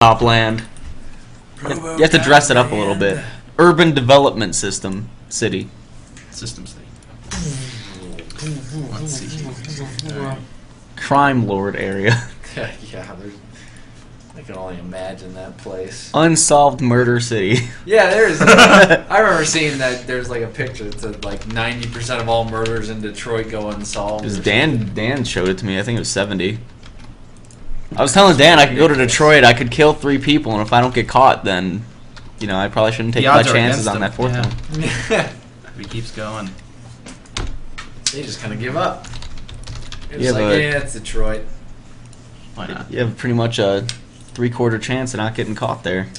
Topland. You have to dress it up a little bit. Urban Development System City. System City. Let's see. Right. Crime Lord area. Yeah, I can only imagine that place. Unsolved Murder City. Yeah, there's. I remember seeing that. There's like a picture that said like 90% of all murders in Detroit go unsolved. Because Dan showed it to me. I think it was 70. I was telling Dan I could go to Detroit, I could kill 3 people, and if I don't get caught, then, you know, I probably shouldn't take my chances on that 4th one. If he keeps going. They just kind of give up. It's Yeah, like, yeah, it's Detroit. Why not? You have pretty much a 3/4 chance of not getting caught there.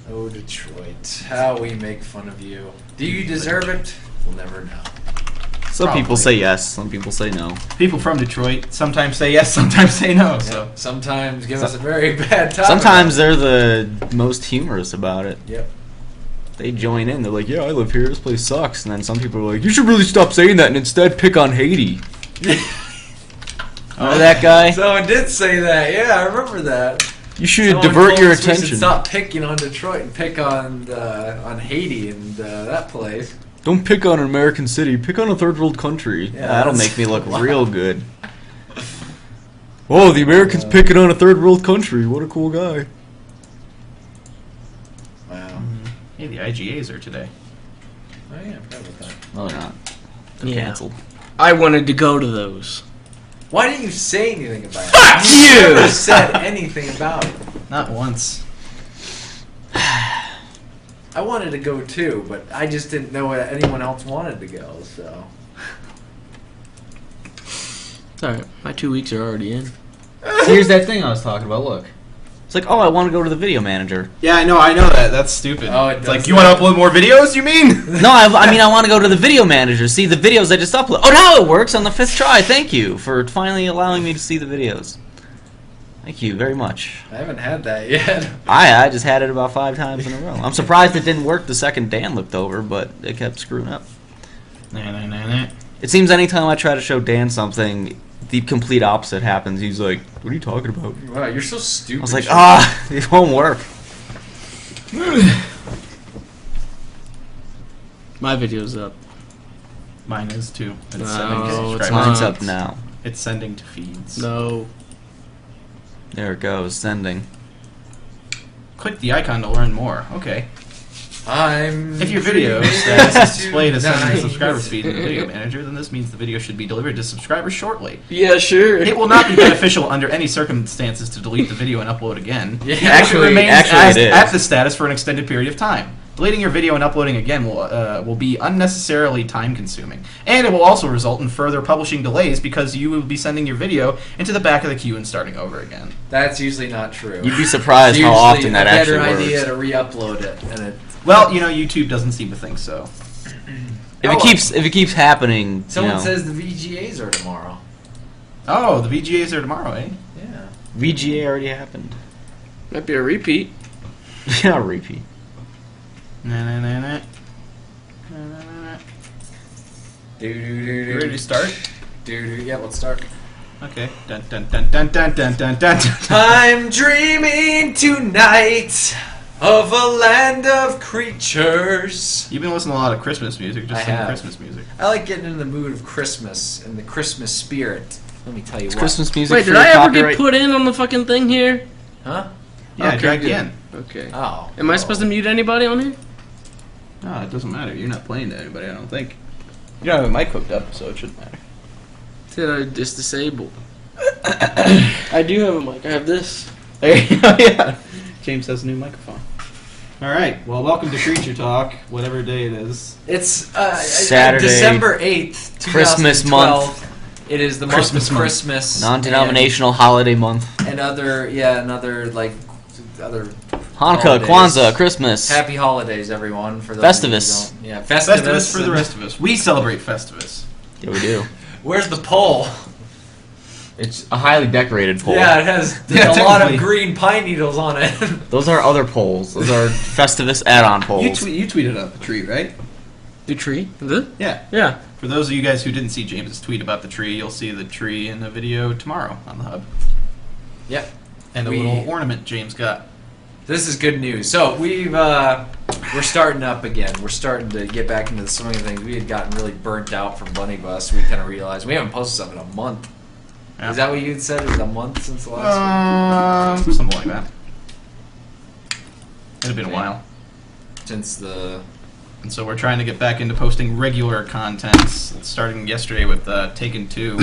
Oh, Detroit. How we make fun of you. Do you deserve it? We'll never know. Some people say yes, some people say no. People from Detroit sometimes say yes, sometimes say no. So sometimes give us a very bad time. Sometimes they're the most humorous about it. Yep. They join in. They're like, yeah, I live here. This place sucks. And then some people are like, you should really stop saying that and instead pick on Haiti. Remember that guy? Someone did say that. Yeah, I remember that. You should Someone divert told your us we should attention. Stop picking on Detroit and pick on Haiti and that place. Don't pick on an American city. Pick on a third world country. Yeah, That'll that's- make me look real good. Oh, the Americans picking on a third world country. What a cool guy. Wow. hey, the IGAs are today. Oh yeah, I forgot about that. No, they're not. They're Yeah. canceled. I wanted to go to those. Why didn't you say anything about it? Fuck you! Never said anything about it. Not once. I wanted to go too, but I just didn't know anyone else wanted to go. So It's alright. My 2 weeks are already in. See, here's that thing I was talking about. Look. It's like, oh, I want to go to the video manager. Yeah, I know that. That's stupid. Oh, it it's does like, you want to upload more videos, you mean? No, I mean, I want to go to the video manager, see the videos I just upload. Oh, now it works on the 5th try. Thank you for finally allowing me to see the videos. Thank you very much. I haven't had that yet. I just had it about 5 times in a row. I'm surprised it didn't work the second Dan looked over, but it kept screwing up. Nah. It seems anytime I try to show Dan something, the complete opposite happens. He's like, what are you talking about? Wow, you're so stupid. I was like, Sean. it won't work. My video's up. Mine is too. It's No, sending to it's subscribers. Mine's not. up now. It's sending to feeds. No. There it goes, sending. Click the icon to learn more. Okay. I'm. If your video dreaming status is displayed as sending to tonight. subscribers feed in the video manager, then this means the video should be delivered to subscribers shortly. Yeah, sure. It will not be beneficial under any circumstances to delete the video and upload again. Yeah. It Actually, remains it is. at the status for an extended period of time. Deleting your video and uploading again will be unnecessarily time-consuming, and it will also result in further publishing delays because you will be sending your video into the back of the queue and starting over again. That's usually not true. You'd be surprised It's how usually often that a actually better works. idea to re-upload it, and it. Well, you know, YouTube doesn't seem to think so. If it keeps happening, Someone you know, says the VGAs are tomorrow. Oh, the VGAs are tomorrow, eh? Yeah. VGA already happened. Might be a repeat. Yeah, repeat. Na-na-na-na. You ready to start? Yeah, let's start. Okay. Dun dun dun dun dun dun dun dun. I'm dreaming tonight of a land of creatures. You've been listening to a lot of Christmas music. Just I sing have. Christmas music. I like getting in the mood of Christmas and the Christmas spirit. Let me tell you It's what. Christmas music. Wait, free did I ever copyright. get put in on the fucking thing here? Huh? Yeah, Okay, drag you good. in. Okay. Oh. Am I supposed to mute anybody on here? No, it doesn't matter. You're not playing to anybody, I don't think. You don't have a mic hooked up, so it shouldn't matter. Did I just disable? I do have a mic. I have this. There you go, yeah. James has a new microphone. Alright, well, welcome to Creature Talk, whatever day it is. It's Saturday, December 8th, Christmas 2012. It is the Christmas month month. of Christmas. Non-denominational holiday month. And other like other Hanukkah, holidays. Kwanzaa, Christmas. Happy holidays, everyone. For those Festivus. Of you who don't- Yeah, Festivus. Festivus for the rest of us. We celebrate Festivus. Yeah, we do. Where's the pole? It's a highly decorated pole. Yeah, it has Yeah, a lot of technically. green pine needles on it. Those are other poles. Those are Festivus add-on poles. You tweeted out the tree, right? The tree? The? Yeah. Yeah. For those of you guys who didn't see James's tweet about the tree, you'll see the tree in a video tomorrow on the Hub. Yep. And a little ornament James got. This is good news. So we're starting up again. We're starting to get back into the swing of things. We had gotten really burnt out from Bunny Bus. We kind of realized we haven't posted something in a month. Yeah. Is that what you had said? Is it a month since the last one? Something like that. It had been a while. Since the... And so we're trying to get back into posting regular content, starting yesterday with Taken 2.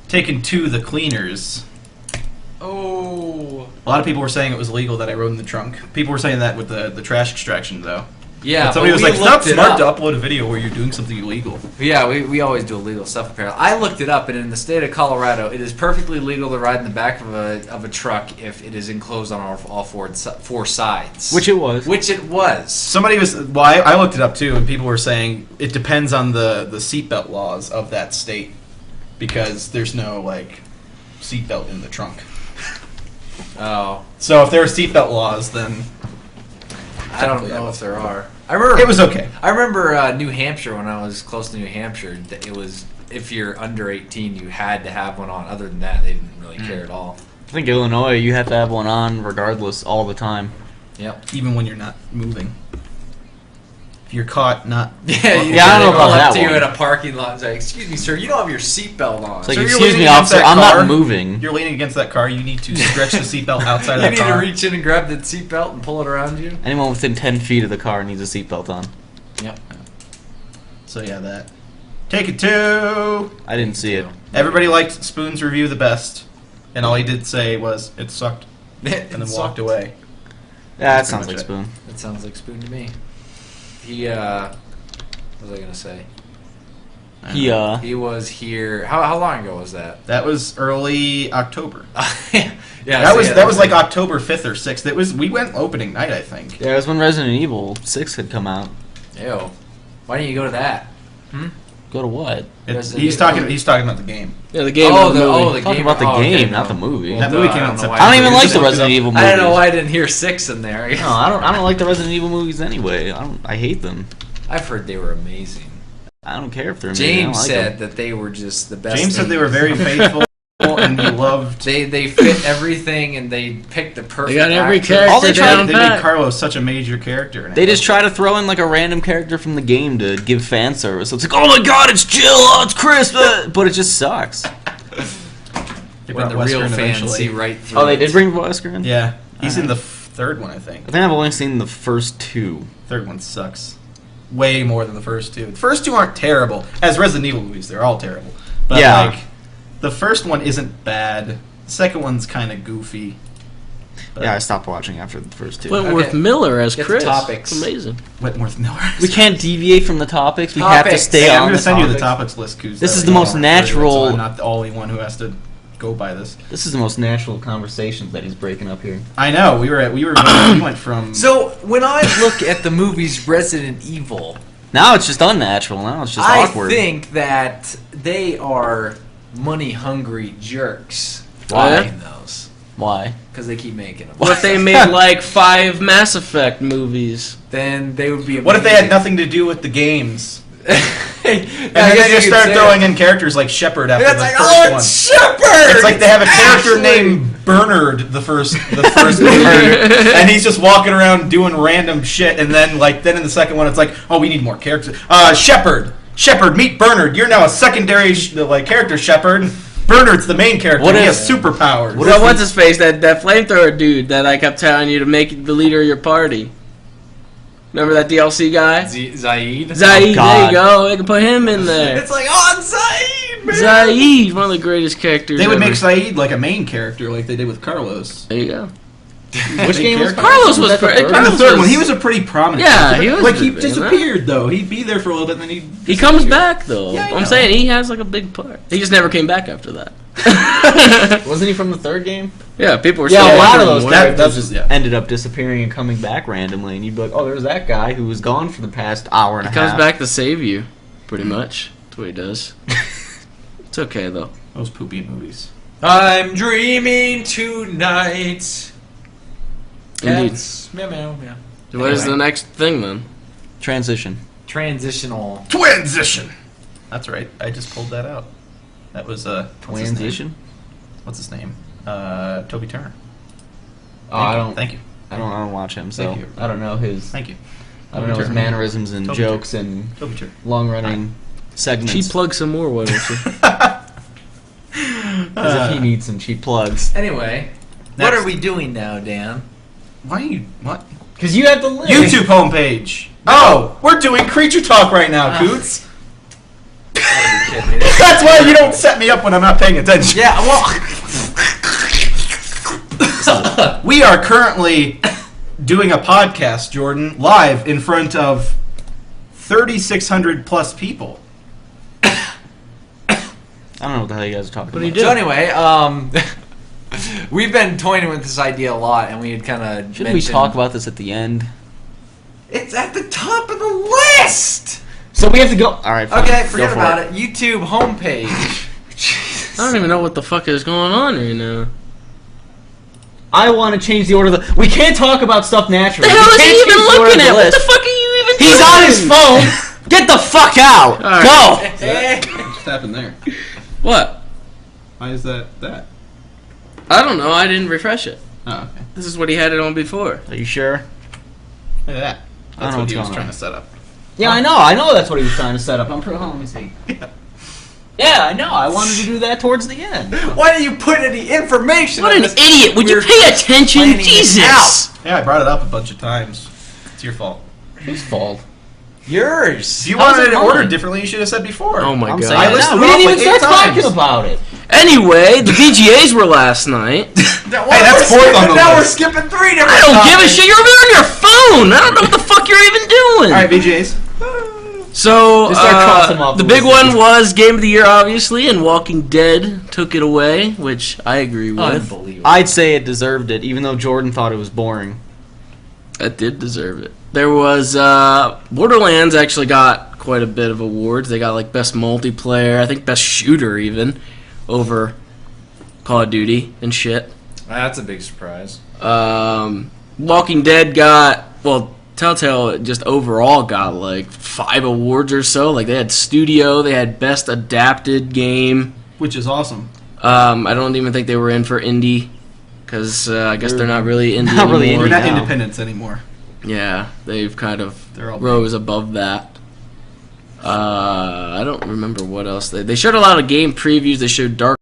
Taken 2, The Cleaners. Oh. A lot of people were saying it was illegal that I rode in the trunk. People were saying that with the trash extraction, though. Yeah, but somebody but was we like, it's not looked it smart to up. upload a video where you're doing something illegal. Yeah, we always do illegal stuff apparently. I looked it up, and in the state of Colorado, it is perfectly legal to ride in the back of a truck if it is enclosed on all four sides. Which it was. Which it was. Somebody was... Well, I looked it up, too, and people were saying it depends on the seatbelt laws of that state. Because there's no, like, seatbelt in the trunk. Oh. So if there are seatbelt laws, then... I don't know if there are. I remember it was okay. I remember New Hampshire when I was close to New Hampshire. It was if you're under 18, you had to have one on. Other than that, they didn't really care at all. I think Illinois, you have to have one on regardless all the time. Yep. Even when you're not moving. If you're caught not... Yeah, I don't know about up that to you one. in a parking lot and say, "Excuse me, sir, you don't have your seatbelt on." It's like, So you're excuse leaning me, against officer, that I'm car? not moving. You're leaning against that car, you need to stretch the seatbelt outside of you that need car. to reach in and grab the seatbelt and pull it around you. Anyone within 10 feet of the car needs a seatbelt on. Yep. So yeah, that. Take it 2! I didn't see it. Everybody liked Spoon's review the best. And all he did say was, it sucked. And then walked away. Yeah, that That's sounds pretty like much Spoon. That sounds like Spoon to me. What was I gonna say? He was here. How long ago was that? That was early October. Yeah, That was like October 5th or 6th. We went opening night, I think. Yeah, it was when Resident Evil 6 had come out. Ew. Why didn't you go to that? Go to what? He's talking about the game. Yeah, the game. Oh, the movie. the Talking game. about the okay, game, no. not the movie. That movie came out in I don't know September. why I don't even like Just the look it Resident up. Evil movies. I don't know why I didn't hear 6 in there. No, I don't like the Resident Evil movies anyway. I hate them. I've heard they were amazing. I don't care if they're amazing. I James don't like said them. that they were just the best. James said they thing. were very faithful and he loved... They fit everything and they picked the perfect. They got every actor. character All they tried- down They made pat. Carlos such a major character. And They just try to throw in like a random character from the game to give fan service. So it's like, oh my god, it's Jill, oh, it's Chris, but it just sucks. They When brought the real Wesker in fans eventually. see right through. Oh, they it. did bring Wesker in? Yeah, he's in Alright. the third one, I think. I think I've only seen the first 2. Third one sucks. Way more than the first 2. The first 2 aren't terrible. As Resident Evil movies, they're all terrible. But Yeah. like, the first one isn't bad. The second one's kind of goofy. But Yeah, I stopped watching after the first 2. Wentworth Okay. Miller as Get the Chris. topics. Amazing. Wentworth Miller. We can't deviate from the topics. We have to Topics. stay Hey, I'm on going to the send you the topics. topics list, Coos. This is That the way most you don't have to do it, so natural- I'm not the only one who has to go by this. This is the most natural conversations that he's breaking up here. I know. We went from... So when I look at the movies Resident Evil, Now it's just unnatural. Now it's just I awkward. think that they are money hungry jerks. Why? Making those Why? because they keep making them. What if they made like 5 Mass Effect movies? Then they would be. What if they had nothing to do with the games? And And then they just start throwing in characters like Shepard after It's the like, first oh, one. it's Shepard. It's like they have a character Ashley! named Bernard the first movie, and he's just walking around doing random shit. And then in the second one, it's like, oh, we need more characters. Shepard, meet Bernard. You're now a secondary character, Shepard. Bernard's the main character. What He if- has superpowers. So what's his face? That flamethrower dude that I kept telling you to make the leader of your party. Remember that DLC guy? Zaid. Zaid, Oh, there God. you go. They can put him in there. It's like, oh, it's Zaid, man. Zaid, one of the greatest characters. They would ever. make Saeed like a main character, like they did with Carlos. There you go. Which game was Carlos was that the pretty- third? And the Carlos third one, was- he was a pretty prominent. Yeah, character. he was like he big in that. disappeared though. He'd be there for a little bit, and then He comes back though. Yeah, I I'm know. saying he has like a big part. He just never came back after that. Wasn't he from the third game? Yeah, people were Yeah, still a lot of wondering those where- characters just- just ended up disappearing and coming back randomly, and you'd be like, "Oh, there's that guy who was gone for the past hour and He a comes half." back to save you, pretty much. That's what he does. It's okay though. those poopy movies. I'm dreaming tonight. Indeed. Cats, meow meow meow. What is Anyway. the next thing then? Transition. Transitional. Transition. That's right. I just pulled that out. That was what's his name? Transition. What's his name? Toby Turner. Oh, I don't. Thank you. I don't watch him, so Thank you. I don't know his. Thank you. I don't know his mannerisms and Toby jokes and Toby Turner. long-running segments. Cheap plug some more, why don't you? As if he needs some cheap plugs. Anyway, what are we doing now, Dan? Why are you what? Because you have the list. YouTube homepage. Oh, we're doing Creature Talk right now, Coots. That's why you don't set me up when I'm not paying attention. Yeah, well, We are currently doing a podcast, Jordan, live in front of 3,600 plus people. I don't know what the hell you guys are talking What do you about. do? so anyway, we've been toying with this idea a lot, and we had kind of Shouldn't we talk about this at the end? It's at the top of the list. So we have to go. All right. Fine. Okay, Go forget for about it. YouTube homepage. I don't even know what the fuck is going on right now. I want to change the order of the. We can't talk about stuff naturally. The hell We is he can't even change the order looking of at? the What list. the fuck are you even He's doing? on his phone. Get the fuck out. right. Go. What just happened there? What? Why is that? I don't know. I didn't refresh it. Oh, okay. This is what he had it on before. Are you sure? Look at that. I That's don't know what what's he was going trying on. to set up. Yeah, I know that's what he was trying to set up. I'm pretty. Let me see. Yeah, I know. I wanted to do that towards the end. Why didn't you put any information? What on an this? idiot! Would you We're pay attention? planning it Jesus! out. Yeah, I brought it up a bunch of times. It's your fault. Whose fault? Yours. If you How's wanted it it ordered mine? differently, you should have said before. Oh my I'm god. saying I it listed now. it We off didn't even like start 8 times. talking about it. Anyway, the VGAs were last night. Now, Hey, that's we're fourth on skipping- the Now we're list. skipping 3 different I don't give a topics. shit. You're on your phone. I don't know what the fuck you're even doing. All right, VJs. So Just start crossing them off the the big list. one was Game of the Year, obviously, and Walking Dead took it away, which I agree with. Unbelievable. I'd say it deserved it, even though Jordan thought it was boring. That did deserve it. There was Borderlands actually got quite a bit of awards. They got like best multiplayer, I think best shooter even, over Call of Duty and shit. That's a big surprise. Walking Dead got, well, Telltale just overall got like 5 awards or so. Like they had studio, they had best adapted game. Which is awesome. I don't even think they were in for indie because I guess they're not really indie Not really anymore. We're not now. independents anymore. Yeah, they've kind of They're all rose above that. I don't remember what else they showed a lot of game previews. They showed Dark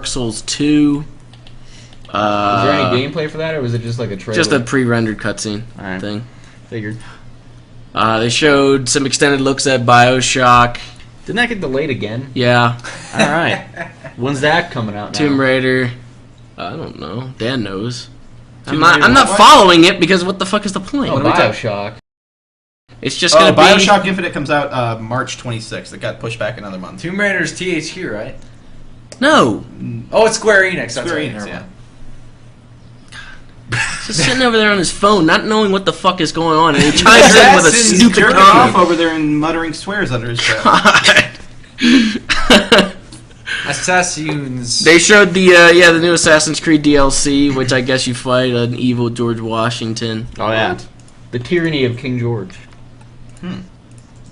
Souls 2. Was there any gameplay for that, or was it just like a trailer? Just a pre-rendered cutscene Alright. thing. Figured. They showed some extended looks at BioShock. Didn't that get delayed again? Yeah, All right. When's that coming out now? Tomb Raider. I don't know. Dan knows. Tomb I'm Raider not what? following it because what the fuck is the point? Oh, What are we talking- Bioshock. It's just gonna be Bioshock Infinite comes out March 26th. It got pushed back another month. Tomb Raider's THQ, right? no. Oh, it's Square Enix. That's Square right. Enix, Never yeah. mind. Just sitting over there on his phone, not knowing what the fuck is going on, and he chimes in with a Assassin's stupid Jerking off comment. over there and muttering swears under his breath. Assassins. They showed the new Assassin's Creed DLC, which I guess you fight an evil George Washington. Oh yeah. The tyranny of King George. Hmm.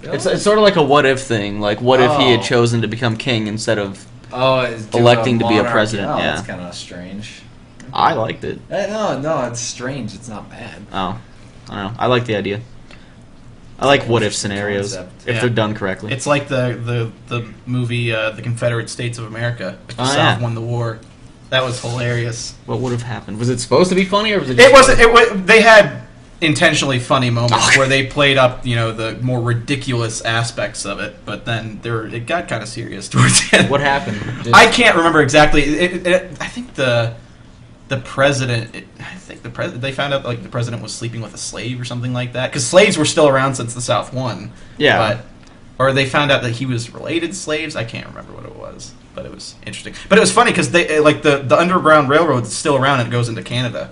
It's sort of like a what if thing. Like, what if he had Oh. chosen to become king instead of? it's doing electing to be a monarchy. president, Oh, yeah. that's kind of strange. I liked it. No, it's strange. It's not bad. Oh, I don't know. I like the idea. I like what if Interesting scenarios concept. if Yeah. they're done correctly. It's like the movie The Confederate States of America. The Oh, South yeah. won the war. That was hilarious. What would have happened? Was it supposed to be funny, or was it? It Just wasn't. It was. They had intentionally funny moments Oh. where they played up, the more ridiculous aspects of it. But then it got kind of serious towards the end. What happened? Just- I can't remember exactly. I think the president. They found out like the president was sleeping with a slave or something like that. Because slaves were still around since the South won. Yeah. Or they found out that he was related to slaves. I can't remember what it was, but it was interesting. But it was funny because they like the Underground Railroad is still around and it goes into Canada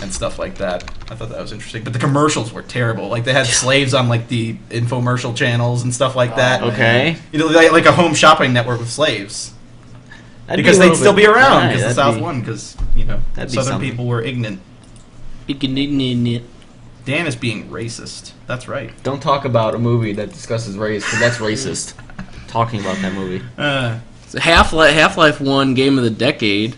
and stuff like that. I thought that was interesting. But the commercials were terrible. Like they had slaves on like the infomercial channels and stuff like that. Okay. Like a home shopping network with slaves. That'd Because a they'd little still bit- be around Right, because the that'd South be- won because that'd be Southern something. people were ignorant. Ignorant. Dan is being racist. That's right. Don't talk about a movie that discusses race, because that's racist. Talking about that movie. Half-Life 1 Game of the Decade.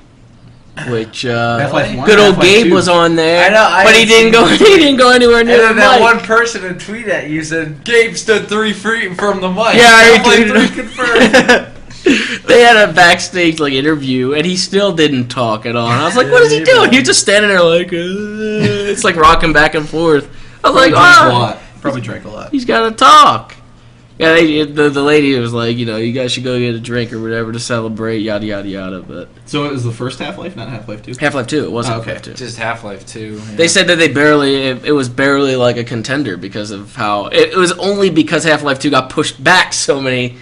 which Half-Life 1, good old Half-Life Gabe 2. was on there. I know, but he didn't go. He didn't go anywhere And near the then that mic. one person in tweet at you said Gabe stood 3 feet from the mic. Yeah, I Half-Life tweeted 3 confirmed. They had a backstage like interview, and he still didn't talk at all. And I was like, "What is he doing?" He was just standing there like, it's like rocking back and forth. I was like, "Oh, Probably drank a lot. he's got to talk." Yeah, the lady was like, you guys should go get a drink or whatever to celebrate, yada yada yada. But So it was the first Half-Life, not Half-Life 2? Half-Life 2, it wasn't Oh, okay. Half-Life 2. Just Half-Life 2. Yeah. They said that it was barely like a contender because of how it was only because Half-Life 2 got pushed back so many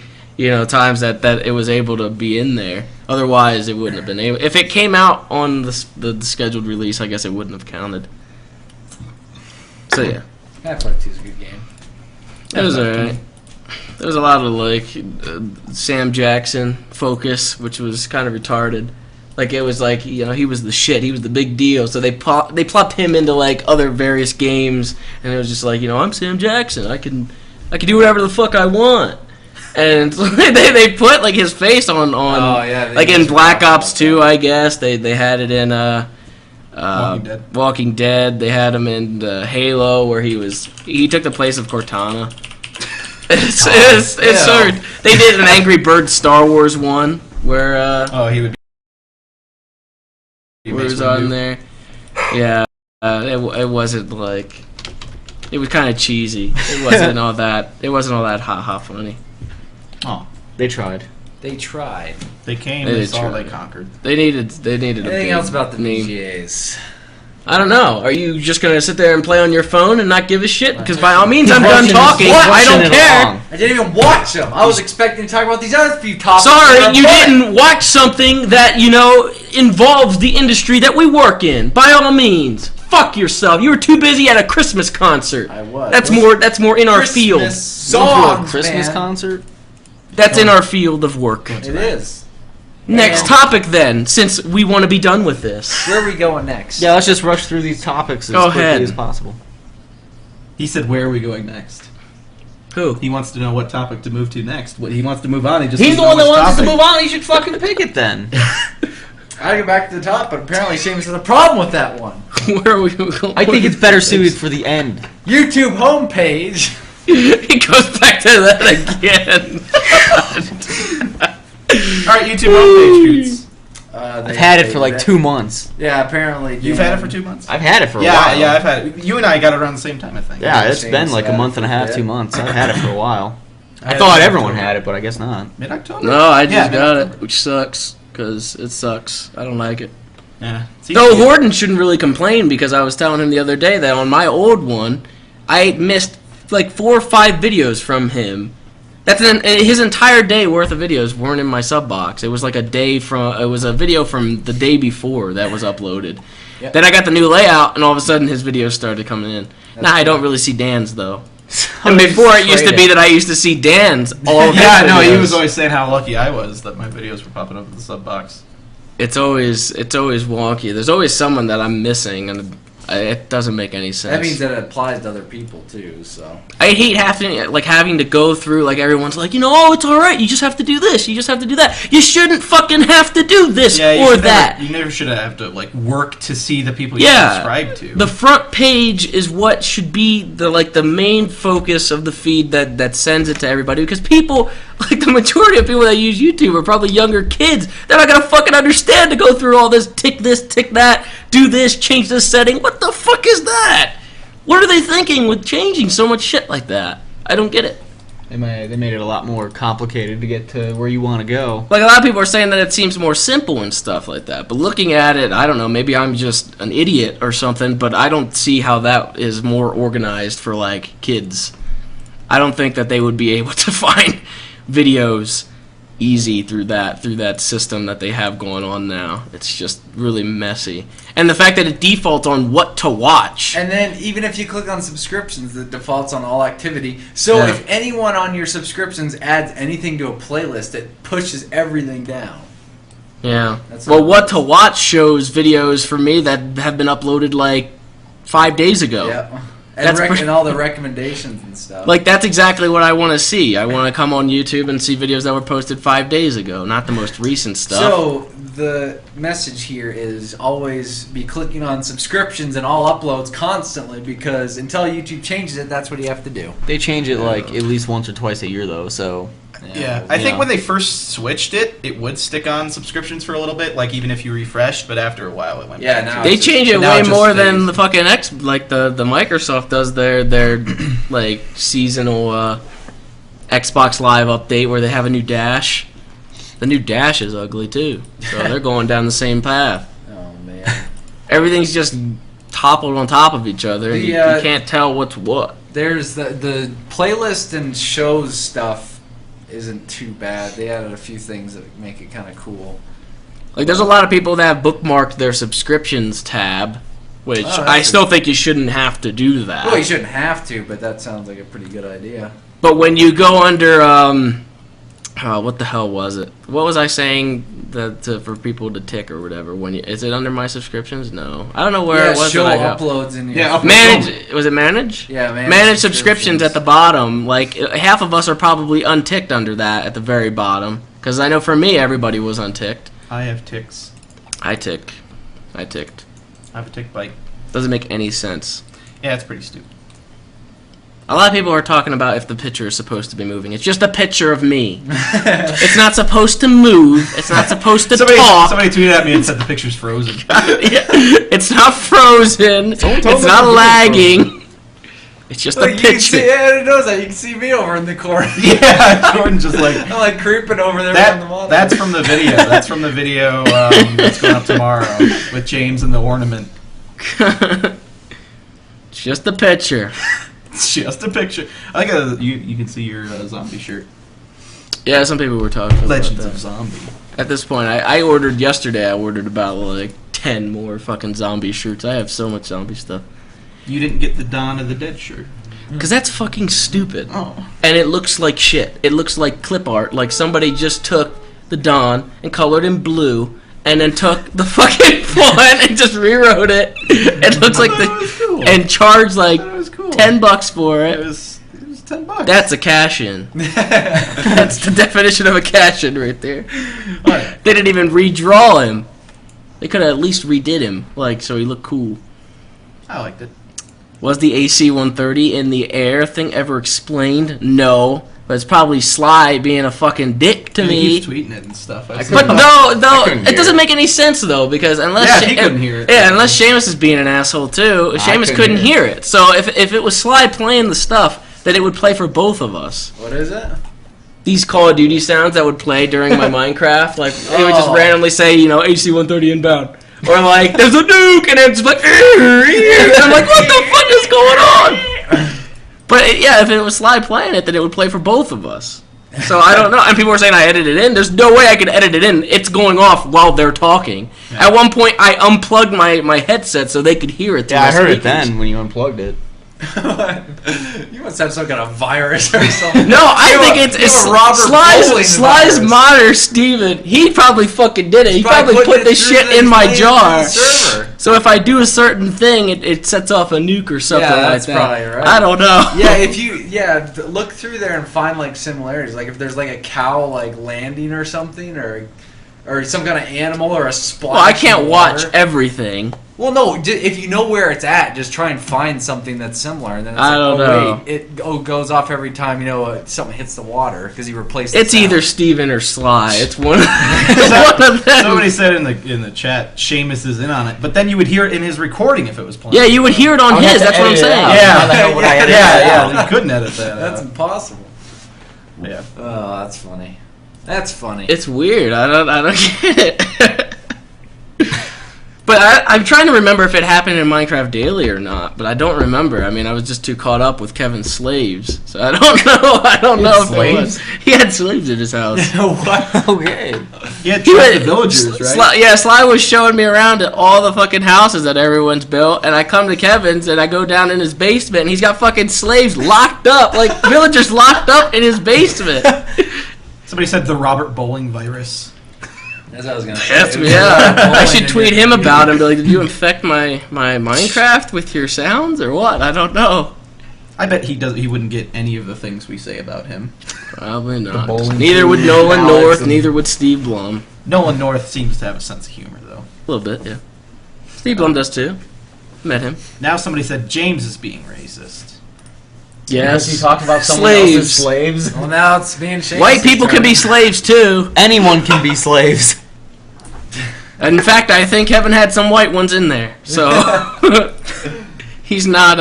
times that it was able to be in there. Otherwise, it wouldn't have been able. If it came out on the scheduled release, I guess it wouldn't have counted. So yeah, Half-Life 2 is a good game. it was alright. There was a lot of like Sam Jackson focus, which was kind of retarded. Like it was like he was the shit, he was the big deal. So they plopped him into like other various games, and it was just like I'm Sam Jackson, I can do whatever the fuck I want. And they put like his face on like in Black Ops 2, I guess they had it in Walking Dead. They had him in Halo, where he took the place of Cortana. It's so. They did an Angry Birds Star Wars one where he would be where it was on there. Yeah, it wasn't like, it was kind of cheesy. It wasn't all that. It wasn't all that ha funny. Oh, They tried. They tried. they came, They they did saw, try. they conquered. They needed a Anything big else about the name. VGAs? I don't know. Are you just gonna sit there and play on your phone and not give a shit? Because by all means, I'm done rushing- talking. he's I rushing don't it care. along. I didn't even watch them. I was expecting to talk about these other few topics. Sorry, you didn't watch something that involves the industry that we work in. By all means, fuck yourself. You were too busy at a Christmas concert. I was. That's more in our field. Christmas You went to a songs, Christmas man. concert? That's in our field of work. It is. Next topic, then, since we want to be done with this. Where are we going next? Yeah, let's just rush through these topics as Go quickly ahead. as possible. He said, "Where are we going next?" Who? He wants to know what topic to move to next. What he wants to move on. He just He's doesn't the one know that which wants to topic. move on. He should fucking pick it then. I go back to the top, but apparently Seamus has a problem with that one. Where are we going? I think it's better suited for the end. YouTube homepage. It goes back to that again. All right, YouTube homepage, Shoots. I've had it for like 2 months. Yeah, apparently. You've had it for 2 months. I've had it for a Yeah, while. yeah, I've had it. You and I got it around the same time, I think. Yeah, it's Shane's been like a had month it and a for half, a 2 bit. months. I've had it for a while. I I had thought it in everyone October. had it, but I guess not. Mid-October. No, I just Yeah, got mid-October. it, which sucks, because it sucks. I don't like it. Yeah. See, Though Horton shouldn't really complain, because I was telling him the other day that on my old one, I missed like 4 or 5 videos from him. His entire day worth of videos weren't in my sub box. It was like it was a video from the day before that was uploaded. Yep. Then I got the new layout, and all of a sudden his videos started coming in. Now I don't really see Dan's though. And before it used to be that I used to see Dan's all of his yeah, no, he videos. was always saying how lucky I was that my videos were popping up in the sub box. It's always wonky. There's always someone that I'm missing, and it doesn't make any sense. That means that it applies to other people too. So I hate having to go through, like, everyone's like, oh, it's all right. You just have to do this. You just have to do that. You shouldn't fucking have to do this or that. You never should have to like work to see the people you Yeah. subscribe to. The front page is what should be the main focus of the feed that sends it to everybody, because people, like the majority of people that use YouTube are probably younger kids. They're not gonna fucking understand to go through all this, tick that, do this, change this setting. What the fuck is that? What are they thinking with changing so much shit like that? I don't get it. They made it a lot more complicated to get to where you want to go. Like, a lot of people are saying that it seems more simple and stuff like that. But looking at it, I don't know, maybe I'm just an idiot or something, but I don't see how that is more organized for, like, kids. I don't think that they would be able to find videos easy through that system that they have going on now. It's just really messy. And the fact that it defaults on what to watch. and then even if you click on subscriptions, it defaults on all activity. So Yeah. if anyone on your subscriptions adds anything to a playlist, it pushes everything down. Yeah. That's Well, not- what to watch shows videos for me that have been uploaded like 5 days ago. Yeah. And all the recommendations and stuff. Like, that's exactly what I want to see. I want to come on YouTube and see videos that were posted 5 days ago, not the most recent stuff. So, the message here is always be clicking on subscriptions and all uploads constantly, because until YouTube changes it, that's what you have to do. They change it like at least once or twice a year though, so Yeah, I think when they first switched it, it would stick on subscriptions for a little bit, like even if you refreshed, but after a while it went Yeah, back. now They change it now way it just more than stays. the fucking the Microsoft does their like seasonal Xbox Live update where they have a new dash. The new dash is ugly too, so they're going down the same path. Oh man. Everything's just toppled on top of each other. You can't tell what's what. There's the playlist and shows stuff isn't too bad. They added a few things that make it kind of cool. Like, there's a lot of people that have bookmarked their subscriptions tab, which I still think you shouldn't have to do that. Well, you shouldn't have to, but that sounds like a pretty good idea. But when you go under, what the hell was it? What was I saying for people to tick or whatever? Is it under my subscriptions? No, I don't know where it was. Show that I got. uploads in your Manage. Was it manage? Yeah, manage subscriptions at the bottom. Like, half of us are probably unticked under that at the very bottom. Because I know for me, everybody was unticked. I have ticks. I ticked. I have a tick bite. Doesn't make any sense. Yeah, it's pretty stupid. A lot of people are talking about if the picture is supposed to be moving. It's just a picture of me. It's not supposed to move. It's not supposed to talk. Somebody tweeted at me and said the picture's frozen. It's not frozen. It's not lagging. It's just a picture. It knows that. You can see me over in the corner. Yeah, Jordan's just like... I'm like creeping over there on the monitor. That's from the video. That's from the video that's going up tomorrow with James and the ornament. It's just a picture. It's just a picture. I think you can see your zombie shirt. Yeah, some people were talking about Legends that. of Zombie. At this point, I ordered yesterday. I ordered about like 10 more fucking zombie shirts. I have so much zombie stuff. You didn't get the Dawn of the Dead shirt. Because that's fucking stupid. Oh. And it looks like shit. It looks like clip art. Like somebody just took the Dawn and colored in blue and then took the fucking font and just rewrote it. It looks like cool. And charged like That was cool. $10 for It it. was $10. That's a cash-in. That's the definition of a cash-in right there. What? They didn't even redraw him. They could have at least redid him, like, so he looked cool. I liked it. Was the AC-130 in the air thing ever explained? No. But it's probably Sly being a fucking dick to He me. keeps tweeting it and stuff. I But no, couldn't it hear doesn't it. make any sense though, because unless Yeah, he couldn't hear it. Yeah, unless Seamus is being an asshole too. Seamus couldn't hear it. So if it was Sly playing the stuff, then it would play for both of us. What is it? These Call of Duty sounds that would play during my Minecraft, like it would just randomly say, AC-130 inbound. Or like, there's a nuke, and it's like, and I'm like, what the fuck is going on? But yeah, if it was Sly playing it, then it would play for both of us. So I don't know. And people were saying I edited it in. There's no way I could edit it in. It's going off while they're talking. Yeah. At one point, I unplugged my headset so they could hear it. Yeah, I heard it then when you unplugged it. You must have some kind of virus or something. No, I think it's Sly's monitor, Steven. He probably fucking did it. He probably put this shit in my jar. So if I do a certain thing, it sets off a nuke or something like that. Probably right. I don't know. Yeah, if you look through there and find like similarities, like if there's like a cow like landing or something, or some kind of animal or a splash. Well, I can't watch everything. Well, no. If you know where it's at, just try and find something that's similar, and then it's know. Wait, it goes off every time something hits the water because you replaced. It's either Steven or Sly. It's one of them. Somebody said in the chat, Seamus is in on it, but then you would hear it in his recording if it was playing. Yeah, you would hear it on his. That's what I'm saying. Yeah. You couldn't edit that. That's impossible. Yeah. Oh, that's funny. That's funny. It's weird. I don't get it. But I'm trying to remember if it happened in Minecraft Daily or not, but I don't remember. I mean, I was just too caught up with Kevin's slaves, so I don't know. I don't know if it was. He had slaves in his house. What? Okay. He had the villagers, right? Sly was showing me around at all the fucking houses that everyone's built, and I come to Kevin's, and I go down in his basement, and he's got fucking slaves locked up, like villagers locked up in his basement. Somebody said the Robert Bowling virus. That's what I was gonna Yes, say. yeah. I should tweet him about him. Be like, did you infect my Minecraft with your sounds or what? I don't know. I bet he does. He wouldn't get any of the things we say about him. Probably not. bowling Neither would team, Nolan Alex, North. and- Neither would Steve Blum. Nolan North seems to have a sense of humor, though. A little bit, yeah. Steve Blum does too. Met him. Now somebody said James is being racist. Yes. Because he talked about someone Slaves. else's slaves. Well, now it's being Shane's White people can turn. be slaves too. Anyone can be slaves. In fact, I think Kevin had some white ones in there. So he's not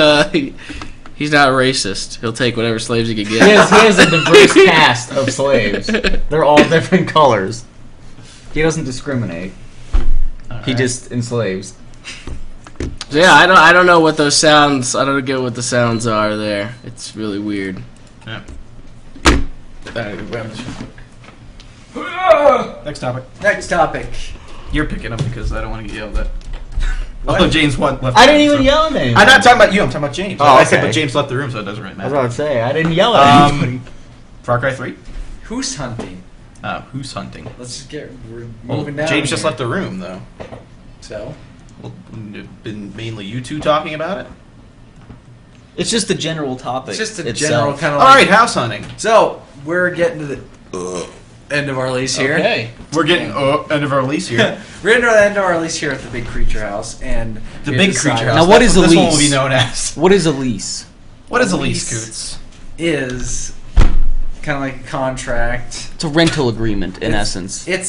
he's not racist. He'll take whatever slaves he can He get. has a diverse cast of slaves. They're all different colors. He doesn't discriminate. He just enslaves. So yeah, I don't know what those sounds. I don't get what the sounds are there. It's really weird. Yeah. Next topic. Next topic. You're picking them because I don't want to get yelled at. Although James left. I didn't even so- yell at him. I'm not talking about you. I'm talking about James. Oh, I said, okay. but James left the room, so it doesn't really I was matter. about to say, I didn't yell at anybody. Far Cry 3. Who's hunting? Who's hunting? Let's just get. We're Well, moving down. James just here. left the room, though. So. Well, been mainly you two talking about it. It's just a general topic. It's just a itself. general kind of. All right, house hunting. So we're getting to the end of our lease here. Okay. We're getting end of our lease here. We're into the end of our lease here at the Big Creature House, and The we big decided- creature house. Now, what That's is a this one will lease? be known as? What is a lease? What is a A lease, lease. Coots? Is kind of like a contract. It's a rental agreement, in It's- essence. It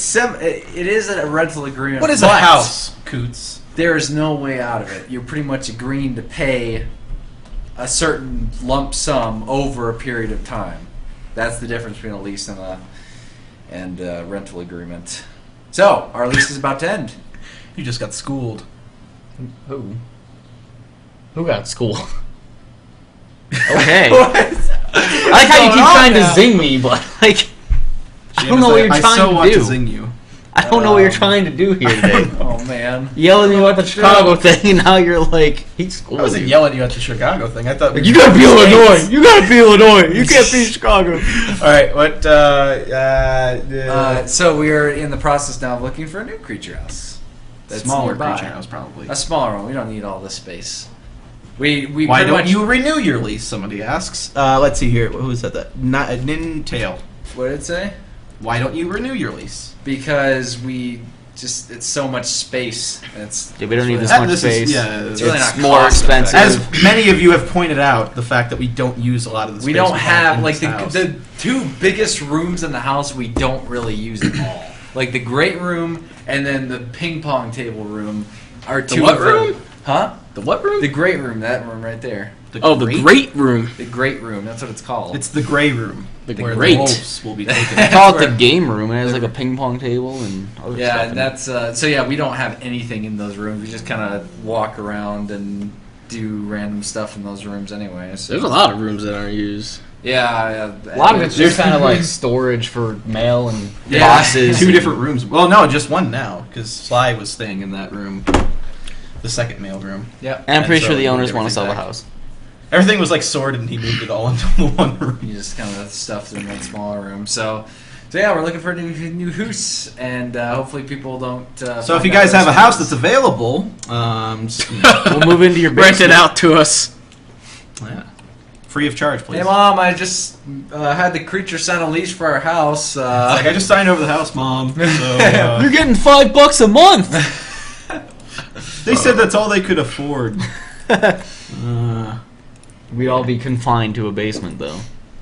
is a rental agreement. What is a but house, Coots? There is no way out of it. You're pretty much agreeing to pay a certain lump sum over a period of time. That's the difference between a lease and a rental agreement. So our lease is about to end. You just got schooled. Who? Who got school? Okay. I like how you keep trying to zing me, but like I don't know what you're I trying so to want do. to zing you. I don't know what you're trying to do here today. Oh man. Yelling at me about the Chicago thing, and now you're like, he's I schooled wasn't you. yelling at you at the Chicago thing. I thought You gotta be Illinois. You gotta be Illinois. You can't be Chicago. All right, what? So we are in the process now of looking for a new creature house. That's Smaller nearby. creature house, probably. A smaller one. We don't need all this space. We Why pretty don't much, you renew your lease? Somebody asks. Let's see here. Who said that? Not Nintail. What did it say? Why don't you renew your lease? Because it's so much space. It's Yeah, we don't need this really- much This is- space. yeah, It's really It's not more cost expensive. As many of you have pointed out, the fact that we don't use a lot of the space we don't we have in like this house. the two biggest rooms in the house. We don't really use at all. Like the great room and then the ping pong table room are two. what of the- room? Huh? The what room? The great room. That room right there. Oh, the great room. The great room. That's what it's called. It's the gray room. The where great. the wolves will be taken. They call it Where- the game room, and it has like a ping pong table and other Yeah, stuff. and that's so. Yeah, we don't have anything in those rooms. We just kind of walk around and do random stuff in those rooms anyway. So. There's a lot of rooms that aren't used. Yeah, A lot of it's just kind of like storage for mail and Yeah. boxes. Two and- different rooms. Well, no, just one now because Sly was staying in that room, the second mail room. Yep. And I'm pretty And so sure the we moved owners want to sell the everything back. house. Everything was like sorted, and he moved it all into one room. You just kind of stuffed it in that smaller room. So yeah, we're looking for a new house, and hopefully people don't. So if you guys have a house that's available, We'll move into your Rent basement. it out to us. yeah, free of charge, please. Hey mom, I just had the creature sign a lease for our house. Like I just signed over the house, Mom. So, You're getting $5 a month. they said that's all they could afford. We'd all be confined to a basement, though.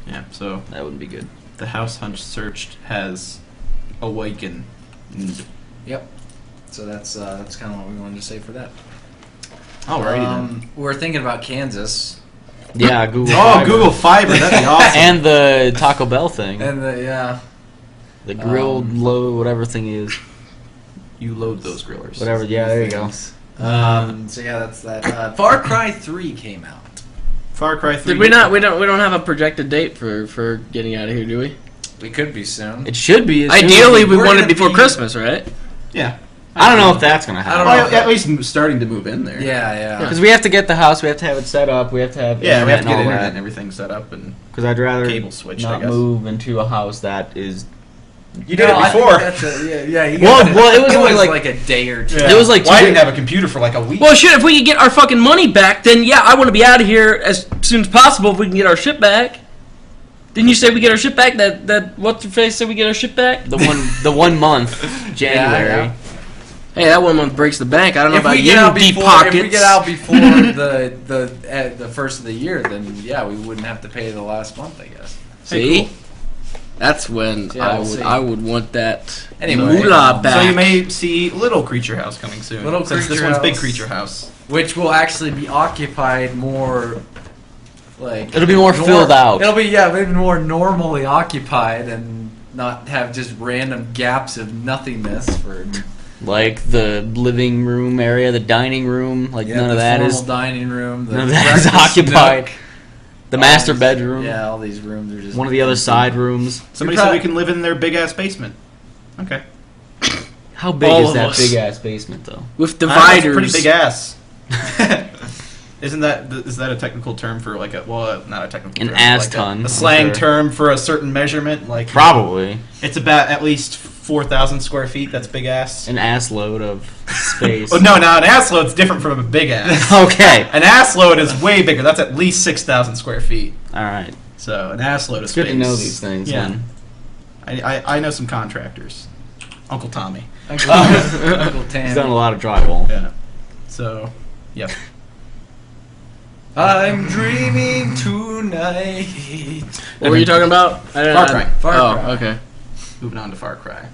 Yeah, so That wouldn't be good. the house hunt searched has awakened. Yep. So that's kind of what we wanted to say for that. Alrighty then. We're thinking about Kansas, Yeah, Google. Oh, Fiber. Google Fiber, that'd be awesome. And the Taco Bell thing. and yeah. The grilled low whatever thing is. You load those grillers. Whatever. Yeah, there you go. So yeah, that's that. Far Cry 3 came out. Far Cry 3. Did we not? We don't have a projected date for getting out of here, do we? We could be soon. It should be. as soon as Ideally, we we're want it gonna before be- Christmas, right? Yeah. I don't know if that's gonna I happen. don't know. Well, at least starting to move in there. Yeah, yeah. Because we have to get the house. We have to have it set up. We have to have Yeah, we have to get and all internet that. and everything set up and Because I'd rather cable switched, I not guess. move into a house that is You did No, I it think before. that's yeah. You Well, got well, it was only like a day or two. It was like Well, I two- didn't have a computer for like a week. Well, shit, if we could get our fucking money back, then yeah, I want to be out of here as soon as possible if we can get our ship back. Didn't you say we get our ship back? That what's your face said we get our ship back? the 1 month, January. Yeah. Hey, that 1 month breaks the bank. I don't know If about we you, get out deep before, pockets. if we get out before the first of the year, then yeah, we wouldn't have to pay the last month, I guess. See, Hey, cool. that's when Yeah, we'll see. I would want that Anyway, moolah back. So you may see Little Creature House coming soon. Little since this Creature one's Big House. Creature House. Which will actually be occupied more, like It'll be more filled out. It'll be maybe more normally occupied and not have just random gaps of nothingness for Like the living room area, the dining room, like none of the that formal is dining room. The none of that is breakfast occupied. nook, The all master these- bedroom, Yeah, all these rooms are just one of the other side rooms. Somebody You're said we prob- can live in their big ass basement. Okay. How big All is of that us. big ass basement though? with I don't know, dividers. it's a pretty big ass. Is that a technical term for like not a technical An term, ass like ton, a I'm slang sure. term for a certain measurement? Like Probably it's about at least 4,000 square feet. That's big ass. an ass load of space. Oh no, an ass load's different from a big ass. Okay. An ass load is way bigger. That's at least 6,000 square feet. All right. So an ass load of It's space. good to know these things. Yeah. Then. I know some contractors. Uncle Tommy. Uncle, Uncle He's Tam. done a lot of drywall. Yeah. So, yep. I'm dreaming tonight. What were you talking about? Far Cry. Far Oh, Cry. okay. Moving on to Far Cry.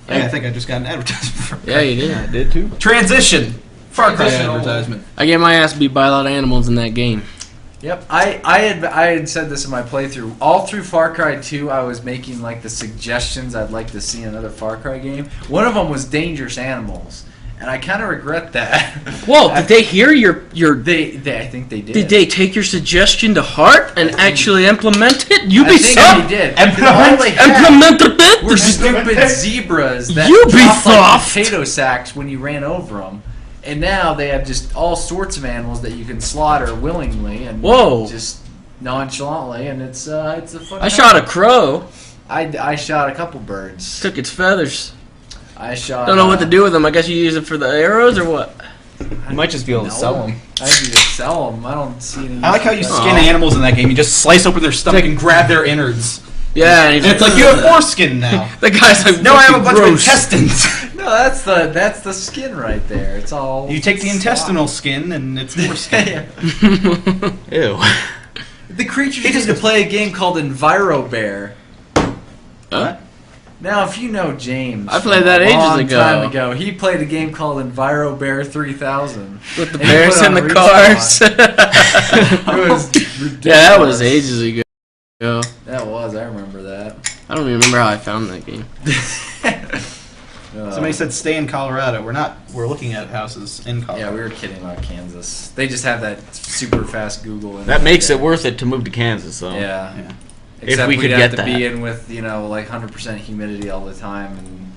Hey, I think I just got an advertisement for Yeah, you did. I did too. Transition. Far Cry Transitional. advertisement. I get my ass beat by a lot of animals in that game. Yep, I had said this in my playthrough. All through Far Cry 2, I was making like the suggestions I'd like to see in another Far Cry game. One of them was dangerous animals, and I kind of regret that. Whoa, did they hear your? They I think they did. Did they take your suggestion to heart and actually implement it? You I be think soft. they did. Implement- All they had Implement were it. stupid zebras that You be dropped like soft. potato sacks when you ran over them. And now they have just all sorts of animals that you can slaughter willingly and Whoa. just nonchalantly, and it's a fun. I time. shot a crow. I shot a couple birds. Took its feathers. I shot. Don't know what to do with them. I guess you use it for the arrows or what? You might just be able to sell them. I can just sell them. I don't see any. I like how you use skin Aw. animals in that game. You just slice open their stomach and grab their innards. Yeah, And it's like, you have more skin now. The guy's like, No, I have a fucking bunch gross. of intestines. No, that's the skin right there. It's all. You take the intestinal skin and it's more skin. Ew. The creatures used to play a game called EnviroBear. Huh? Now, if you know James, I played from that a ages long ago. Time ago, he played a game called EnviroBear 3000. With the And he bears put and on the Respawn. cars. It was ridiculous. Yeah, that was ages ago. That was. I remember that. I don't even remember how I found that game. Somebody said stay in Colorado. We're looking at houses in Colorado. Yeah, we were kidding about Kansas. They just have that super fast Google. That makes it worth it to move to Kansas, though. Yeah. Yeah. Except we we'd could have get to that. be in with like 100% humidity all the time, and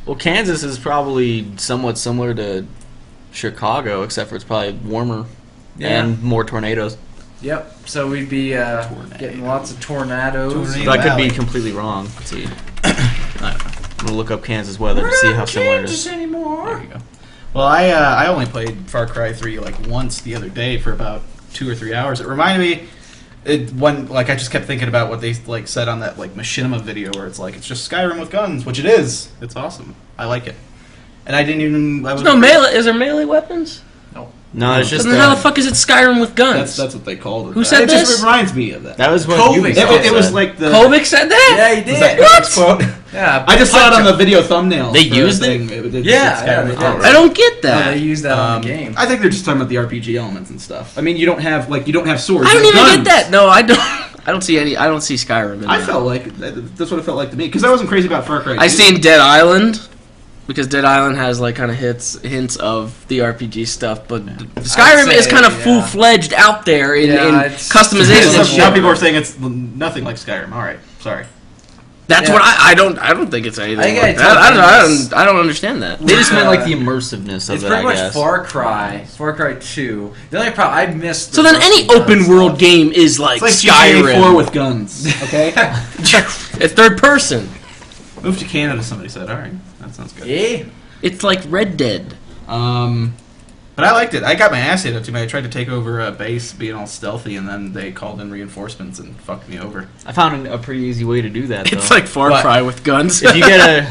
Well, Kansas is probably somewhat similar to Chicago, except for it's probably warmer and more tornadoes. yep. So we'd be getting lots of tornadoes. Tornado. But I could be Valley. completely wrong. Let's see. I'm gonna look up Kansas weather to see how similar it is. anymore. There you go. Well, I only played Far Cry 3 like once the other day for about 2 or 3 hours. It reminded me, I just kept thinking about what they like said on that like Machinima video where it's like it's just Skyrim with guns, which it is. It's awesome. I like it. And I didn't even. I was There's no melee. Is there melee weapons? No, it's just Then how the fuck is it Skyrim with guns? That's what they called it. Who said it this? just reminds me of that. that was what Kovic. Ubisoft It was said. like the. Kovic said that? Yeah, he did. That quote? Yeah, I just saw it on the Punch-Up. video thumbnail. They for used the it? thing. It Yeah, said yeah, Skyrim. they did. Oh, I don't get No, that. they use that on the game. I think they're just talking about the RPG elements and stuff. I mean, you don't have swords. I don't you even have get that. No, I don't. I don't see any. I don't see Skyrim in I that. felt like that's what it felt like to me because I wasn't crazy about Far Cry. I 2. seen Dead Island because Dead Island has like kind of hints of the RPG stuff, but Skyrim say, is kind of yeah. full fledged out there in it's- customization and Some shit. people are saying it's nothing like Skyrim. All right, sorry. That's Yeah. what I don't think it's anything. I think Like I that. told them I don't understand that. They just meant like Uh, the immersiveness of It's it, pretty I much guess. Far Cry 2. The only problem I missed. So the then any Russian open guns world stuff. game is like, It's like GTA 4 Skyrim. with guns. Okay. It's third person. Move to Canada, somebody said. All right, that sounds good. Yeah. It's like Red Dead. But I liked it. I got my ass handed to me. I tried to take over a base, being all stealthy, and then they called in reinforcements and fucked me over. I found a pretty easy way to do that. It's though. like Far What? Cry with guns. If you get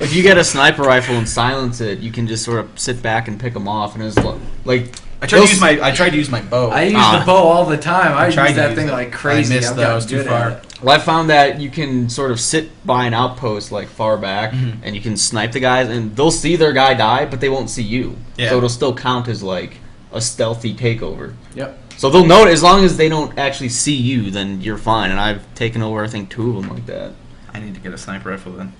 if you get a sniper rifle and silence it, you can just sort of sit back and pick them off, and it's like I tried to use my bow. I use the bow all the time. I use tried to that use thing it. like crazy. I missed I've gotten those too good far. at it. Well, I found that you can sort of sit by an outpost like far back, and you can snipe the guys, and they'll see their guy die, but they won't see you. Yeah. So it'll still count as like a stealthy takeover. Yep. So they'll know as long as they don't actually see you, then you're fine. And I've taken over, I think, 2 of them like that. I need to get a sniper rifle then.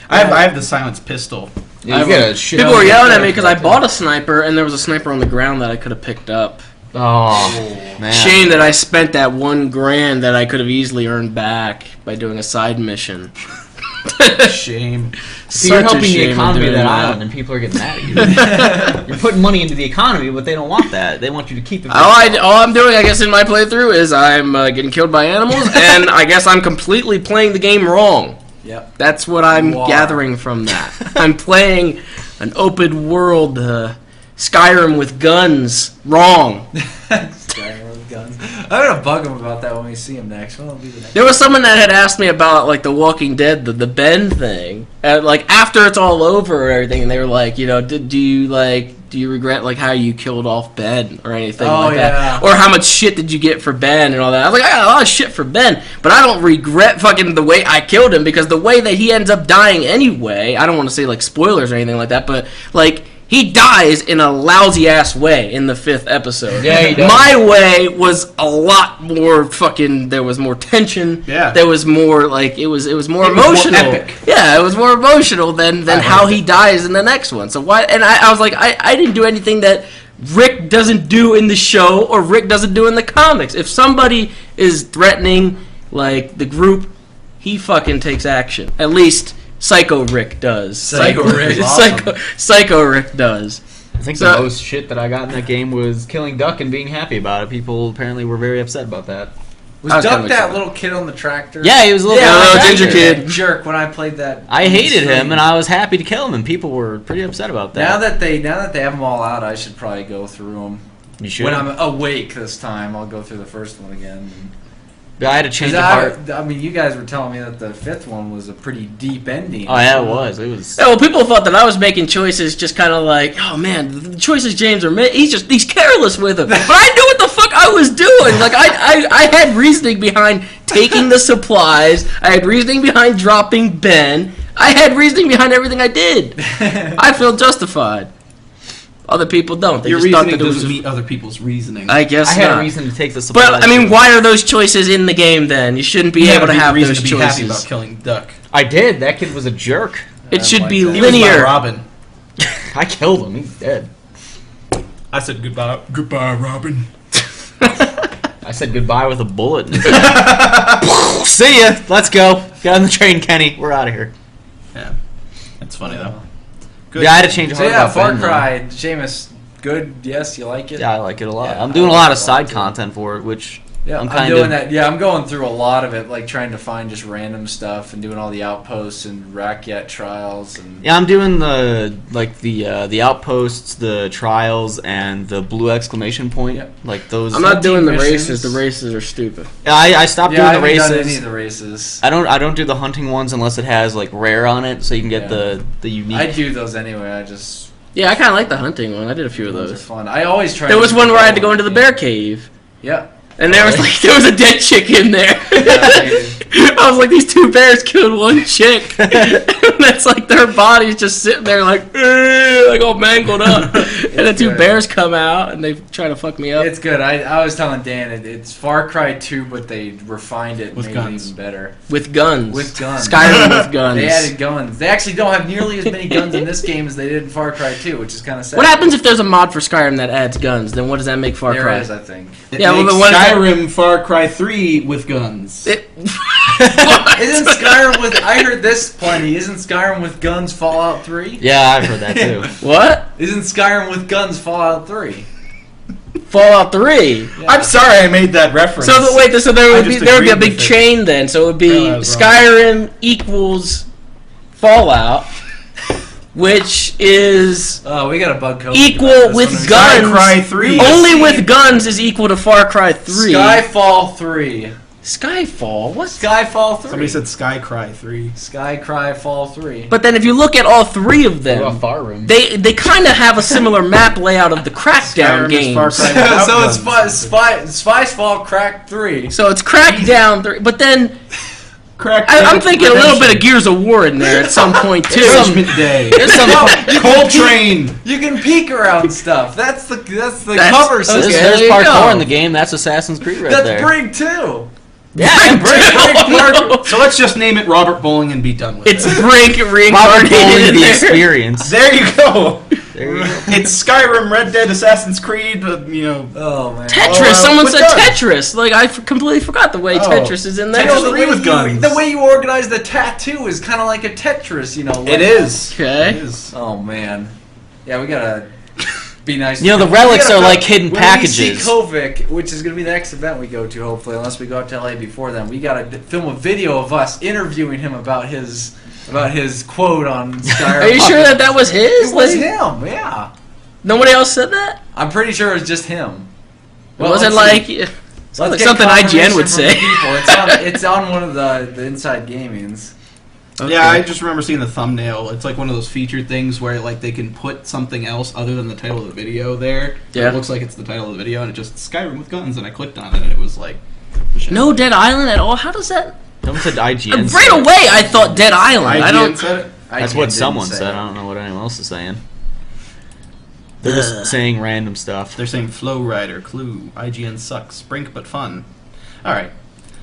I have the silenced pistol. Yeah, you get a shit. People were yelling at me because I bought a sniper and there was a sniper on the ground that I could have picked up. Oh man! Shame that I spent that $1,000 that I could have easily earned back by doing a side mission. Shame. See, you're Such a helping the shame economy of doing that that. island, and people are getting mad at you. You're putting money into the economy, but they don't want that. They want you to keep it. All I'm doing, I guess, in my playthrough is I'm getting killed by animals, and I guess I'm completely playing the game wrong. Yep. That's what I'm You are. gathering from that. I'm playing an open world Skyrim with guns wrong. Skyrim with guns. I'm gonna bug him about that when we see him next. Well, it'll be the next. There was someone that had asked me about like the Walking Dead, the Ben thing, like after it's all over and everything, and they were like, you know, do you regret like how you killed off Ben or anything Oh, like that, yeah. or how much shit did you get for Ben and all that? I was like, I got a lot of shit for Ben, but I don't regret fucking the way I killed him because the way that he ends up dying anyway. I don't want to say like spoilers or anything like that, but like. He dies in a lousy ass way in the 5th episode. Yeah, he does. My way was a lot more fucking. There was more tension. Yeah. There was more like it was more It was more emotional. epic. Yeah, it was more emotional than I how liked he it. dies in the next one. So why? And I was like, I didn't do anything that Rick doesn't do in the show or Rick doesn't do in the comics. If somebody is threatening like the group, he fucking takes action. At least. Psycho Rick does. Psycho Rick is awesome. Psycho Rick does. I think So- the most shit that I got in that game was killing Duck and being happy about it. People apparently were very upset about that. Was I was Duck kinda that excited. little kid on the tractor? Yeah, he was a little, Yeah, guy. little ginger kid. Jerk when I played that. I on the hated him, stream. and I was happy to kill him, and people were pretty upset about that. Now that they have them all out, I should probably go through them. you should. When I'm awake this time, I'll go through the first one again. I had to change 'Cause the part. I mean, you guys were telling me that the 5th one was a pretty deep ending. Oh yeah, it was. It was. Yeah, well, people thought that I was making choices just kind of like, oh man, the choices James are making, he's careless with them. But I knew what the fuck I was doing. Like, I had reasoning behind taking the supplies. I had reasoning behind dropping Ben. I had reasoning behind everything I did. I feel justified. Other people don't. They Your just thought reasoning that it was. doesn't meet other people's reasoning. I guess I had not. a reason to take the supplies. But I mean, why are those choices in the game then? You shouldn't be You able to a have reason those to be happy about choices. killing Duck. I did. That kid was a jerk. It should like be that. He was my linear. Robin. I killed him. He's dead. I said goodbye, Robin. I said goodbye with a bullet. In his head. See ya. Let's go. Get on the train, Kenny. We're out of here. Yeah, that's funny though. Good. Yeah, I had to change. So hard yeah, about Far Ben, though. Cry, Seamus, good. Yes, you like it. Yeah, I like it a lot. Yeah, I'm doing a I lot like of it a side lot, too. content for it, which Yeah, I'm I'm kind doing of. that. Yeah, I'm going through a lot of it, like trying to find just random stuff and doing all the outposts and Rakyat trials and. Yeah, I'm doing the outposts, the trials, and the blue exclamation point. Yep. Like those. I'm not doing the missions. races. The races are stupid. I stopped Yeah, I doing the haven't done any races. of the races. I don't do the hunting ones unless it has like rare on it, so you can get Yeah. the unique. I do those anyway. I just Yeah, I kind of like the hunting one. I did a few of those are those. fun. I always try. There to was do one the where I had to bow go into the one, bear cave, Yeah. and there was a dead chick in there. Yeah. I was like, these 2 bears killed 1 chick, and that's like their bodies just sitting there like all mangled up, and the 2 good. bears come out and they try to fuck me up. It's good. I was telling Dan it's Far Cry 2, but they refined it and With made guns. it even better. With guns. With guns. Skyrim with guns. They added guns. They actually don't have nearly as many guns in this game as they did in Far Cry 2, which is kind of sad. What happens if there's a mod for Skyrim that adds guns? Then what does that make Far There Cry? is, I think. It Yeah, well, makes the one that- Skyrim Far Cry 3 with guns. What? Isn't Skyrim with? I heard this plenty. Isn't Skyrim with guns Fallout 3? Yeah, I've heard that too. What? Isn't Skyrim with guns Fallout 3? Fallout 3. I'm sorry I made that reference. So there would be a agreed big with it. chain then. So it would be Apparently I was wrong. Skyrim equals Fallout, which is We got a bug code. equal with Far guns. Cry 3. Only with guns is equal to Far Cry 3. Skyfall 3. Skyfall? What's Skyfall 3. Somebody said Sky Cry 3. Skyfall 3. But then if you look at all three of What about them, Far Room? they kind of have a similar map layout of the Crackdown Skyrim is Far games. Cry without So it's guns. Spyfall Crack 3. So it's Crackdown 3, but then Crack I'm thinking a little bit of Gears of War in there at some point too. Judgment Day. There's some Coltrane. You can peek around stuff. That's the That's- cover okay, system. There's, there there's you parkour go. in the game. That's Assassin's Creed right That's there. Brig too. Yeah, Brig. So let's just name it Robert Bowling and be done with It's it. Brink Robert reincarnated Bowling, in the there. experience. There you go. There you go. It's Skyrim, Red Dead, Assassin's Creed. Oh man. Tetris. Oh, Someone with said guns. Tetris. Like I completely forgot the way Oh. Tetris is in there. Tetris the three way with you- guns. The way you organize the tattoo is kind of like a Tetris, like It is. Okay. It is. Oh man. Yeah, we gotta be nice. You know, the We relics gotta are go- like hidden when packages. we see Kovic, which is gonna be the next event we go to, hopefully, unless we go out to LA before then. We gotta film a video of us interviewing him about his quote on Skyrim. Are you sure that was his? It was Like, him? Yeah. nobody else said that? I'm pretty sure it was just him. Was it let's like see. sounds like Let's get something IGN confirmation would from the say? people. It's on one of the Inside Gamings. Yeah, I just remember seeing the thumbnail. It's like one of those featured things where like they can put something else other than the title of the video there. Yeah. It looks like it's the title of the video, and it just Skyrim with guns, and I clicked on it, and it was like No Dead Island at all? How does that? Someone said IGN. Right away, I thought Dead Island. I IGN don't. said it. That's IGN what didn't someone say said. it. I don't know what anyone else is saying. They're just saying random stuff. They're saying Flow Rider, Clue, IGN sucks, Brink but fun. All right,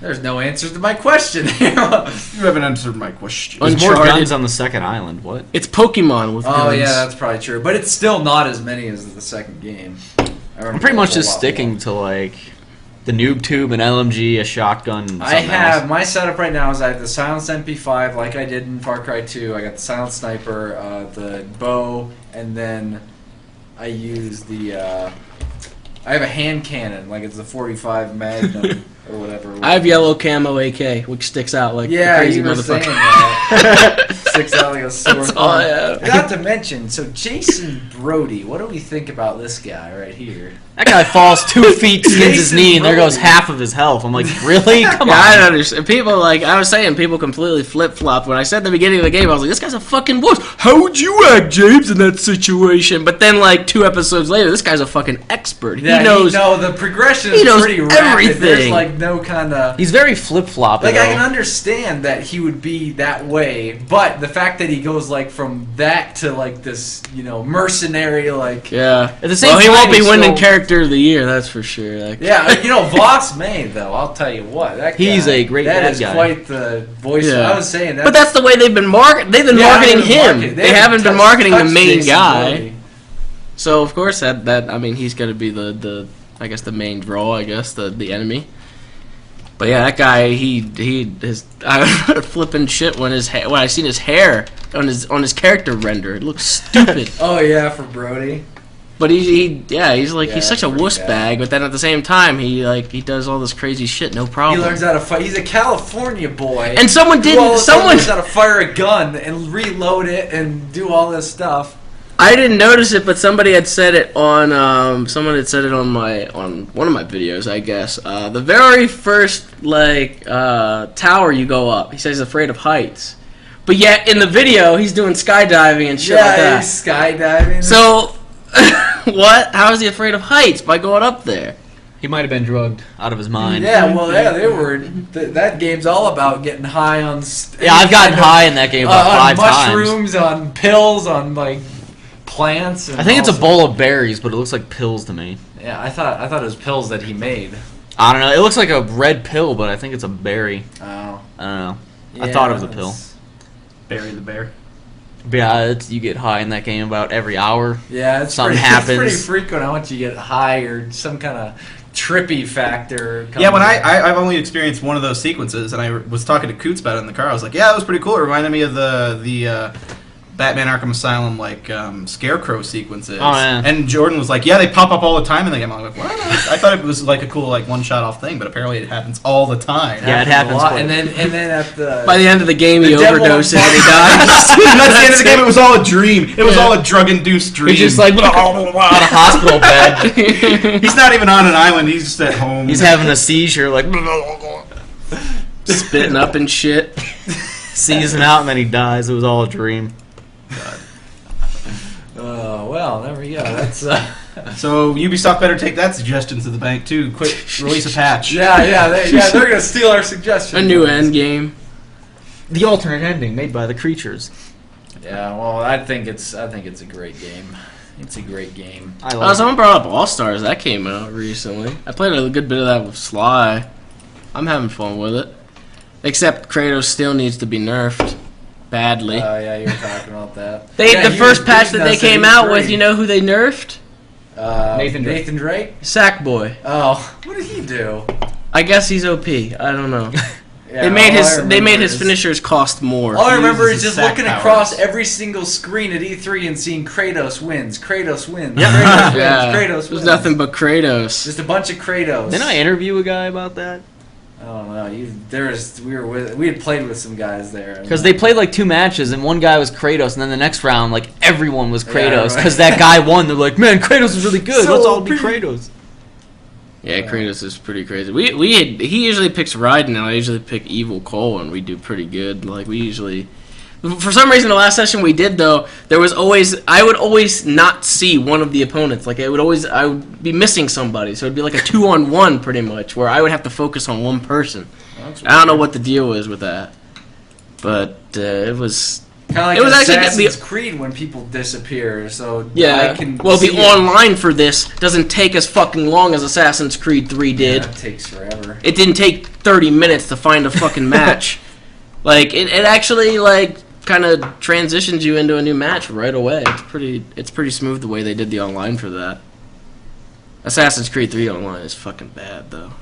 There's no answers to my question. you haven't answered my question. Un- There's more Uncharted. guns on the second island. What? It's Pokemon with Oh guns. yeah, that's probably true. But it's still not as many as the second game. I'm pretty much just sticking to like the noob tube, an LMG, a shotgun. And I something have else. my setup right now is I have the silenced MP5 like I did in Far Cry 2. I got the silenced sniper, the bow, and then I use the. I have a hand cannon, like it's the 45 Magnum or whatever. I have yellow camo AK, which sticks out like Yeah, a crazy you were saying motherfucker. that. Sticks out like a sore That's all I thumb. have. Not to mention, so Jason Brody, what do we think about this guy right here? That guy falls 2 feet, skins his Jason knee, and there goes Brody. half of his health. I'm like, really? Come Yeah, I on. don't understand. People like I was saying, people completely flip flopped. When I said at the beginning of the game, I was like, "This guy's a fucking wuss." How would you act, James, in that situation? But then, like 2 episodes later, this guy's a fucking expert. He knows. No, the progression he is knows pretty rapid. There's everything. like no kind of. He's very flip flopping. Like, I can understand that he would be that way, but the fact that he goes, like, from that to, like, this, mercenary, like... Yeah. At the same Well, he time, won't be he's winning still- character of the year. That's for sure. Like, Yeah, Voss May, though, I'll tell you what. That He's guy, a great That bad is guy. quite the voice. Yeah. I was saying that. But that's the way they've been They've been marketing him. They haven't been marketing the main guy. So of course that I mean he's gonna be the I guess the main draw. I guess the enemy. But yeah, that guy I flipping shit when I seen his hair on his character render. It looks stupid. Oh, yeah, for Brody. But he's like Yeah, he's such a pretty wuss bad. bag. But then at the same time he does all this crazy shit, no He problem. learns how to fight. He's a California boy. And someone who didn't. all of a sudden Someone. learns how to fire a gun and reload it and do all this stuff. I didn't notice it, but somebody had said it on. Someone had said it on one of my videos, I guess. The very first tower you go up, he says he's afraid of heights, but yet in the video he's doing skydiving and shit like that. He's skydiving. So, what? How is he afraid of heights by going up there? He might have been drugged. Out of his mind. yeah, well, yeah, they were. That game's all about getting high on. Yeah, I've gotten high in that game about on 5 times. mushrooms, on pills, on like plants. And I think it's a all bowl of berries, but it looks like pills to me. sorts. Yeah, I thought it was pills that he made. I don't know. It looks like a red pill, but I think it's a berry. Oh, I don't know. yeah, I thought it was a pill. it's- Barry the Bear. But yeah, you get high in that game about every hour. Yeah, it's Something pretty, happens. It's pretty frequent how much you get high or some kind of trippy factor. Yeah, when comes in. I've only experienced one of those sequences, and I was talking to Coots about it in the car. I was like, "Yeah, that was pretty cool. It reminded me of the Batman Arkham Asylum like Scarecrow sequences. Oh, yeah. And Jordan was like, "Yeah, they pop up all the time in the game." I'm like, "What?" I thought it was like a cool like one shot off thing, but apparently it happens all the time. Yeah, it happens a lot. quite- And then at the By the end of the game, he The devil- overdoses and he dies. That's the end of the game. It was all a dream. It was all a drug-induced dream. He's just like on a hospital bed. he's not even on an island. He's just at home. He's having a seizure, like Spitting up and shit. seizing out, and then he dies. It was all a dream. well, there we go. That's So Ubisoft better take that suggestion to the bank too. Quick, release a patch. they're gonna steal our suggestion. A new end game. The alternate ending made by the creatures. Yeah, well, I think it's a great game. It's a great game. I like Someone brought up All Stars. That came out recently. I played a good bit of that with Sly. I'm having fun with it. Except Kratos still needs to be nerfed badly. Yeah, you were talking about that. The Yeah, first patch he that they was came out with, you know who they nerfed? Nathan Drake. Sackboy. Oh, what did he do? I guess he's OP. I don't know. Yeah, They made his finishers cost more. All I remember uses is just his sack looking powers. across every single screen at E3 and seeing Kratos wins. Kratos wins. Yep. Kratos wins. Yeah, Kratos there's wins. nothing but Kratos. Just a bunch of Kratos. Didn't I interview a guy about that? I don't know. We had played with some guys there. and- Because they played like 2 matches, and one guy was Kratos, and then the next round, like everyone was Yeah, Kratos. right. Because that guy won. They're like, man, Kratos is really good. So Let's all be OP." Kratos. Yeah, Kratos is pretty crazy. He usually picks Raiden, and I usually pick Evil Cole, and we do pretty good. Like we usually, for some reason, the last session we did though, I would always not see one of the opponents. Like I would be missing somebody, so it'd be like a 2-on-1 pretty much, where I would have to focus on one person. That's I don't know what the deal is with that, but it was. Kind of like It was actually Assassin's the- Creed when people disappear. So Yeah. I can Well, the see it. online for this doesn't take as fucking long as Assassin's Creed 3 did. Yeah, it takes forever. It didn't take 30 minutes to find a fucking match. Like it actually like kind of transitions you into a new match right away. It's pretty smooth the way they did the online for that. Assassin's Creed 3 online is fucking bad though.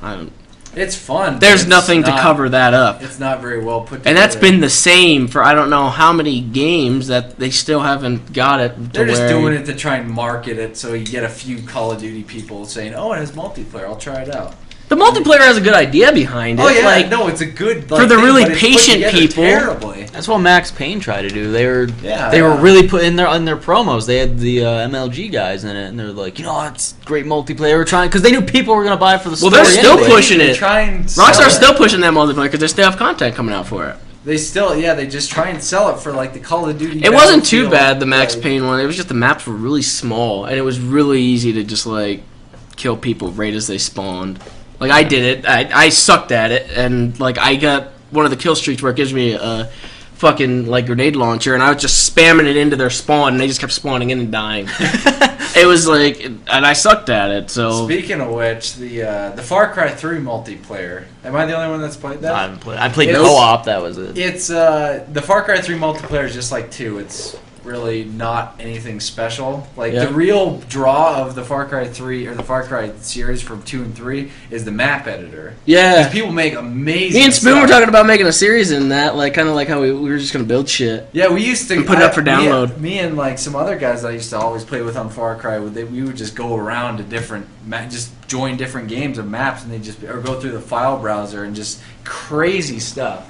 It's fun. There's It's nothing to not- cover that up. It's not very well put together. And that's been the same for I don't know how many games that they still haven't got it. To They're just where doing it to try and market it so you get a few Call of Duty people saying, "Oh, it has multiplayer. I'll try it out." The multiplayer has a good idea behind it. Oh yeah, like, no, it's a good for the thing, really but it's put patient together people- Terribly. That's what Max Payne tried to do. They were Yeah. really put in their promos. They had the MLG guys in it, and they're like, it's great multiplayer. We're trying because they knew people were gonna buy it for the Well, story. they're still anyway. pushing They it. try and sell Rockstar's it. still pushing that multiplayer because they still have content coming out for it. They still, they just try and sell it for like the Call of Duty. It wasn't too Battlefield, bad, the Max like- Payne one. It was just the maps were really small, and it was really easy to just like kill people right as they spawned. Like I did it. I sucked at it, and like I got one of the kill streaks where it gives me a fucking like grenade launcher, and I was just spamming it into their spawn, and they just kept spawning in and dying. It was like, and I sucked at it. So Speaking of which, the Far Cry 3 multiplayer. Am I the only one that's played that? I haven't played. I played It's- co-op. That was it. It's the Far Cry 3 multiplayer is just like 2. It's really not anything special. Like Yeah. the real draw of the Far Cry 3 or the Far Cry series from 2 and 3 is the map editor. yeah. Because people make amazing. Me and Spoon stuff. were talking about making a series in that, like kind of like how we were just gonna build shit. Yeah, we used to And put it up for download. Me and like some other guys I used to always play with on Far Cry. We would just go around to different, just join different games of maps, and or go through the file browser and just crazy stuff.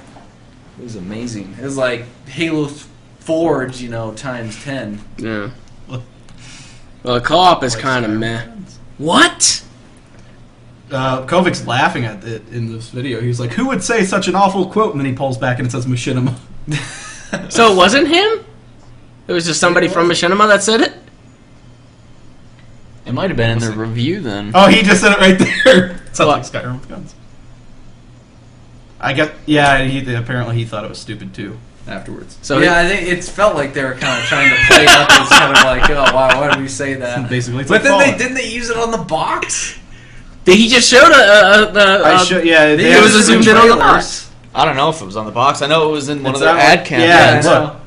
It was amazing. It was like Halo Forge, times 10. Yeah. Well, the co-op is kind of meh. What? Kovic's laughing at it in this video. He's like, "Who would say such an awful quote?" And then he pulls back and it says Machinima. So it wasn't him? It was just somebody from Machinima that said it? It might have been in their review then. Oh, he just said it right there. Sounds What? like Skyrim with guns. I guess. Yeah, apparently he thought it was stupid too. Afterwards, So yeah, I think it felt like they were kind of trying to play it up as kind of like, oh wow, why did we say that? basically, it's But like then Fallout. didn't they use it on the box? he just showed I should. Yeah, They they it was used a it in zoomed in on the trailers. box. I don't know if it was on the box. I know it was in one It's of their not ad like- campaigns. Yeah, Yeah, I know. look.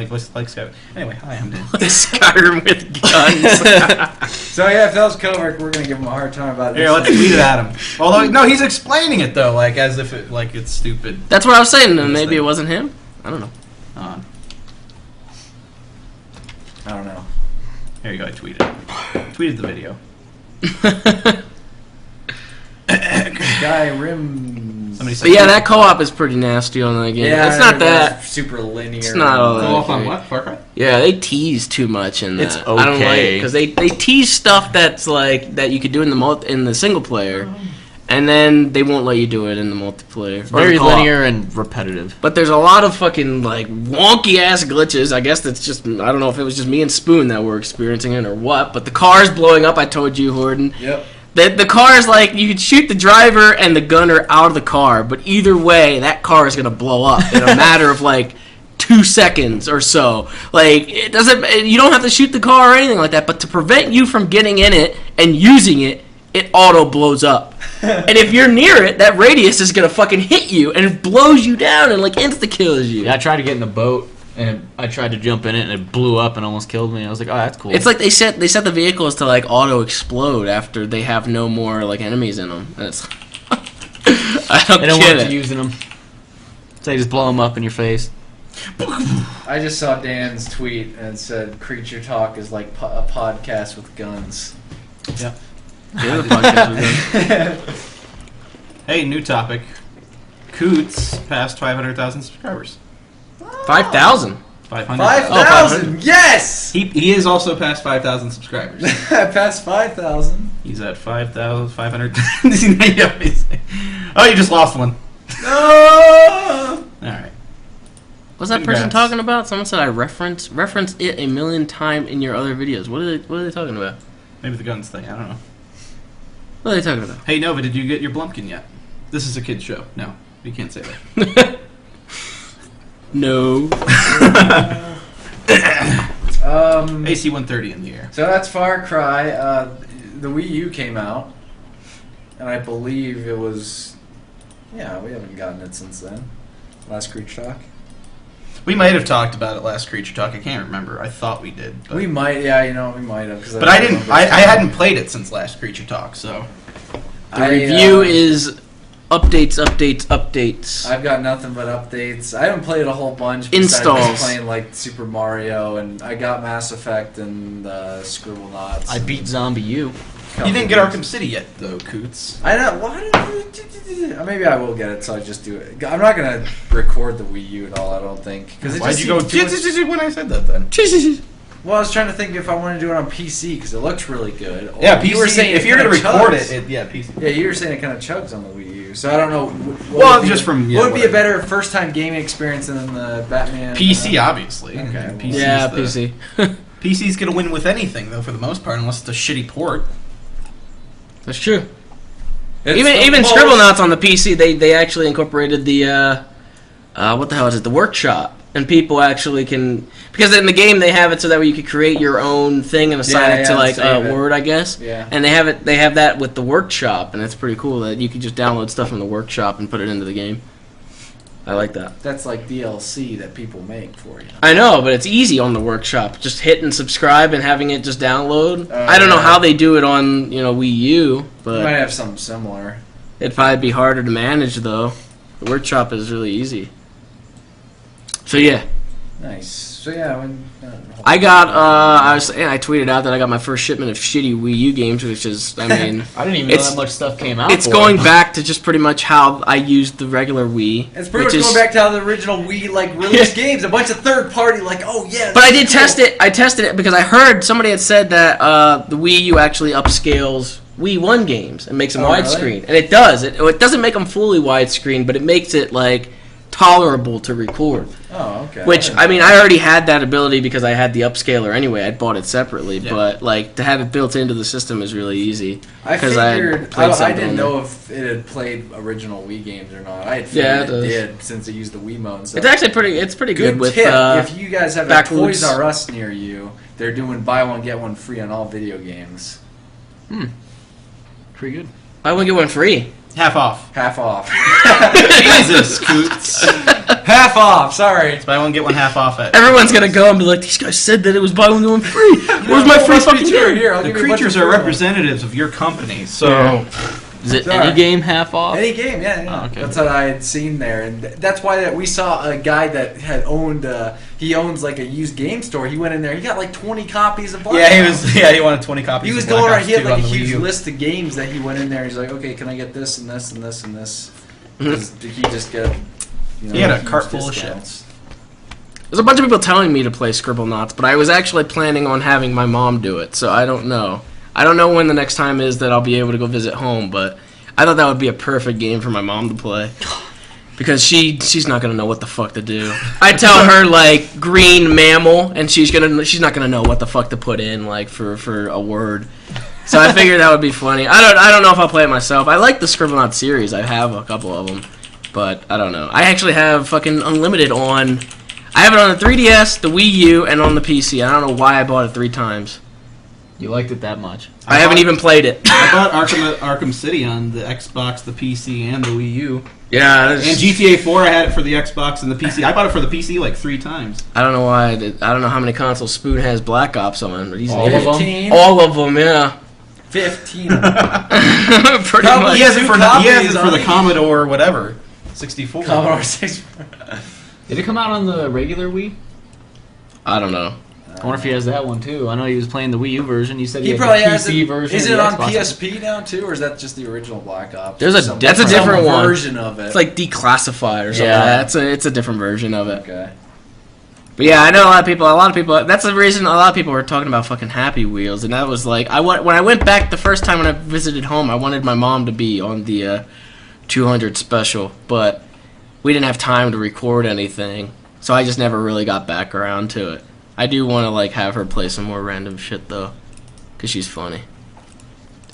It was like Skyrim. Anyway, hi, I'm Dan. Skyrim with guns. So yeah, if that was Kovac, we're gonna give him a hard time about Here, this. let's tweet it at him. Although, no, he's explaining it though, like as if it's stupid. That's what I was saying. Maybe it wasn't him. I don't know. I don't know. Here you go. I tweeted the video. Skyrim. Somebody said But yeah, that co-op is pretty nasty on that game. Yeah, it's not that. super linear. It's not all that. Go off on great. what? Far Cry? Yeah, they tease too much in that. It's I don't like okay. because they tease stuff that's like that you could do in the single player, and then they won't let you do it in the multiplayer. or Very the co-op. linear and repetitive. But there's a lot of fucking like wonky ass glitches. I guess that's just I don't know if it was just me and Spoon that were experiencing it or what. But the car's blowing up. I told you, Horton. Yep. The car is like you could shoot the driver and the gunner out of the car, but either way, that car is gonna blow up in a matter of like 2 seconds or so. Like it doesn't. You don't have to shoot the car or anything like that. But to prevent you from getting in it and using it, it auto blows up. And if you're near it, that radius is gonna fucking hit you and it blows you down and like insta kills you. Yeah, I tried to get in the boat, and I tried to jump in it, and it blew up and almost killed me. I was like, oh, that's cool. It's like they set the vehicles to like auto explode after they have no more like enemies in them. And it's I don't they don't get want it. you using them. So they just blow them up in your face. I just saw Dan's tweet and it said Creature Talk is like a podcast with guns. Yep. The other podcast was good. Hey, new topic. Coots passed 500,000 subscribers. 5,000. 500. 5,000! Yes! He is also past 5,000 subscribers. I passed 5,000. He's at 5,500. Oh, you just lost one. No! All right. What's that person Congrats. talking about? Someone said I reference it a million times in your other videos. What are they talking about? Maybe the guns thing. I don't know. What are they talking about? Hey, Nova, did you get your Blumpkin yet? This is a kid's show. No, you can't say that. No. AC 130 in the air. So that's Far Cry. The Wii U came out, and I believe it was. Yeah, we haven't gotten it since then. Last Creature Talk. We might have talked about it last Creature Talk. I can't remember. I thought we did. But We might, yeah, we might have. But I didn't. I hadn't played it since last Creature Talk, so. The review is updates. I've got nothing but updates. I haven't played a whole bunch. besides Installs. just playing like Super Mario, and I got Mass Effect and Scribblenauts. I beat Zombie U. You didn't get Arkham City yet, though, Coots. I know. Why did maybe I will get it, so I just do it. I'm not gonna record the Wii U at all. I don't think. Because Why'd you go when I said that then? Well, I was trying to think if I want to do it on PC because it looks really good. Or Yeah, PC. you were saying if you're gonna kinda record chugs. it, yeah, PC. Yeah, you were saying it kind of chugs on the Wii U, so I don't know. Well, would be- just from- yeah, what would be a whatever. better first-time gaming experience than the Batman? PC, obviously. Okay. PC's Yeah, the- PC. PC's gonna win with anything, though, for the most part, unless it's a shitty port. That's true. It's Even the most- Scribblenauts on the PC, they actually incorporated the what the hell is it? The workshop, and people actually can because in the game they have it so that way you could create your own thing and assign Yeah, it to yeah, like save it. Word, I guess. Yeah. And they have that with the workshop, and it's pretty cool that you can just download stuff from the workshop and put it into the game. I like that. That's like DLC that people make for you. I know, but it's easy on the workshop. Just hitting subscribe and having it just download. I don't know yeah. how they do it on Wii U, You might but have something similar. it'd probably be harder to manage though. The workshop is really easy. So yeah, Nice. So yeah, when I got. I tweeted out that I got my first shipment of shitty Wii U games, which is, I mean, I didn't even know It's- that much stuff came out. it's for going it. back to just pretty much how I used the regular Wii. it's pretty which much is- going back to how the original Wii released games. A bunch of third party oh yeah. But I this did is cool. test it. I tested it because I heard somebody had said that the Wii U actually upscales Wii 1 games and makes them Oh, widescreen, really? and it does. It doesn't make them fully widescreen, but it makes it like tolerable to record. Oh, okay. Which I mean, I already had that ability because I had the upscaler anyway. I bought it separately, Yeah. but like to have it built into the system is really easy. I 'cause I had figured played I something didn't on know if it had played original Wii games or not. I had Yeah, figured it it does. did since it used the Wiimote and stuff. It's actually pretty. It's pretty good, with. tip. If you guys have a backwards- Toys R Us near you, they're doing buy one get one free on all video games. Pretty good. I wouldn't get one free. Half off. Half off. Jesus, Coots. Half off. Sorry. Buy one, get one half off at. Everyone's gonna go and be like, "These guys said that it was buy one get one free. Where's my free fucking game?" Here, I'll The give you a bunch creatures of are free ones. representatives of your company, so. Is it Sorry. any game half off? Any game, yeah. Oh, okay. That's what I had seen there, and that's why that we saw a guy that had owned. he owns like a used game store. He went in there. He got like 20 copies of Black Yeah, Ops. he wanted 20 copies. He was of Black going around. Ops He had 2 like a on the Wii huge U. list of games that he went in there. He's like, okay, can I get this and this and this and this? He just got. He had a huge cart full of discounts. There's a bunch of people telling me to play Scribblenauts, but I was actually planning on having my mom do it, so I don't know. I don't know when the next time is that I'll be able to go visit home, but I thought that would be a perfect game for my mom to play. Because she's not gonna know what the fuck to do. I tell her like green mammal, and she's not gonna know what the fuck to put in like for a word. So I figured that would be funny. I don't know if I'll play it myself. I like the Scribblenauts series. I have a couple of them, but I don't know. I actually have fucking Unlimited on. I have it on the 3DS, the Wii U, and on the PC. I don't know why I bought it 3 times. You liked it that much. I haven't even played it. I bought Arkham City on the Xbox, the PC, and the Wii U. Yeah, And GTA 4, I had it for the Xbox and the PC. I bought it for the PC like 3 times. I don't know why. I don't know how many consoles Spoon has Black Ops on, but he's All of them? 15. All of them, yeah. 15. Pretty Probably much. He has it for copies the on the- Commodore, whatever, 64. Commodore 64. Did it come out on the regular Wii? I don't know. I wonder if he has that one too. I know he was playing the Wii U version. You said he He had probably the has PC it. version. Is and it the on Xbox. PSP now too, or is that just the original Black Ops? There's a- Some- that's a some different one. version of it. It's like declassified or something. Yeah. Yeah, it's a different version of it. Okay. But yeah, I know a lot of people. That's the reason a lot of people were talking about fucking Happy Wheels, and that was like when I went back the first time when I visited home, I wanted my mom to be on the 200 special, but we didn't have time to record anything, so I just never really got back around to it. I do want to like have her play some more random shit though, because she's funny.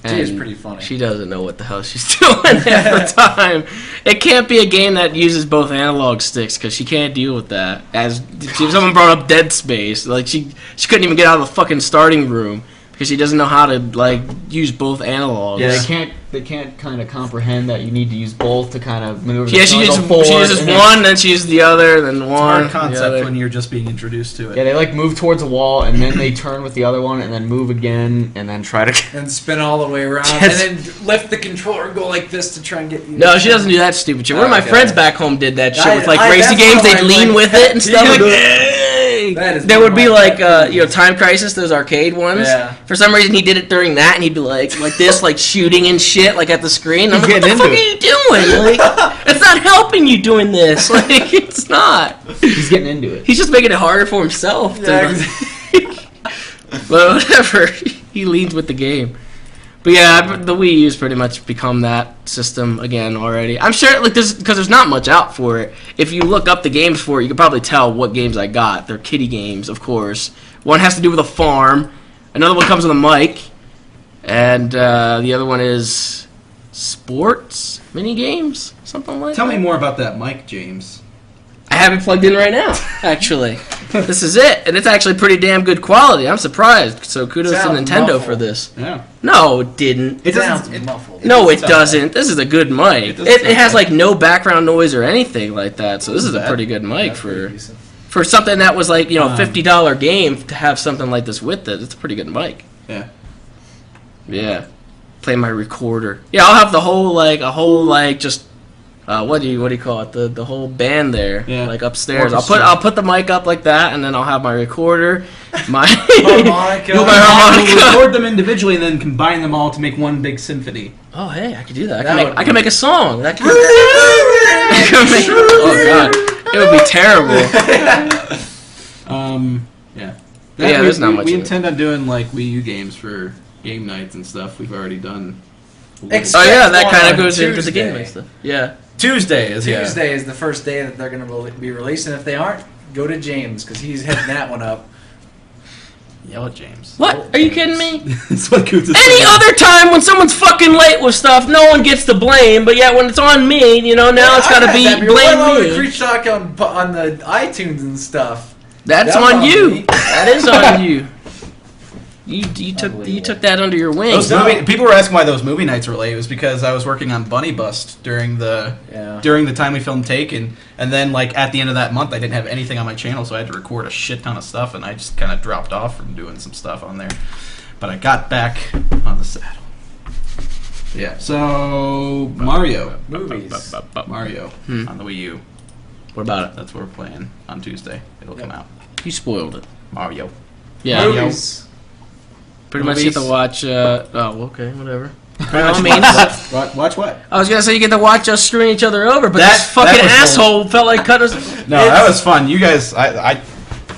She is And pretty funny. She doesn't know what the hell she's doing half the time. It can't be a game that uses both analog sticks because she can't deal with that. As someone brought up Dead Space, like she couldn't even get out of the fucking starting room because she doesn't know how to like use both analogs. Yeah, they can't kind of comprehend that you need to use both to kind of maneuver. Yeah, the she toggle uses forward, and then- one, then she uses the other, then one. Hard the concept other. when you're just being introduced to it. Yeah, they like move towards a wall and then they turn with the other one and then move again and then try to. And spin all the way around, Yes. and then lift the controller and go like this to try and get you. No, she doesn't do that stupid shit. One of my Okay. friends back home did that shit with like I- racing that's games. what They'd I'm lean like- with it and stuff. Yeah. Like, "Hey!" That is There would be one of my like pet peeves. Time Crisis, those arcade ones. Yeah. For some reason, he did it during that, and he'd be like this, like shooting and shit, like at the screen. I'm like, what the getting fuck are into you doing? Like, it's not helping you doing this. Like, it's not. He's getting into it. He's just making it harder for himself. Yeah, But whatever, he leads with the game. But yeah, the Wii U's pretty much become that system again already. I'm sure, like, there's not much out for it. If you look up the games for it, you can probably tell what games I got. They're kiddie games, of course. One has to do with a farm. Another one comes with a mic, and the other one is sports mini games, something like that. Tell me more about that mic, James. I have it plugged in right now, actually. This is it, and it's actually pretty damn good quality. I'm surprised. So kudos to Sounds Nintendo muffled. for this. Yeah. No, it didn't. It sounds doesn't. muffled. No, it sound doesn't. This is a good mic. It doesn't It sound has bad. like no background noise or anything like that. So this is a bad. pretty good mic That's pretty for decent. something that was like $50 game to have something like this with it. It's a pretty good mic. Yeah. Yeah. Play my recorder. Yeah, I'll have the whole just what do you call it? The whole band there, Yeah. like upstairs. Orchestra. I'll put the mic up like that, and then I'll have my recorder, my Harmonica. my We'll harmonica. record them individually and then combine them all to make one big symphony. Oh hey, I could do that. That would I can make a song. That could, That oh god, it would be terrible. Yeah. Yeah, there's not much We of it. intend on doing like Wii U games for game nights and stuff. We've already done. Ex- Oh yeah, that One kind on of goes into the Tuesday. game and stuff. Yeah. Tuesday is Tuesday is the first day that they're going to be releasing. If they aren't, go to James because he's heading that one up. Yell at James. What? Are you kidding me? That's what Coots is Any saying. other time when someone's fucking late with stuff, no one gets the blame. But yet when it's on me, now it's got to be blame me. Creech Talk on the iTunes and stuff. That's That's on on you. me. That is on you. You took that under your wing. Those people were asking why those movie nights were late. It was because I was working on Bunny Bust during the time we filmed Taken, and then like at the end of that month, I didn't have anything on my channel, so I had to record a shit ton of stuff, and I just kind of dropped off from doing some stuff on there. But I got back on the saddle. Yeah. So Mario Movies. on the Wii U. What about it? That's what we're playing on Tuesday. It'll come out. You spoiled it. Mario. Yeah. Movies. Pretty much you get to Movies. watch. Oh, okay, whatever. By all means. Watch what? I was gonna say you get to watch us screwing each other over, but That- this fucking that was asshole felt like cut us. No, that was fun. You guys, I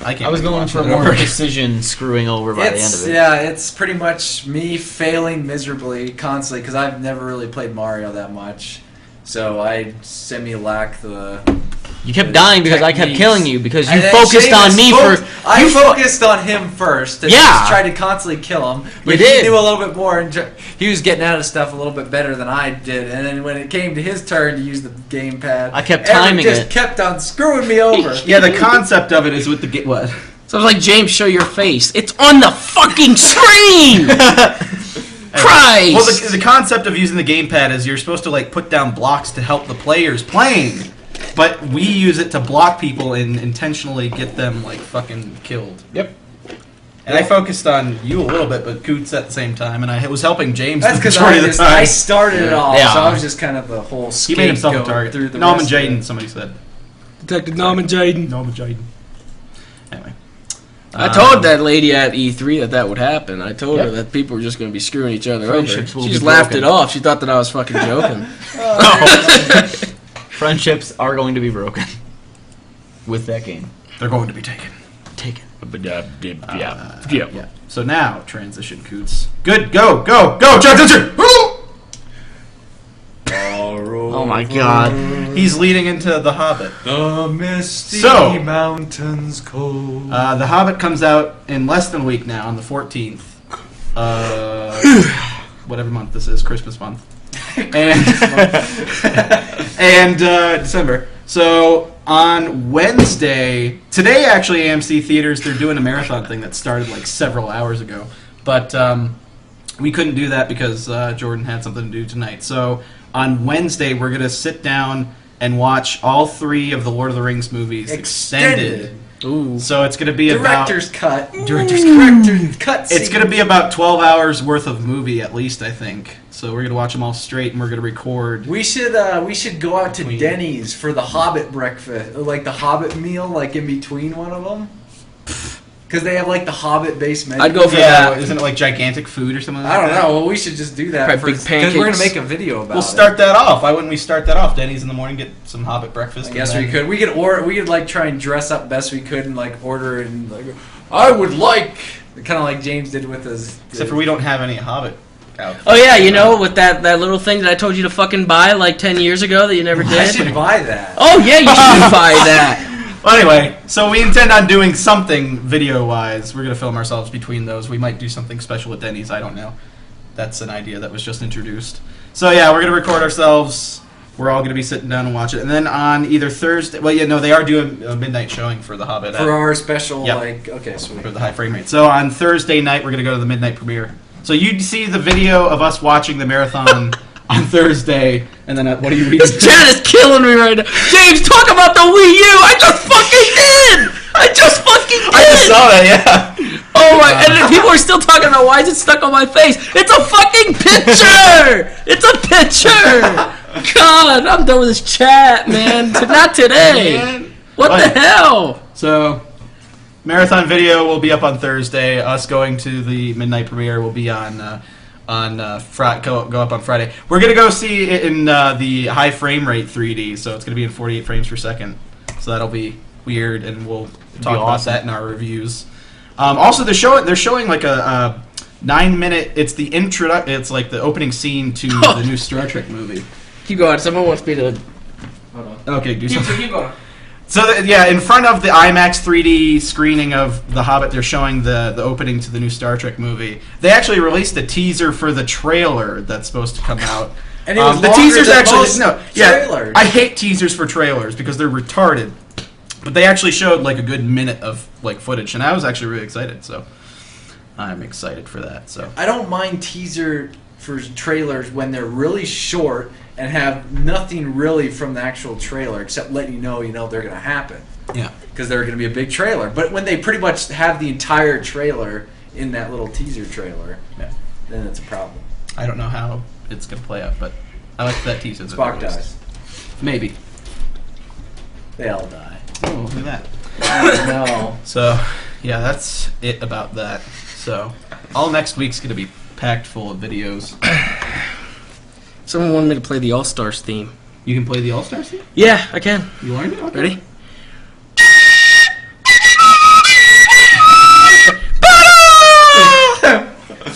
can't. I was going for More more. precision screwing over by the end It's of it. yeah, it's pretty much me failing miserably constantly because I've never really played Mario that much, so I semi-lack the. You kept dying because I kept techniques. killing you because you And then focused Seamus on me fo- I you fo- focused on him first. And Yeah. just tried to constantly kill him. But You he did. knew a little bit more, and he was getting out of stuff a little bit better than I did. And then when it came to his turn to use the gamepad, I kept Everett timing just it. kept on screwing me over. Yeah, the concept of it is with the what? So I was like, James, show your face. It's on the fucking screen. Christ. Well, the concept of using the gamepad is you're supposed to like put down blocks to help the players playing, but we use it to block people and intentionally get them like fucking killed. Yep. And I focused on you a little bit, but Coots at the same time, and I was helping James That's the because majority of the time. I started it all, Yeah. so I was just kind of the whole He scapegoat made himself a target. through the Norman rest of Jaden, it. somebody said. Detective Norman Jaden. Norman Jaden. Anyway. I told that lady at E3 that would happen. I told her Yep. that people were just going to be screwing each other over. Friendships will She be just laughed broken. it off. She thought that I was fucking joking. Friendships are going to be broken with that game. They're going to be taken. Take it. Yeah. So now, transition, Coots. Good, go, transition! Oh my god. He's leading into The Hobbit. The misty So- mountains cold. The Hobbit comes out in less than a week now, on the 14th. Whatever month this is, Christmas month. And December. So on Wednesday, today actually AMC theaters, they're doing a marathon thing that started like several hours ago. But we couldn't do that because Jordan had something to do tonight. So on Wednesday, we're going to sit down and watch all 3 of the Lord of the Rings movies extended. Ooh. So it's going to be Director's cut. Director's cut. It's going to be about 12 hours worth of movie at least, I think. So we're going to watch them all straight, and we're going to record. We should go out to Denny's for the Hobbit breakfast, like the Hobbit meal, like in between one of them. Because they have like the Hobbit based menu. I'd go for Yeah, that. isn't it like gigantic food or something like I don't that? know. Well, we should just do that Probably big because we're gonna pancakes. make a video about We'll it. start that off. Why wouldn't we start that off? Denny's in the morning, get some Hobbit breakfast. I guess and we then- could. We could like try and dress up best we could and like order and like. I would like kind of like James did with his. Except for we don't have any Hobbit outfits. Oh yeah, you know, with that little thing that I told you to fucking buy like 10 years ago that you never I did. should buy that. Oh yeah, you should buy that. Well, anyway, so we intend on doing something video-wise. We're going to film ourselves between those. We might do something special at Denny's. I don't know. That's an idea that was just introduced. So, yeah, we're going to record ourselves. We're all going to be sitting down and watch it. And then on either Thursday... Well, yeah, no, they are doing a midnight showing for The Hobbit. For our special, Yep. like, okay, sweet. For the high frame rate. So on Thursday night, we're going to go to the midnight premiere. So you'd see the video of us watching the marathon on Thursday. And then, what are you reading? This chat is killing me right now. James, talk about the Wii U. I just fucking did. I just saw that, yeah. Oh my! And then people are still talking about why is it stuck on my face? It's a fucking picture. It's a picture. God, I'm done with this chat, man. Not today. Man. What the What? hell? So, marathon video will be up on Thursday. Us going to the midnight premiere will be on go up on Friday. We're gonna go see it in the high frame rate 3D, so it's gonna be in 48 frames per second. So that'll be weird, and we'll talk about awesome. that in our reviews. Also, they're showing like a 9-minute. It's the intro. It's like the opening scene to the new Star Trek movie. Keep going. Someone wants me to. Okay, do something. Keep going. So yeah, in front of the IMAX 3D screening of The Hobbit, they're showing the opening to the new Star Trek movie. They actually released a teaser for the trailer that's supposed to come out. And it was the longer teasers than actually most trailers. I hate teasers for trailers because they're retarded. But they actually showed like a good minute of like footage, and I was actually really excited. So I'm excited for that. So I don't mind teaser for trailers when they're really short and have nothing really from the actual trailer except letting you know they're going to happen. yeah. Because they're going to be a big trailer. But when they pretty much have the entire trailer in that little teaser trailer, Yeah. then it's a problem. I don't know how it's gonna play out, but I like that teaser. that Spock they released. dies. Maybe. They all die. Oh, look at that. No. So, yeah, that's it about that. So, all next week's going to be packed full of videos. Someone wanted me to play the All Stars theme. You can play the All-Stars theme? Yeah, I can. You learned it? Okay. Ready?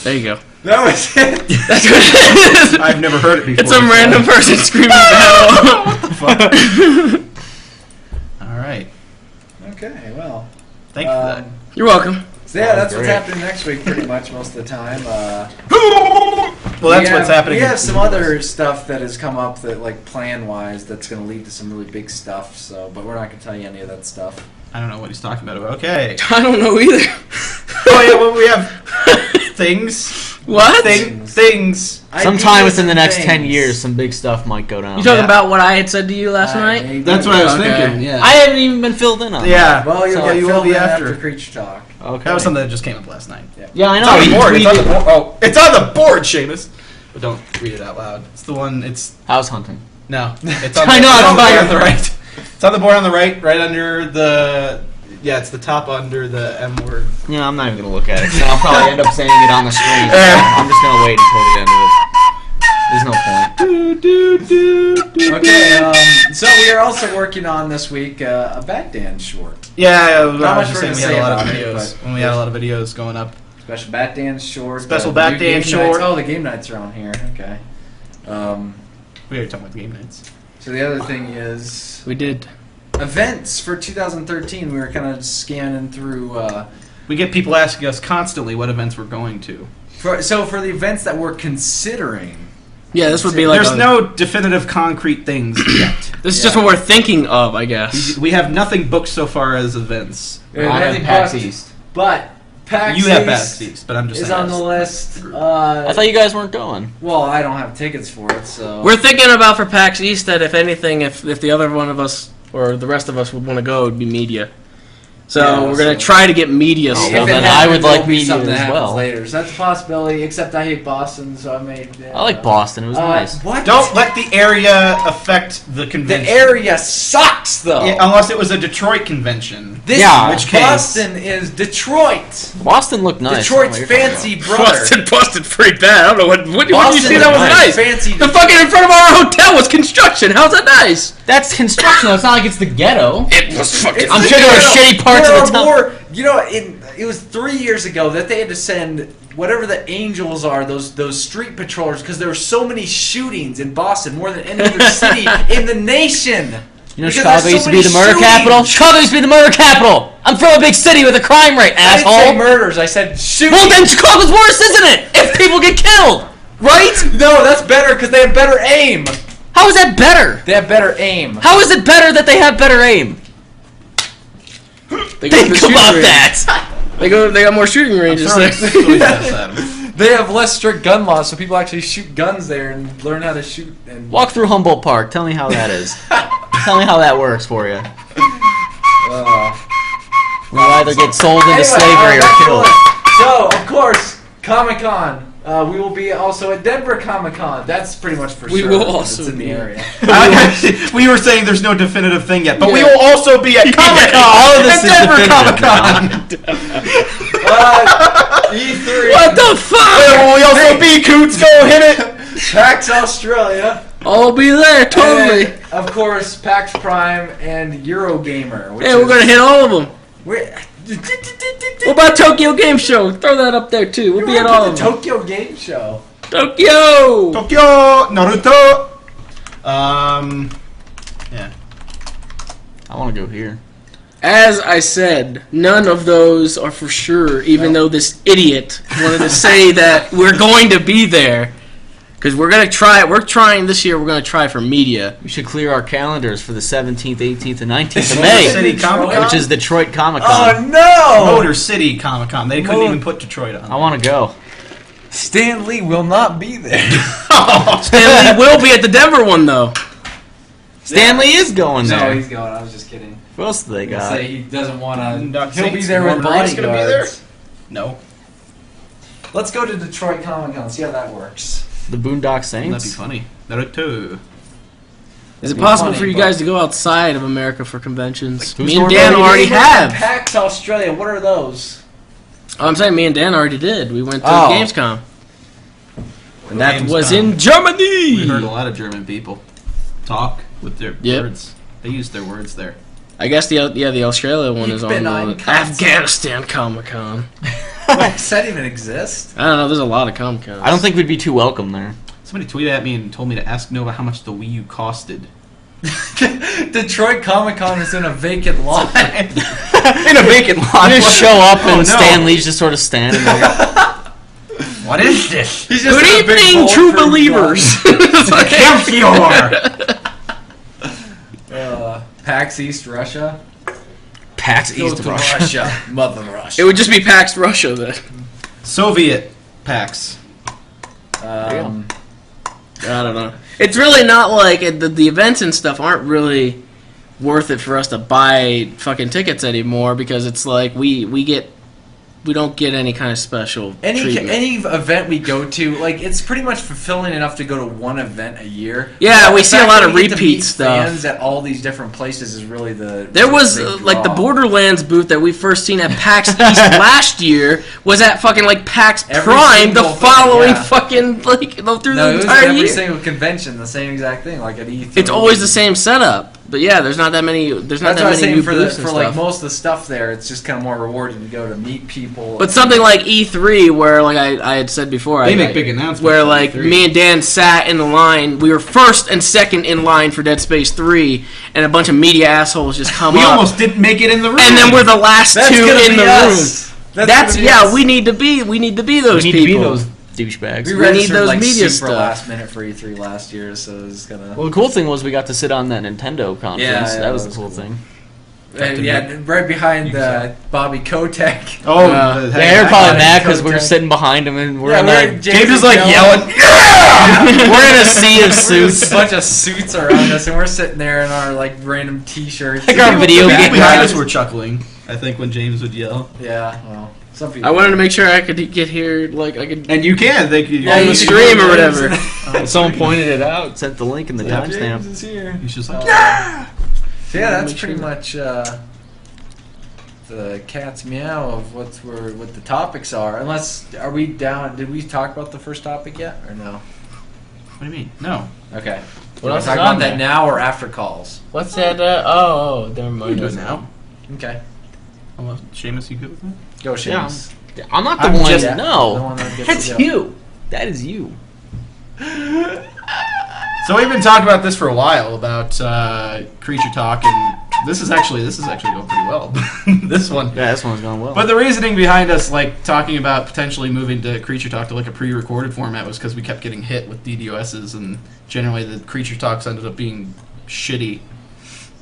There you go. That was it. That's what it is. I've never heard it before. It's some so- random person screaming battle. All right. Okay, well. Thank you for that. You're welcome. So yeah, that's what's Great. happening next week pretty much most of the time. Well, that's what's happening. We in have some the universe. other stuff that has come up that, like, plan-wise, that's going to lead to some really big stuff. So, but we're not going to tell you any of that stuff. I don't know what he's talking about. Okay. I don't know either. Oh, yeah, well, we have things. What? Things. Sometime Ideas within the and next things. 10 years, some big stuff might go down. You talking Yeah. about what I had said to you last night? Maybe. That's what I was Okay. thinking, yeah. I haven't even been filled in on Yeah. Well, you'll so get you will filled be in after. Creature Talk. that. Okay. That was something that just came up last night. Yeah, I It's know. on the you board. It's on the tweeted- board. Oh, it's on the board, Seamus. But don't read it out loud. It's the one. It's House hunting. no. It's on. I know, It's it's on the about board your- on the right. It's on the board on the right under the. Yeah, it's the top under the M word. Yeah, I'm not even gonna look at it. 'Cause I'll probably end up saying it on the screen. So I'm just gonna wait until the end of it. There's no point. Okay, so we are also working on this week a Bat Dance short. Yeah, I Not was much just more saying to we had say a lot of about it, videos. but- When we had a lot of videos going up. Special Bat Dance short. Special the Bat new Dance game nights. short. Oh, the game nights are on here. Okay. We already talked about the game nights. So the other thing is We did. events for 2013. We were kind of scanning through. We get people asking us constantly what events we're going to. For the events that we're considering. Yeah, this would be like. There's no definitive concrete things yet. This is just what we're thinking of, I guess. We have nothing booked so far as events. I have PAX but- East. But PAX You have East PAX East, but I'm just is saying. on the list. I thought you guys weren't going. Well, I don't have tickets for it, so. We're thinking about for PAX East that if anything, if the other one of us or the rest of us would want to go, it would be media. So Yeah, we're gonna so- try to get media Oh, If stuff. it then happens, I would like it'll be media something that as happens well. later. So that's a possibility. Except I hate Boston, so I made. I like Boston. It was nice. What? Don't let the area affect the The convention. area sucks, though. Yeah, unless it was a Detroit convention. This Yeah, in which case- Boston is Detroit. Boston looked nice. Detroit's I don't know what you're fancy talking brother. Boston's pretty bad. I don't know what did you Boston see that was nice. Fancy. The fucking in front of our hotel was construction. How's that nice? about. That's construction. Though. It's not like it's the ghetto. It was fucking. I'm sure there were shitty parts there of the are town. more. You know, it was 3 years ago that they had to send whatever the Angels are, those street patrollers, because there were so many shootings in Boston, more than any other city in the nation. You know, Because Chicago there's used so to be the many murder capital. shootings. Chicago used to be the murder capital. I'm from a big city with a crime rate, I didn't say asshole. murders. I said shootings. Well, then Chicago's worse, isn't it? If people get killed, right? No, that's better because they have better aim. How is that better? They have better aim. How is it better that they have better aim? They go to the Think shooting about range. that. They got more shooting ranges Throwing there. toys at him. They have less strict gun laws, so people actually shoot guns there and learn how to shoot. And Walk through Humboldt Park. Tell me how that is. Tell me how that works for you. You either get sold into Anyway, slavery or back to the killed. list. So, of course, Comic-Con. We will be also at Denver Comic-Con. That's pretty much for We sure. will because also it's in the be. area. We were saying there's no definitive thing yet, but we Yeah. will also be at Comic Con. all of this at is Denver definitive Comic Con. E3. What the fuck? Will we also be Coots? Go hit it. PAX Australia. I'll be there totally. And, of course, PAX Prime and Eurogamer. Which Yeah, we're gonna hit all of them. We're, What about Tokyo Game Show? Throw that up there too. We'll be at all of them. Tokyo Game Show. Tokyo. Tokyo Naruto. Yeah. I want to go here. As I said, none of those are for sure, even though this idiot wanted to say that we're going to be there. Because we're going to try, we're trying this year, we're going to try for media. We should clear our calendars for the 17th, 18th, and 19th of Motor May, City Comic Con. which is Detroit Comic Oh Con. no! Motor City Comic Con. They couldn't even put Detroit on. I want to go. Stan Lee will not be there. Stanley will be at the Denver one, though. Stanley is going No, there. he's going. I was just kidding. What else do they He'll got? say he doesn't want to. Not He'll be Saints. there with Norm Brady's gonna be there? bodyguards. No. Let's go to Detroit Comic Con. See how that works. The Boondock That'd be Saints? funny. Naruto. Is it be possible funny, for you but- guys to go outside of America for conventions? who's Me and going Dan to- already have. PAX Australia. What are those? Oh, I'm saying me and Dan already did. We went to Oh. Gamescom. And that was Gamescom. in Germany! We heard a lot of German people talk with their Yep. words. They use their words there. I guess the Australia one is Ich bin on ein the Kanzler. Afghanistan Comic Con. Does that even exist? I don't know. There's a lot of Comic Cons. I don't think we'd be too welcome there. Somebody tweeted at me and told me to ask Nova how much the Wii U costed. Detroit Comic Con is in a vacant lot. In a vacant lot. You just show up Oh, and no. Stan Lee's just sort of standing there. What is this? He's just Good in a big evening, true bulletproof believers. Excelsior! PAX East Russia. PAX Go East to Russia. Russia. Mother Russia. It would just be PAX Russia then. Soviet PAX. Um, I don't know. It's really not like the events and stuff aren't really worth it for us to buy fucking tickets anymore because it's like we don't get any kind of special treatment. any event we go to, like, it's pretty much fulfilling enough to go to one event a year. Yeah, But we the see a fact lot that of we get to repeat meet stuff. Fans at all these different places is really the There was big like the draw. Borderlands booth that we first seen at PAX East last year was at fucking like PAX Every Prime the single thing, following yeah. fucking like through No, the it was entire every year. single convention, the same exact thing, like at E3. It's always the same setup, but yeah, there's not that many. There's not That's what I was that many saying new for booths for and like stuff. most of the stuff there. It's just kind of more rewarding to go to meet people. But something like E3, where like I had said before, They I- make big announcements Where for like E3. me and Dan sat in the line, we were first and second in line for Dead Space 3, and a bunch of media assholes just come We up, almost didn't make it in the room. and then we're the last That's two gonna in be the us. room. That's gonna be us. we need to be those We need people. to be those douchebags. We need registered those like media super stuff. last minute for E3 last year, so it's gonna. Well, the cool thing was we got to sit on that Nintendo conference. Yeah, that was that the was cool cool. thing. Yeah, right behind Bobby Kotick. Oh, Uh, the- Yeah, they were probably got it. mad because we were Kotick. sitting behind him and we're Yeah, in we're- like James is like yelling. yelling. we're in a sea of There's suits. a bunch of suits around us, and we're sitting there in our like random T-shirts. Like our video The people game behind guys. us were chuckling, I think, when James would yell. Yeah, well, some people. I wanted to make sure I could get here, like I could. And you can. They could, Yeah, on you the can stream go or James whatever. and- Someone pointed it out, sent the link in the James timestamp. is here. He's just like, So, yeah, that's pretty much the cat's meow of what the topics are. Unless, are we down? Did we talk about the first topic yet, or no? what do you mean? No. Okay. What We'll else talk is about on that there? now or after calls. What's that? Oh, never We mind. do it now. Okay. Oh, well, Seamus, you good with that? Go, Seamus. I'm not the I'm one. just- the no, one that gets that's to go. you. That is you. So we've been talking about this for a while about Creature Talk, and this is actually going pretty well. This one. Yeah, this one's going well. But the reasoning behind us like talking about potentially moving to Creature Talk to like a pre-recorded format was because we kept getting hit with DDoSs, and generally the Creature Talks ended up being shitty.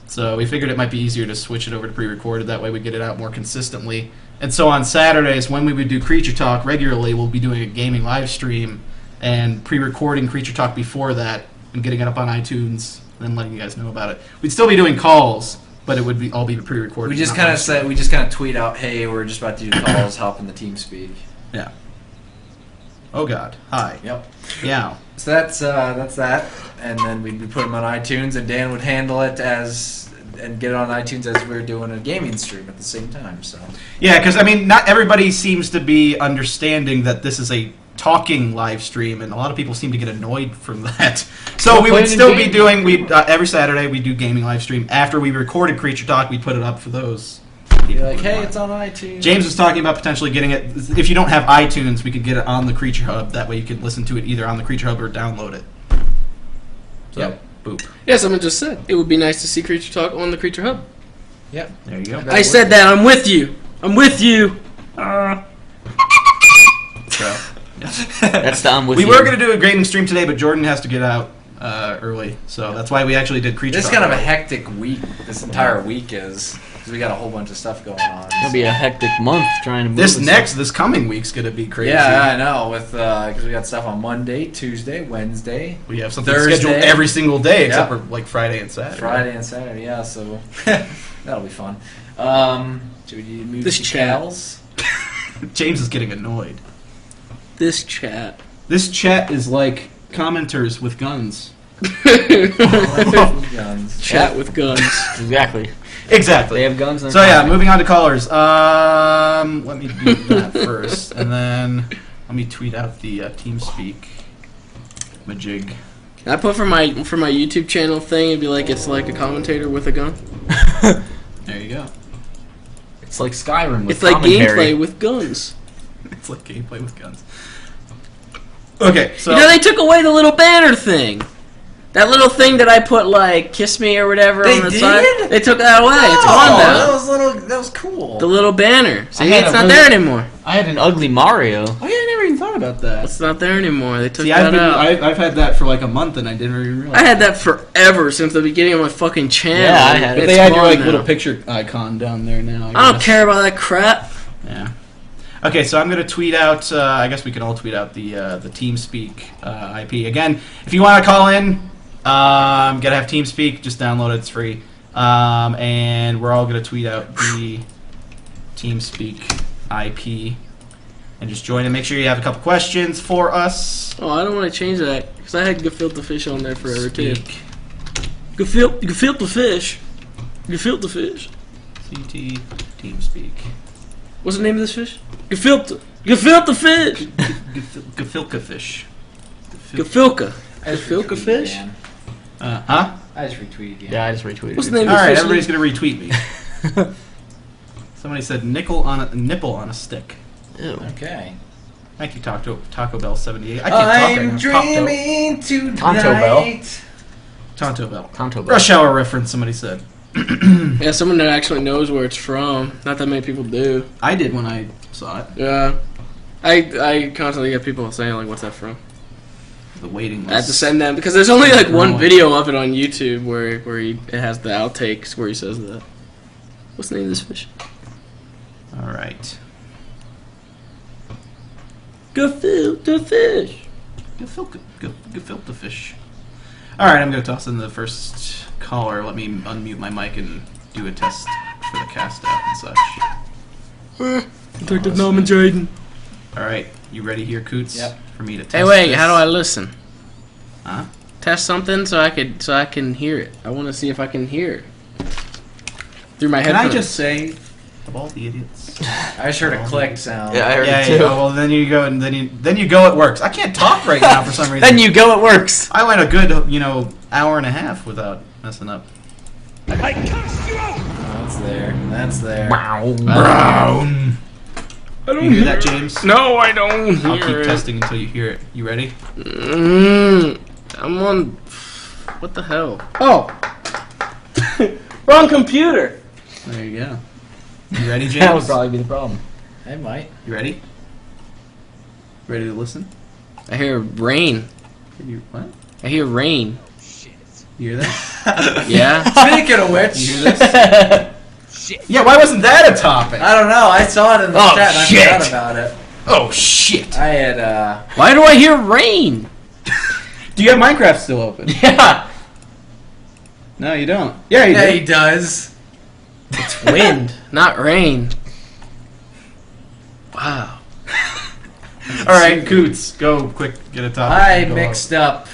So we figured it might be easier to switch it over to pre-recorded. That way we get it out more consistently. And so on Saturdays, when we would do Creature Talk regularly, we'll be doing a gaming live stream and pre-recording Creature Talk before that and getting it up on iTunes and then letting you guys know about it. We'd still be doing calls, but it would be all be pre-recorded. We just not kind of live stream. said, we just kind of tweet out, "Hey, we're just about to do calls. Hop in the team speak." Yeah. Oh God. Hi. Yep. Yeah. So that's that, and then we'd be putting them on iTunes, and Dan would handle it and get it on iTunes as we were doing a gaming stream at the same time. So Yeah, because I mean, not everybody seems to be understanding that this is a talking live stream, and a lot of people seem to get annoyed from that. So we would playing still a be game. doing every Saturday we do gaming live stream. After we recorded Creature Talk, we put it up for those. you're like, "Hey, it's on iTunes." James was talking about potentially getting it. If you don't have iTunes, we could get it on the Creature Hub. That way, you can listen to it either on the Creature Hub or download it. So, Yep. boop. Yeah, someone just said it would be nice to see Creature Talk on the Creature Hub. Yep. There you go. I said that. I'm with you. I'm with you. So, That's the I'm with we you. were going to do a gaming stream today, but Jordan has to get out early, so that's why we actually did Creature This is Talk. kind of a hectic week. This entire week is because we got a whole bunch of stuff going on. It'll be a hectic month trying to move. This and this coming week's going to be crazy. Yeah, I know. With because we got stuff on Monday, Tuesday, Wednesday, We have something Thursday. scheduled every single day except Yeah. for like Friday and Saturday. Friday, and Saturday. Yeah, so that'll be fun. Should we move This to chat. Cal's? James is getting annoyed. This chat. This chat is like commenters with guns. Guns. Chat with guns. Exactly. Exactly. They have guns. In So yeah, moving on to callers. Let me do that first, and then let me tweet out the TeamSpeak majig. Can I put for my YouTube channel thing? It'd be like it's like a commentator with a gun. There you go. It's like Skyrim with It's like commentary. gameplay with guns. It's like gameplay with guns. Okay, so You know, they took away the little banner thing. That little thing that I put like "kiss me" or whatever They on the did? side. They took that away. It's gone now. That was cool. The little banner. See, had it's a not really- there anymore. I had an ugly Mario. oh yeah, I never even thought about that. It's not there anymore. They took See, that out. I've had that for like a month, and I didn't even realize. I had that forever since the beginning of my fucking channel. Yeah, I had it. But It's they had your gone like now. little picture icon down there now. I don't guess. care about that crap. Yeah. Okay, so I'm gonna tweet out. I guess we can all tweet out the TeamSpeak IP again. If you want to call in, gotta have TeamSpeak. Just download it; it's free. And we're all gonna tweet out the TeamSpeak IP and just join and make sure you have a couple questions for us. Oh, I don't want to change that because I had gefilte fish on there forever too. Speak. Gefilte fish. Gefilte fish. CT TeamSpeak. What's the name of this fish? Gefilte fish. Gefilka fish. Gefilka. I just Gefilka retweeted fish? Dan. Huh? I just retweeted you. Yeah, I just retweeted. What's it. the name All of right, this fish? everybody's gonna retweet me. Somebody said nipple on a stick. Ew. Okay. Thank you, Taco Bell 78. I can't talk right now. dreaming tonight. Tonto Bell. Tonto Bell. Tonto Bell. Rush Hour reference. Somebody said. Yeah, someone that actually knows where it's from. Not that many people do. I did when I saw it. Yeah. I constantly get people saying like, "What's that from?" The waiting list. I have to send them because there's only like one Right. video of it on YouTube where it has the outtakes where he says that. What's the name of this fish? All right. Gefilte fish. Gefilte fish. All right, I'm gonna toss in the first caller. Let me unmute my mic and do a test for the cast out and such. Detective Norman Jaden. All right, you ready here, Coots? Yep. For me to test. Hey, wait. this? How do I listen? Huh? Test something so I can hear it. I want to see if I can hear it through my Can headphones. I just say, of all the idiots? I just heard a click sound. Yeah, I heard Yeah, it you too. go, well, then you go, and then you go. It works. I can't talk right now for some reason. Then you go, it works. I went a good, hour and a half without messing up. That's there. That's there. Wow. Brown. I don't You hear that, James? No, I don't hear I'll keep it. testing until you hear it. You ready? I'm on. What the hell? Oh, wrong computer. There you go. You ready, James? That would probably be the problem. I might. You ready? Ready to listen? I hear rain. What? I hear rain. You hear that? Yeah. Speaking of which, You hear this? Yeah, why wasn't that a topic? I don't know. I saw it in the Oh, chat and I shit. forgot about it. Oh, shit. I had, Why do I hear rain? Do you have Minecraft still open? Yeah. No, you don't. Yeah, you yeah, do. he does. It's wind, not rain. Wow. All right, Coots, go quick, get a topic. I Go mixed up.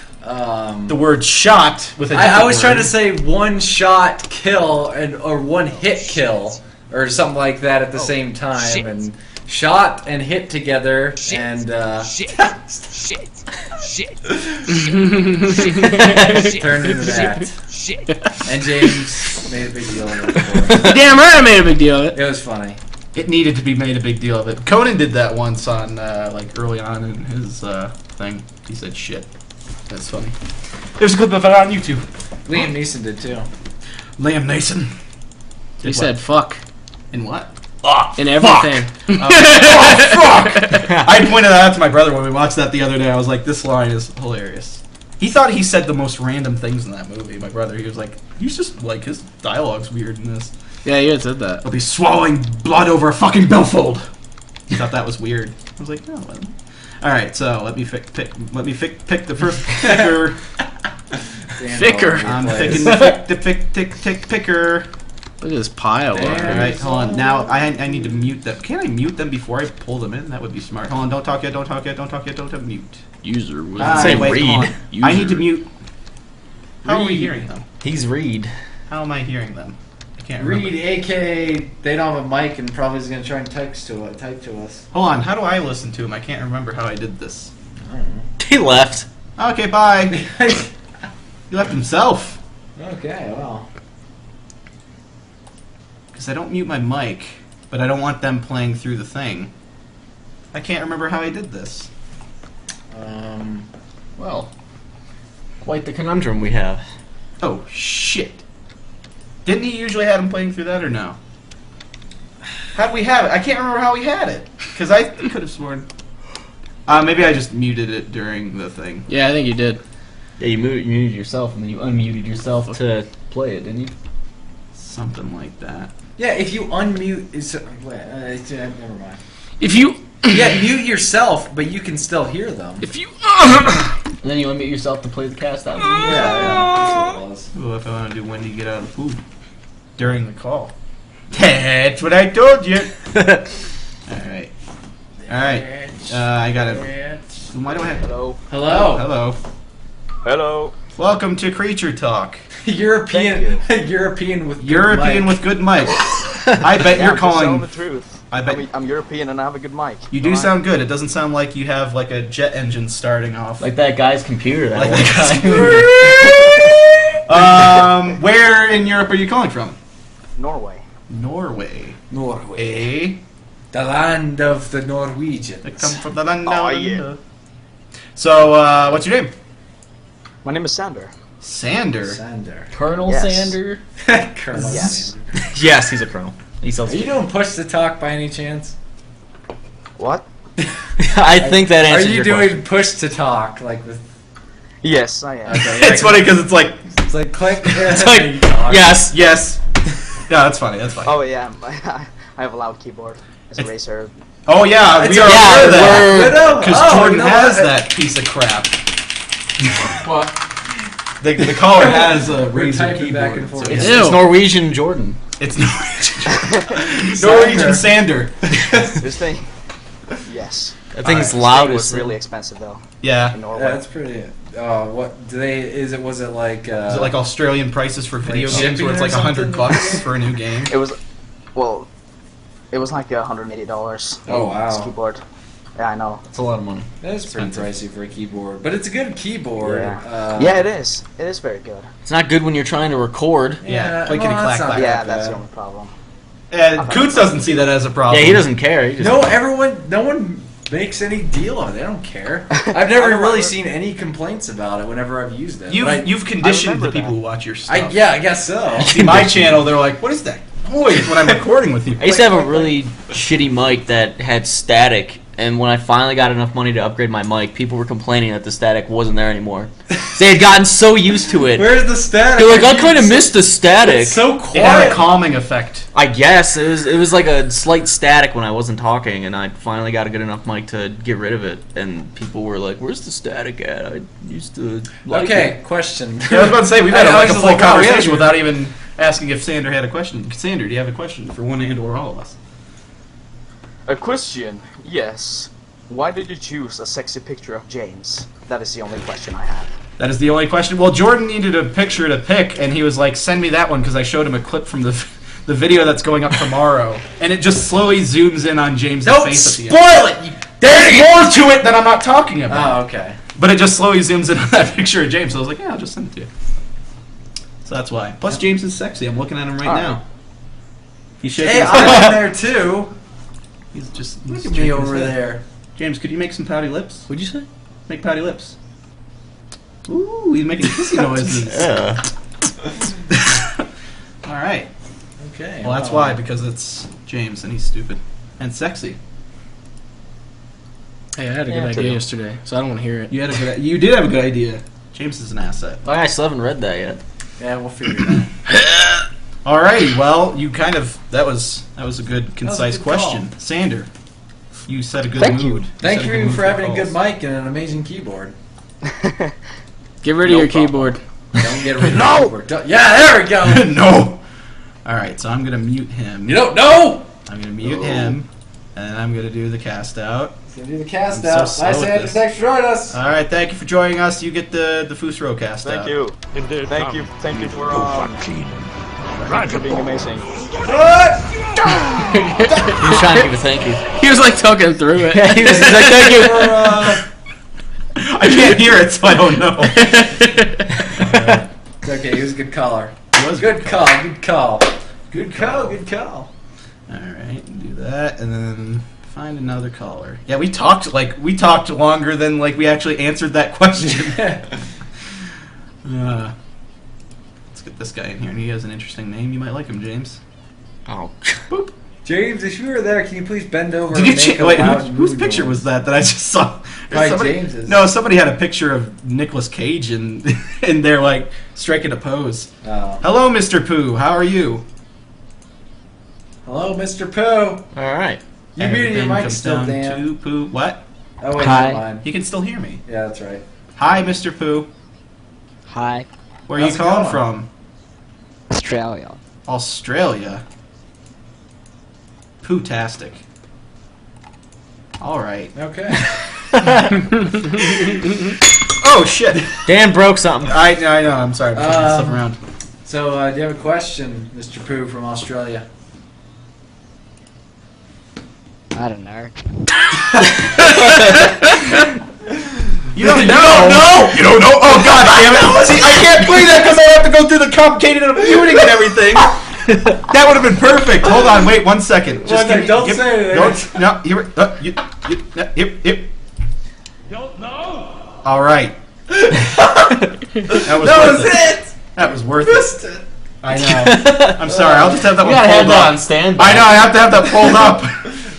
the word shot with a I different was trying word. to say one shot kill or one hit kill or something like that at the same time, and shot and hit together, and turned into that. And James made a big deal of it. Of course. Damn right I made a big deal of it. It was funny. It needed to be made a big deal of it. Conan did that once on, like, early on in his thing. He said shit. That's funny. There's a clip of it on YouTube. Liam Neeson did too. Liam Neeson. He said fuck In what? in everything. Oh, fuck! I pointed that out to my brother when we watched that the other day. I was like, this line is hilarious. He thought he said the most random things in that movie. My brother, he was like, he's just, like, his dialogue's weird in this. Yeah, you had said that. He'll be swallowing blood over a fucking billfold. He thought that was weird. I was like, no. Well. All right, so let me pick the first picker. Thicker. I'm picking the picker. Look at this pile. Damn. All right, hold on. Now I need to mute them. Can I mute them before I pull them in? That would be smart. Hold on. Don't talk yet. Don't talk yet. Don't talk yet. Don't mute. User was Wait, read. hold on. I need to mute. How are we hearing them? He's Reed. How am I hearing them? I can't remember. Reed, aka they don't have a mic and probably is going to try and type to us. Hold on. How do I listen to him? I can't remember how I did this. I don't know. He left. Okay, bye. He left himself. Okay, well. Because I don't mute my mic, but I don't want them playing through the thing. I can't remember how I did this. Well, quite the conundrum we have. Oh, shit. Didn't he usually have him playing through that, or no? How'd we have it? I can't remember how we had it. Because I could have sworn... maybe I just muted it during the thing. Yeah, I think you did. Yeah, you muted yourself and then you unmuted yourself to play it, didn't you? Something like that. Yeah, if you unmute... never mind. If you... Yeah, mute yourself, but you can still hear them. If you... And then you unmute yourself to play the cast out. Yeah, that's what it was. Ooh, if I want to do Wendy get out of the food during the call. That's what I told you. Alright. Alright. I gotta... Why do I have... Hello. Hello. Hello. Hello. Welcome to Creature Talk. European with good European mic. with good mic. I bet Yeah, you're I'm just telling calling... the truth. I bet I'm European and I have a good mic. you do sound good. It doesn't sound like you have like a jet engine starting off. Like that guy's computer. Like one that time. where in Europe are you calling from? Norway. Norway. Norway. The land of the Norwegians. They come from the land Oh, down yeah. under. So, what's your name? My name is Sander. Sander. Sander. Colonel Yes. Sander? Colonel Yes. Sander. Yes, he's a colonel. He sells. Are you doing push to talk by any chance? What? I think that Are answers you your doing question. push to talk like with? Yes, I am. Okay, It's funny because it's like, It's like click. It's like, yes. yes. Yeah, that's funny. That's funny. Oh yeah, I have a loud keyboard. It's a It's- Razer. Oh, yeah, we It's are a- aware of that. No, Because oh, Jordan you know has what? that piece of crap. What? The caller has a We're Razer typing keyboard. back and forth. so It's, it's, it's Norwegian Jordan. it's Norwegian Sander. This thing. Yes. That thing's This loud thing as was really expensive though Yeah. in Norway. Yeah, that's pretty. What do they? Was it like? Is it like Australian prices for video Like games where it's like shipping or $100 for a new game? It was, well, it was like $180. Oh, wow. This keyboard. Yeah, I know. That's a lot of money. That's pretty pricey for a keyboard, but it's a good keyboard. Yeah. Yeah, it is. It is very good. It's not good when you're trying to record. Yeah, well, clickety clack that's not clack. Yeah, that that's bad. the only problem. Coots doesn't see that as a problem. Yeah, he doesn't care. He just, No one makes any deal of it. They don't care. I've never really seen any complaints about it whenever I've used it. But You've conditioned the remember people that. who watch your stuff. I guess so. See my channel, they're like, "What is that noise?" When I'm recording with you. I used to have a really shitty mic that had static, and when I finally got enough money to upgrade my mic, people were complaining that the static wasn't there anymore. They had gotten so used to it. Where's the static? They're like, I kind of missed the static. It's so It had quiet. a calming effect. I guess it was like a slight static when I wasn't talking, and I finally got a good enough mic to get rid of it. And people were like, "Where's the static at? I used to like Okay, it." question. Yeah, I was about to say we've had I like was a just full like, wow, conversation yeah. without even asking if Sander had a question. Sander, do you have a question for one and or all of us? A question? Yes. Why did you choose a sexy picture of James? That is the only question I have. That is the only question. Well, Jordan needed a picture to pick, and he was like, "Send me that one," because I showed him a clip from the video that's going up tomorrow, and it just slowly zooms in on James' Don't face at the spoil end. it. You There's dang it. more to it that I'm not talking about. Oh, okay. But it just slowly zooms in on that picture of James. So I was like, "Yeah, I'll just send it to you." So that's why. Plus, James is sexy. I'm looking at him right Alright. now. He's shaking Hey, his I'm head. in there too. He's just Look he's at me shaking over his head. there. James, could you make some pouty lips? What'd you say? Make pouty lips. Ooh, he's making kissy noises. Yeah. All right. Okay. Well, that's why, because it's James and he's stupid and sexy. Hey, I had a Yeah, good idea too. yesterday, so I don't want to hear it. You did have a good idea. James is an asset. Oh, I still haven't read that yet. Yeah, we'll figure it out. Alrighty, well, you kind of that was a good concise good question, call. Sander. You set a good Thank you. mood. Thank set a good you mood for having a calls. good mic and an amazing keyboard. Get rid of No your problem. keyboard. Don't get rid of No! the keyboard. Yeah, there we go. No. All right, so I'm gonna mute him. You don't know. I'm gonna mute him, and I'm gonna do the cast out. gonna do the cast I'm so out. slow Nice, with Andrew. this. Thanks for joining us. All right, thank you for joining us. You get the Fusro cast Thank out. you. Thank you for being amazing. What? He was trying to give a thank you. He was like talking through it. He was like, thank you. I can't hear it, so I don't know. It's okay. He was a good caller. It was Good call. Good call. Good call. Good call. All right, do that, and then find another caller. Yeah, we talked longer than like we actually answered that question. Let's get this guy in here, and he has an interesting name. You might like him, James. Oh. Boop. James, if you were there, can you please bend over? Did and you make a wait? loud Whose moo picture noise? was that I just saw? Probably Somebody- James's. No, somebody had a picture of Nicolas Cage and and they're like striking a pose. Oh. Hello, Mr. Pooh. How are you? Hello, Mr. Pooh. All right. You muted your Everything mic comes still, down Dan. to Pooh. What? Oh wait, Hi. never mind. He can still hear me. Yeah, that's right. Hi, Mr. Pooh. Hi, Where are How's you it calling going? from? Australia. Australia. Pooh-tastic. All right. Okay. Oh shit! Dan broke something. I know. I'm sorry. I'm flipping stuff around. So, do you have a question, Mr. Pooh from Australia? I don't know. You don't know. You don't know. Oh god damn it! See, I can't play that because I have to go through the complicated muting and everything. That would have been perfect. Hold on, wait 1 second. Well, then don't say anything. Don't. No, Don't know. All right. That was worth it. That was worth Missed it. it. I know. I'm sorry. I'll just have that You one gotta have pulled that up. on standby. I know. I have to have that pulled up.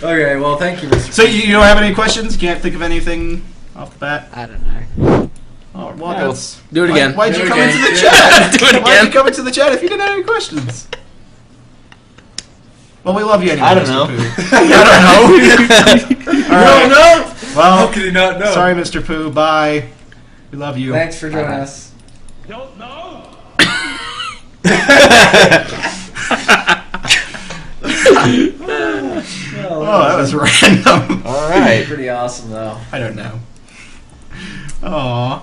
Okay, well, thank you, Mr. So you don't have any questions? Can't think of anything off the bat? I don't know. Oh, well, Yeah, that's... Do it again. Why'd you Do it come again. into the chat? Do it Why'd again. you come into the chat if you didn't have any questions? Well, we love you anyway. I don't Mr. know. Pooh. I don't know. All right. know? Well, How could he not know? sorry, Mr. Pooh. Bye. We love you. Thanks for joining Bye-bye. us. Oh, that was random. All right. Pretty awesome, though. I don't know. Aw.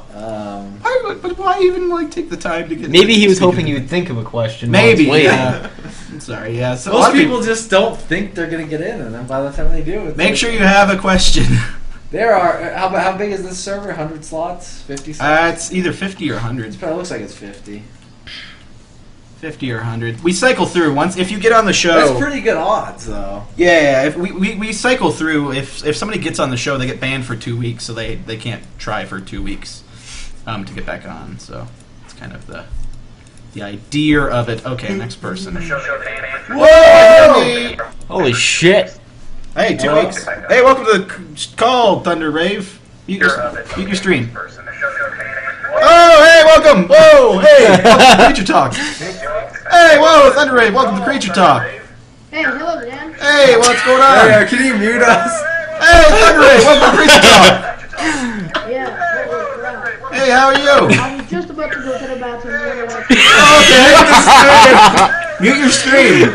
Why even like take the time to get? Maybe he was speak hoping of you it? would think of a question. Maybe. while it's waiting. Yeah. I'm sorry. Yeah. So a lot Most of people just don't think they're gonna get in, and then by the time they do, it's make like- sure you have a question. There are. How big is this server? 100 slots? 50 slots? It's either 50 or 100. It probably looks like it's 50. 50 or 100. We cycle through once. If you get on the show, That's pretty good odds, though. yeah. If we cycle through. If somebody gets on the show, they get banned for 2 weeks, so they can't try for 2 weeks to get back on. So it's kind of the idea of it. Okay, next person. Whoa! Holy shit. Hey, 2 Hello? weeks. Hey, welcome to the call, Thunder Rave. Mute your stream. Oh, hey, welcome. Whoa, hey, welcome to Creature Talk. Hey, whoa, Thunder Rave, welcome to Creature Talk. Hey, hello, Dan. Hey, what's going on? Hey, can you mute us? Hey, Thunder Rave, welcome to Creature Talk. Yeah, holy crap. Hey, how are you? I was just about to go to the bathroom. When I walked in. Okay, mute your stream.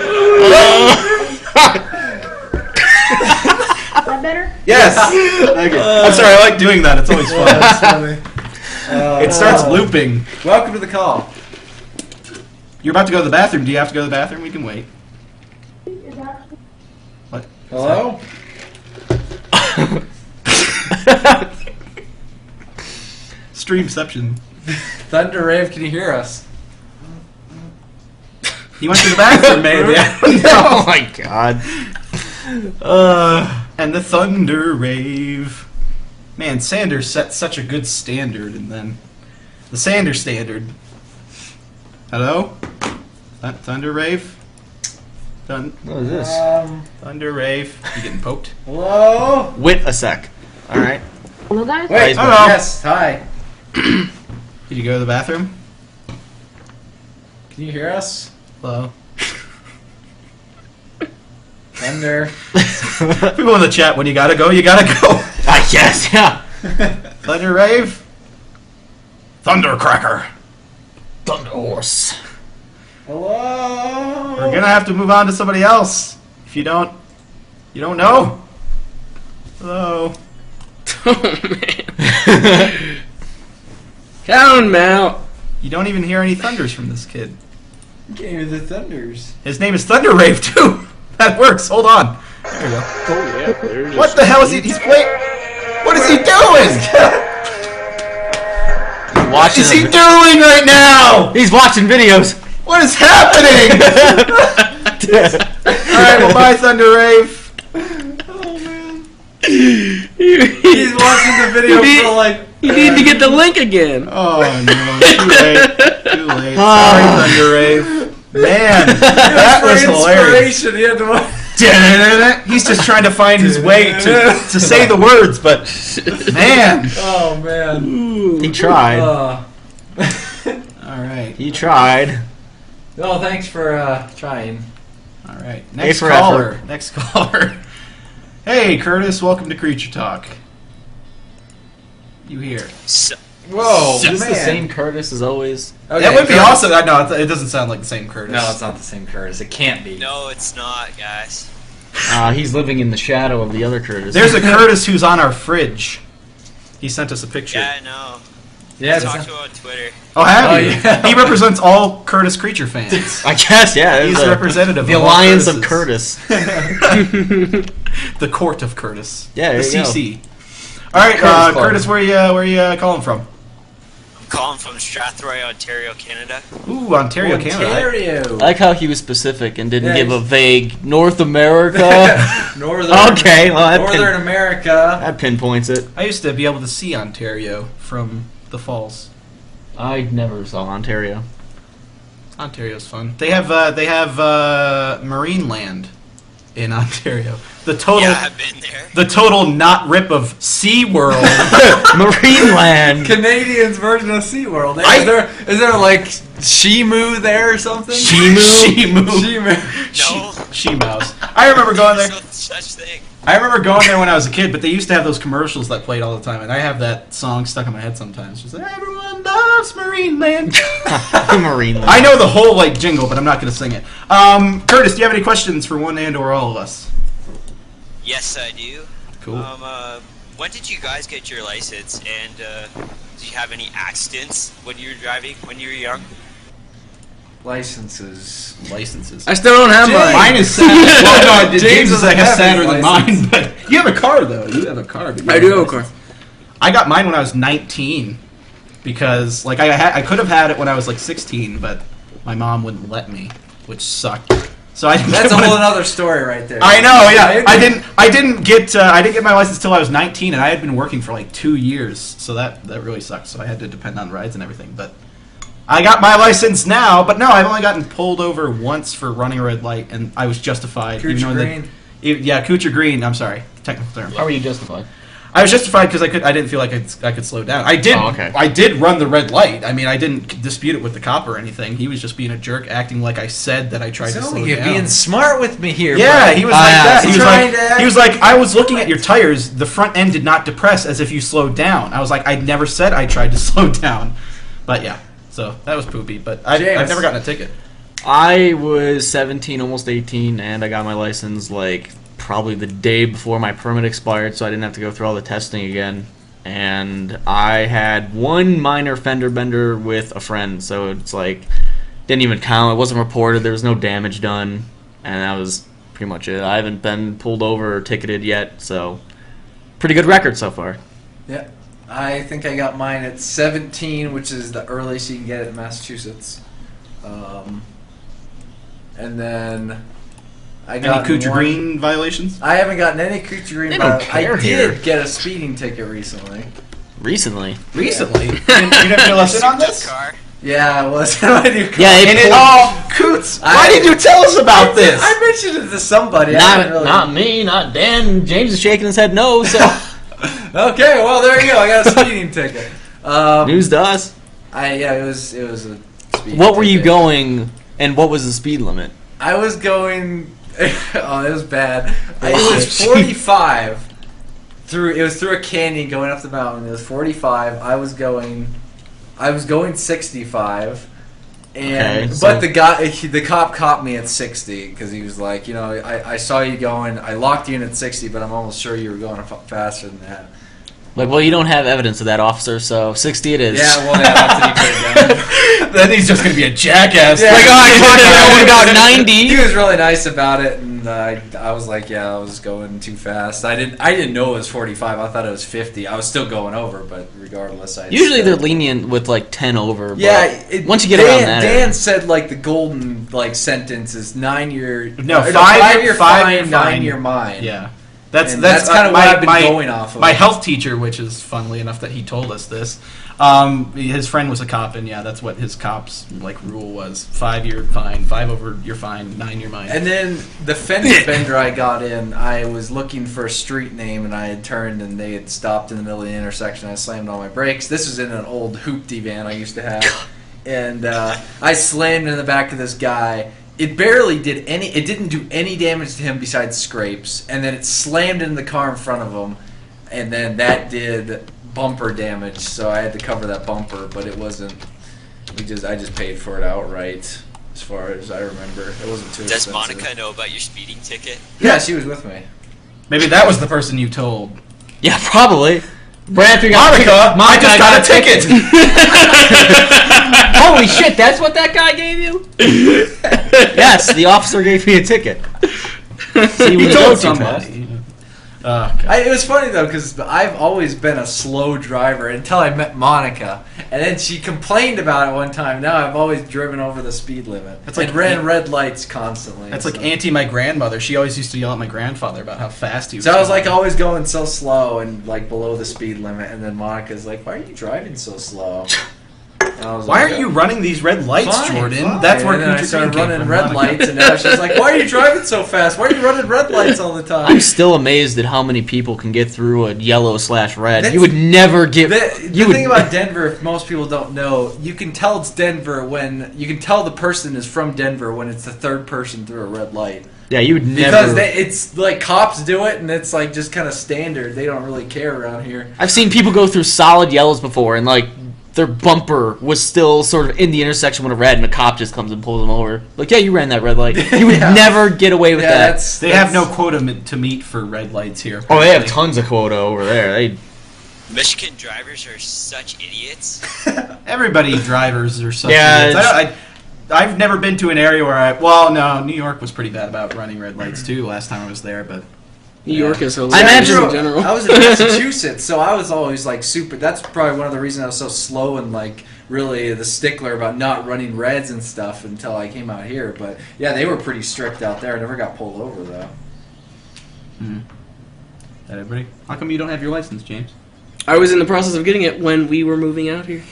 Is that better? Yes. Okay. I'm sorry, I like doing that. It's always fun. That's funny. It starts looping. Welcome to the call. You're about to go to the bathroom. Do you have to go to the bathroom? We can wait. Is that What? Hello? Streamception. Thunder Rave, can you hear us? He went to the bathroom, maybe. I don't Oh know. my god. And the Thunder Rave. Man, Sanders set such a good standard, and then the Sanders standard. Hello? Thunder Rave? What is this? Thunder Rave. You getting poked? Hello? Wait a sec. All right. hello, guys? Wait, Hello. yes, hi. Did you go to the bathroom? Can you hear us? Hello? Thunder. People in the chat, when you gotta go, you gotta go. I guess, yeah. Thunder Rave? Thundercracker. Thunder Horse. Hello? We're gonna have to move on to somebody else. If you don't know. Hello? Oh man. Count 'em out. You don't even hear any thunders from this kid. Game of the Thunders. His name is Thunder Rave too. That works. Hold on. There we go. Oh yeah, there's What the hell is he? He's playing. What is he doing? What Watching is he them. doing right now? He's watching videos. What is happening? All right, well, bye, Thunder Rave. Oh man. He's He's watching the video for like. You need to get the link again. Oh no! Too late. Too late. Sorry, Thunder Rave. Man, that was hilarious. He had to watch. He's just trying to find his way to say the words, but man. Oh man. He tried. All right. He tried. Oh, thanks for trying. All right. Next for caller. effort. Next caller. Hey, Curtis. Welcome to Creature Talk. You here? Whoa, Is this the same Curtis as always? Okay, That would be Curtis. awesome. No, it doesn't sound like the same Curtis. No, it's not the same Curtis. It can't be. No, it's not, guys. He's living in the shadow of the other Curtis. There's a Curtis who's on our fridge. He sent us a picture. Yeah, I know. Yeah, I it's talked to him on Twitter. Oh, have Oh, you? yeah. He represents all Curtis Creature fans. I guess, yeah. He's there's representative the of all Alliance of Curtises. Curtis. The Court of Curtis. Yeah, the there you go. CC. All right, Curtis Club. Curtis, where you calling from? I'm calling from Strathroy, Ontario, Canada. Ooh, Ontario, Canada. Ontario. I like how he was specific and didn't Yeah, give a he's- vague North America. Northern. Okay, well, that, Northern America. that pinpoints it. I used to be able to see Ontario from the falls. I never saw Ontario. Ontario's fun. They have Marine Land in Ontario. The total Yeah, I've been there. the total not rip of SeaWorld. Marine Land. Canadians' version of SeaWorld. I- Is there like Shimu there or something? Shimu. Shimu. No. She-mouse. I remember going there. Such thing. I remember going there when I was a kid, but they used to have those commercials that played all the time, and I have that song stuck in my head sometimes. Just like, everyone loves Marine Land. Marine Land. I know the whole like jingle, but I'm not going to sing it. Curtis, do you have any questions for one and/or all of us? Yes, I do. Cool. When did you guys get your license, and do you have any accidents when you were driving when you were young? Licenses. Licenses. I still don't have mine. Mine is sad. Well, no, James James is, I doesn't guess, have sadder any than license. mine. But you have a car, though. You have a car. But you I do have a license. car. I got mine when I was 19 because, like, I could have had it when I was like 16, but my mom wouldn't let me, which sucked. So I didn't That's get a one- whole other story right there. I know, yeah. I didn't get my license till I was 19, and I had been working for like 2 years, so that really sucked. So I had to depend on rides and everything. But I got my license now. But no, I've only gotten pulled over once for running a red light, and I was justified. Cooch even though Green. Yeah, Coocher Green. I'm sorry, technical term. How are you justified? I was justified because I didn't feel like I could slow down. I did. Oh, okay. I did run the red light. I mean, I didn't dispute it with the cop or anything. He was just being a jerk, acting like I said that I tried to slow You're down. being smart with me here. Yeah, bud. he was like that. he's trying to He was like, I was looking at your tires. The front end did not depress as if you slowed down. I was like, I never said I tried to slow down. But yeah, so that was poopy. But I've James. never gotten a ticket. I was 17, almost 18, and I got my license like probably the day before my permit expired, so I didn't have to go through all the testing again. And I had one minor fender bender with a friend, so it's like didn't even count. It wasn't reported. There was no damage done, and that was pretty much it. I haven't been pulled over or ticketed yet, so pretty good record so far. Yeah. I think I got mine at 17, which is the earliest you can get it in Massachusetts. And then I Any got Coocher Green violations? I haven't gotten any Coocher Green, They don't but I care did here. get a speeding ticket recently. Recently. Recently, you didn't fill us in on this. Car. Yeah, I was. I do Yeah, And it, oh, Coots, why did you tell us about this? I mentioned it to somebody. I haven't really- Not me, not Dan. James is shaking his head no, so Okay, well there you go. I got a speeding ticket. news to us. It was a speeding What were you ticket. going, and what was the speed limit? I was going. Oh, it was bad. It was 45 through. It was through a canyon going up the mountain. It was 45. I was going 65. And Okay, so- but the cop caught me at 60 because he was like, you know, I saw you going. I locked you in at 60, but I'm almost sure you were going faster than that. Like, well, you don't have evidence of that, officer, so 60 it is. Yeah, well, yeah, that's what he put it down. Then he's just gonna be a jackass. Yeah. Like, oh, I talked to no one about 90. He was really nice about it, and I was like, yeah, I was going too fast. I didn't know it was 45. I thought it was 50. I was still going over, but regardless, Usually they're lenient with like 10 over. But Yeah, once you get around that, Dan said like the golden like sentence is 9 year. No, or 5 year fine, fine, 9 9 year mine. Yeah. And that's kind of what I've been going off of. My health teacher, which is funnily enough that he told us this, his friend was a cop, and yeah, that's what his cop's like rule was: 5 year fine, 5 over your fine, 9 year mine. And then the fender bender I got in, I was looking for a street name, and I had turned, and they had stopped in the middle of the intersection. I slammed on my brakes. This was in an old hoopty van I used to have, and I slammed in the back of this guy. It barely did any. It didn't do any damage to him besides scrapes, and then it slammed into the car in front of him, and then that did bumper damage. So I had to cover that bumper, but it wasn't. I just paid for it outright, as far as I remember. It wasn't too Does expensive. Monica know about your speeding ticket? Yeah, she was with me. Maybe that was the person you told. yeah, probably. Brad, Monica, I just got a ticket. Holy shit, that's what that guy gave you? Yes, the officer gave me a ticket. See, He we told go too somebody. It was funny though because I've always been a slow driver until I met Monica, and then she complained about it one time. Now I've always driven over the speed limit. That's like and ran red lights constantly. That's like so. Auntie, my grandmother. She always used to yell at my grandfather about how fast he was. So I was going. like always going so slow and like below the speed limit, and then Monica's like, "Why are you driving so slow?" And I was "Why like, aren't you running these red lights, Fine, Jordan?" fine. That's where and then I Country started Green came running from, red Monica. lights, and now she's like, "Why are you driving so fast? Why are you running red lights all the time?" I'm still amazed at how many people can get through a yellow/red. That's- You would never get. The thing about Denver, if most people don't know, you can tell it's Denver when you can tell the person is from Denver when it's the third person through a red light. Yeah, you would Because never. it's like cops do it, and it's like just kind of standard. They don't really care around here. I've seen people go through solid yellows before, and like their bumper was still sort of in the intersection with a red, and a cop just comes and pulls them over. Like, yeah, you ran that red light. You would Yeah. never get away with that. They have no quota to meet for red lights here. Oh, they have tons of quota over there. They. Michigan drivers are such idiots. Everybody drivers are such Yeah, idiots. I've never been to an area where New York was pretty bad about running red lights too last time I was there, but New York is I hilarious imagine- in general. I was in Massachusetts, so I was always like super. That's probably one of the reasons I was so slow and like really the stickler about not running reds and stuff until I came out here. But yeah, they were pretty strict out there. I never got pulled over though. that everybody. How come you don't have your license, James? I was in the process of getting it when we were moving out here.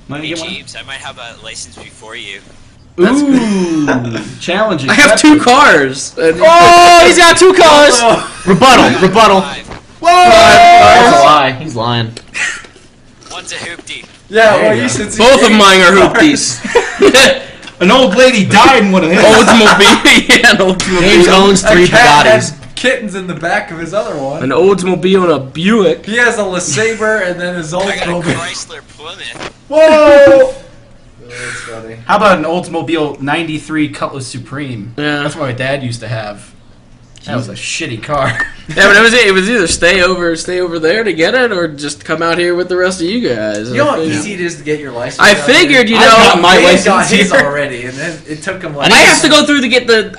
Might Hey you get one? James, I might have a license before you. Ooh, challenging. I have 2 cars. Oh, he's got 2 cars. Rebuttal. Five. That's a lie. He's lying. One's a hoopty. Yeah, There well, you you go. should see Both of James' mine are cars. hoopties. An old lady died in one of his. Oldsmobile. Yeah, an Oldsmobile. James owns A 3 cat Bugattis. has kittens in the back of his other one. An Oldsmobile and a Buick. He has a LeSabre and then his I got a Oldsmobile. Chrysler Plymouth. Whoa! That's funny. How about an Oldsmobile '93 Cutlass Supreme? Yeah. That's what my dad used to have. That was a shitty car. Yeah, but it was either stay over there to get it, or just come out here with the rest of you guys. You know how I easy it is to get your license? I out figured, here? you know, I got my license got his here. already, and then it took him like. I have to go through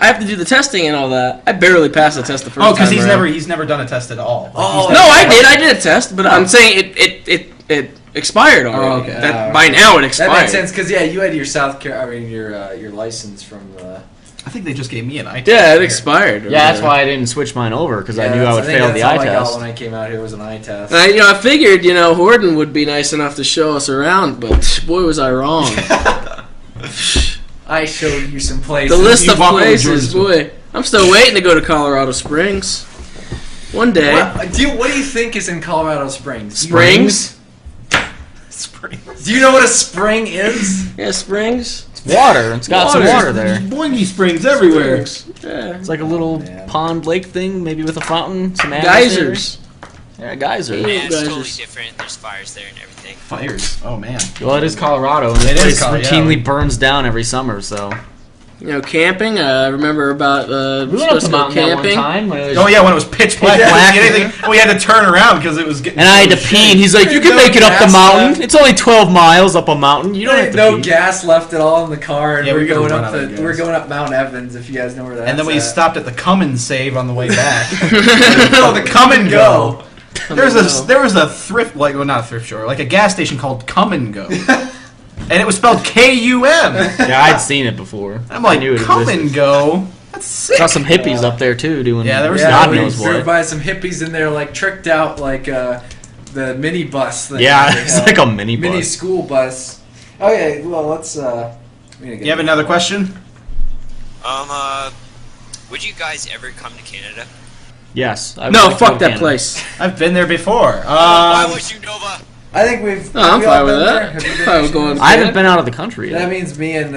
I have to do the testing and all that. I barely passed the test the first time. Oh, because around. he's never done a test at all. Oh, No, I did a test, but I'm saying it expired already. okay. That, by now it expired. That makes sense because you had your your license from the. I think they just gave me an eye test. Yeah, it here. expired. or Yeah, that's whatever. why I didn't switch mine over because I knew I that's- would think fail that's the all eye I got test. when I came out here was an eye test. I figured, Horton would be nice enough to show us around, but boy, was I wrong. I showed you some places. The list You of walk over places, Georgia. boy. I'm still waiting to go to Colorado Springs. One day. What do you think is in Colorado Springs? Springs? Do you know what a spring is? Yeah, Springs. Water. It's got some water there. Boingy springs everywhere. Yeah. It's like a little man. pond lake thing, maybe with a fountain, some animals Geysers. there. Yeah, geysers. Yeah. Yeah, it's totally Geysers. different. There's fires there and everything. Fires. Oh man. Well, it is Colorado, and It this is place Colorado, routinely yeah. burns down every summer. So camping. I remember about We went up supposed the to go mountain that one camping. time. When it was Oh yeah, when it was pitch black. black. We had to turn around because it was getting. And I had to so pee, shitty. and he's like, "You can No make it up the gas mountain. left. It's only 12 miles up a mountain. You don't There have ain't to no pee." gas left at all in the car, and Yeah, we're we could've going run up out of gas. we're going up Mount Evans, if you guys know where that's And then we at. stopped at the Come and Save on the way back. Oh, the Come and Go. There was a thrift, well, not a thrift store, like a gas station called Come and Go, and it was spelled K-U-M. Yeah, I'd seen it before. I'm I like, knew it Come existed. and Go. That's sick. Saw some hippies up there too doing. Yeah, there was God some knows we drove what. by some hippies in there, like tricked out, like the mini bus thing. Yeah, they it's have. like a mini bus. mini school bus. Okay, well let's. You have another question? Would you guys ever come to Canada? Yes. I would No, like to go fuck to that Canada. place. I've been there before. Why would you, Nova? I think we've. No, I'm have we all fine with been that. there? Have you been I'm there? going- I haven't been out of the country That yet. means me and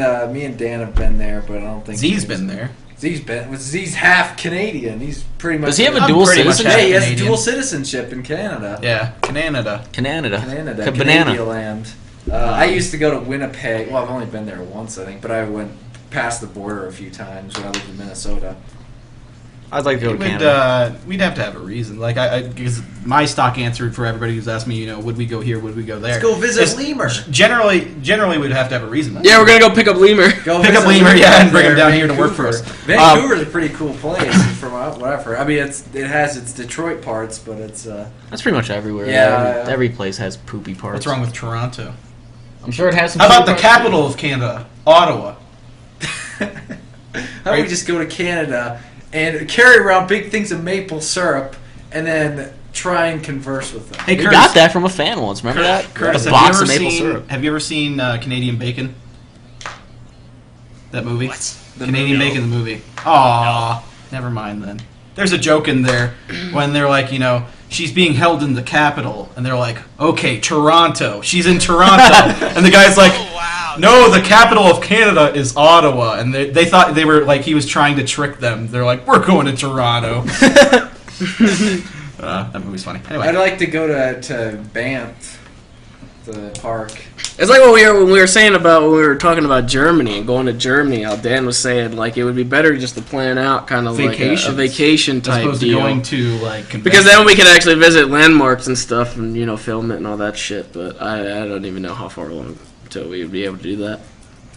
Dan have been there, but I don't think Z's been there. Z's half Canadian. He's pretty much. Does he have a I'm dual pretty much citizenship? Yeah, he has Canadian. dual citizenship in Canada. Yeah, Canada. Canada. Canada, Banana. Canadian land. I used to go to Winnipeg. Well, I've only been there once, I think, but I went past the border a few times when I lived in Minnesota. I'd like to go to We'd, Canada. we'd have to have a reason. Like because my stock answer for everybody who's asked me, would we go here? Would we go there? Let's go visit Is- Lemur. Generally, we'd have to have a reason. Yeah, we're gonna go pick up Lemur. Go Pick up visit Lemur, yeah, and bring him there in down here to work for us. Vancouver's a pretty cool place, from what I've heard. I mean, it has its Detroit parts, but it's. That's pretty much everywhere. Yeah. Every place has poopy parts. What's wrong with Toronto? I'm sure it has some. How about the parts. capital of Canada, Ottawa? How about we just go to Canada and carry around big things of maple syrup, and then try and converse with them? Hey, We Curtis. got that from a fan once. Remember that? Curtis, a have you box ever of maple seen? syrup. Have you ever seen Canadian Bacon? That movie. What? Canadian No. Bacon, the movie. Aw, never mind then. There's a joke in there when they're like, she's being held in the capital, and they're like, okay, Toronto. She's in Toronto, and the guy's like, Oh, wow. no, the capital of Canada is Ottawa, and they thought they were like he was trying to trick them. They're like, we're going to Toronto. That movie's funny. I'd Anyway, like to go to Banff, the park. It's like when we were saying about when we were talking about Germany and going to Germany. How Dan was saying like it would be better just to plan out kind of like a Vacations. vacation as type opposed to deal. going to like Because conventions. then we could actually visit landmarks and stuff and film it and all that shit. But I don't even know how far along until we would be able to do that.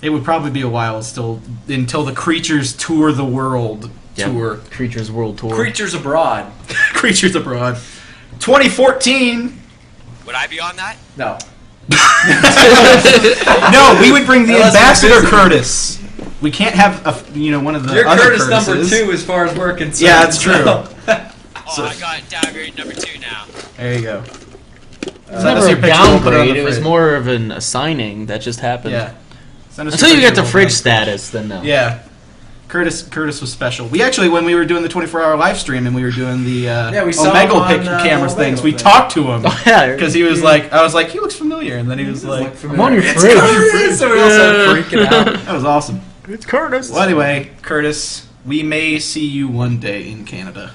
It would probably be a while still until the Creatures Tour the World Yep. tour. Creatures World Tour. Creatures Abroad. Creatures Abroad. 2014. Would I be on that? No. No, we would bring the Unless we're ambassador busy. Curtis. We can't have one of the You're other Curtis number Curtises. 2 as far as we're concerned. Yeah, that's true. Oh, So- I got downgraded number 2 now. There you go. It's Send us never your a picture, we'll put it on downgrade. the It was fridge. more of an assigning that just happened. Yeah. Send us Until your you get picture, the we'll fridge put it on the status, then no. Yeah. Curtis was special. We actually, when we were doing the 24-hour live stream and we were doing the we saw him Omegle on, cameras Omegle things, we thing. talked to him. Oh, yeah. Because he was like, I was like, he looks familiar. And then he was like, I'm on your It's fridge. Curtis! So we all started freaking out. that was awesome. It's Curtis. Well, anyway, Curtis, we may see you one day in Canada.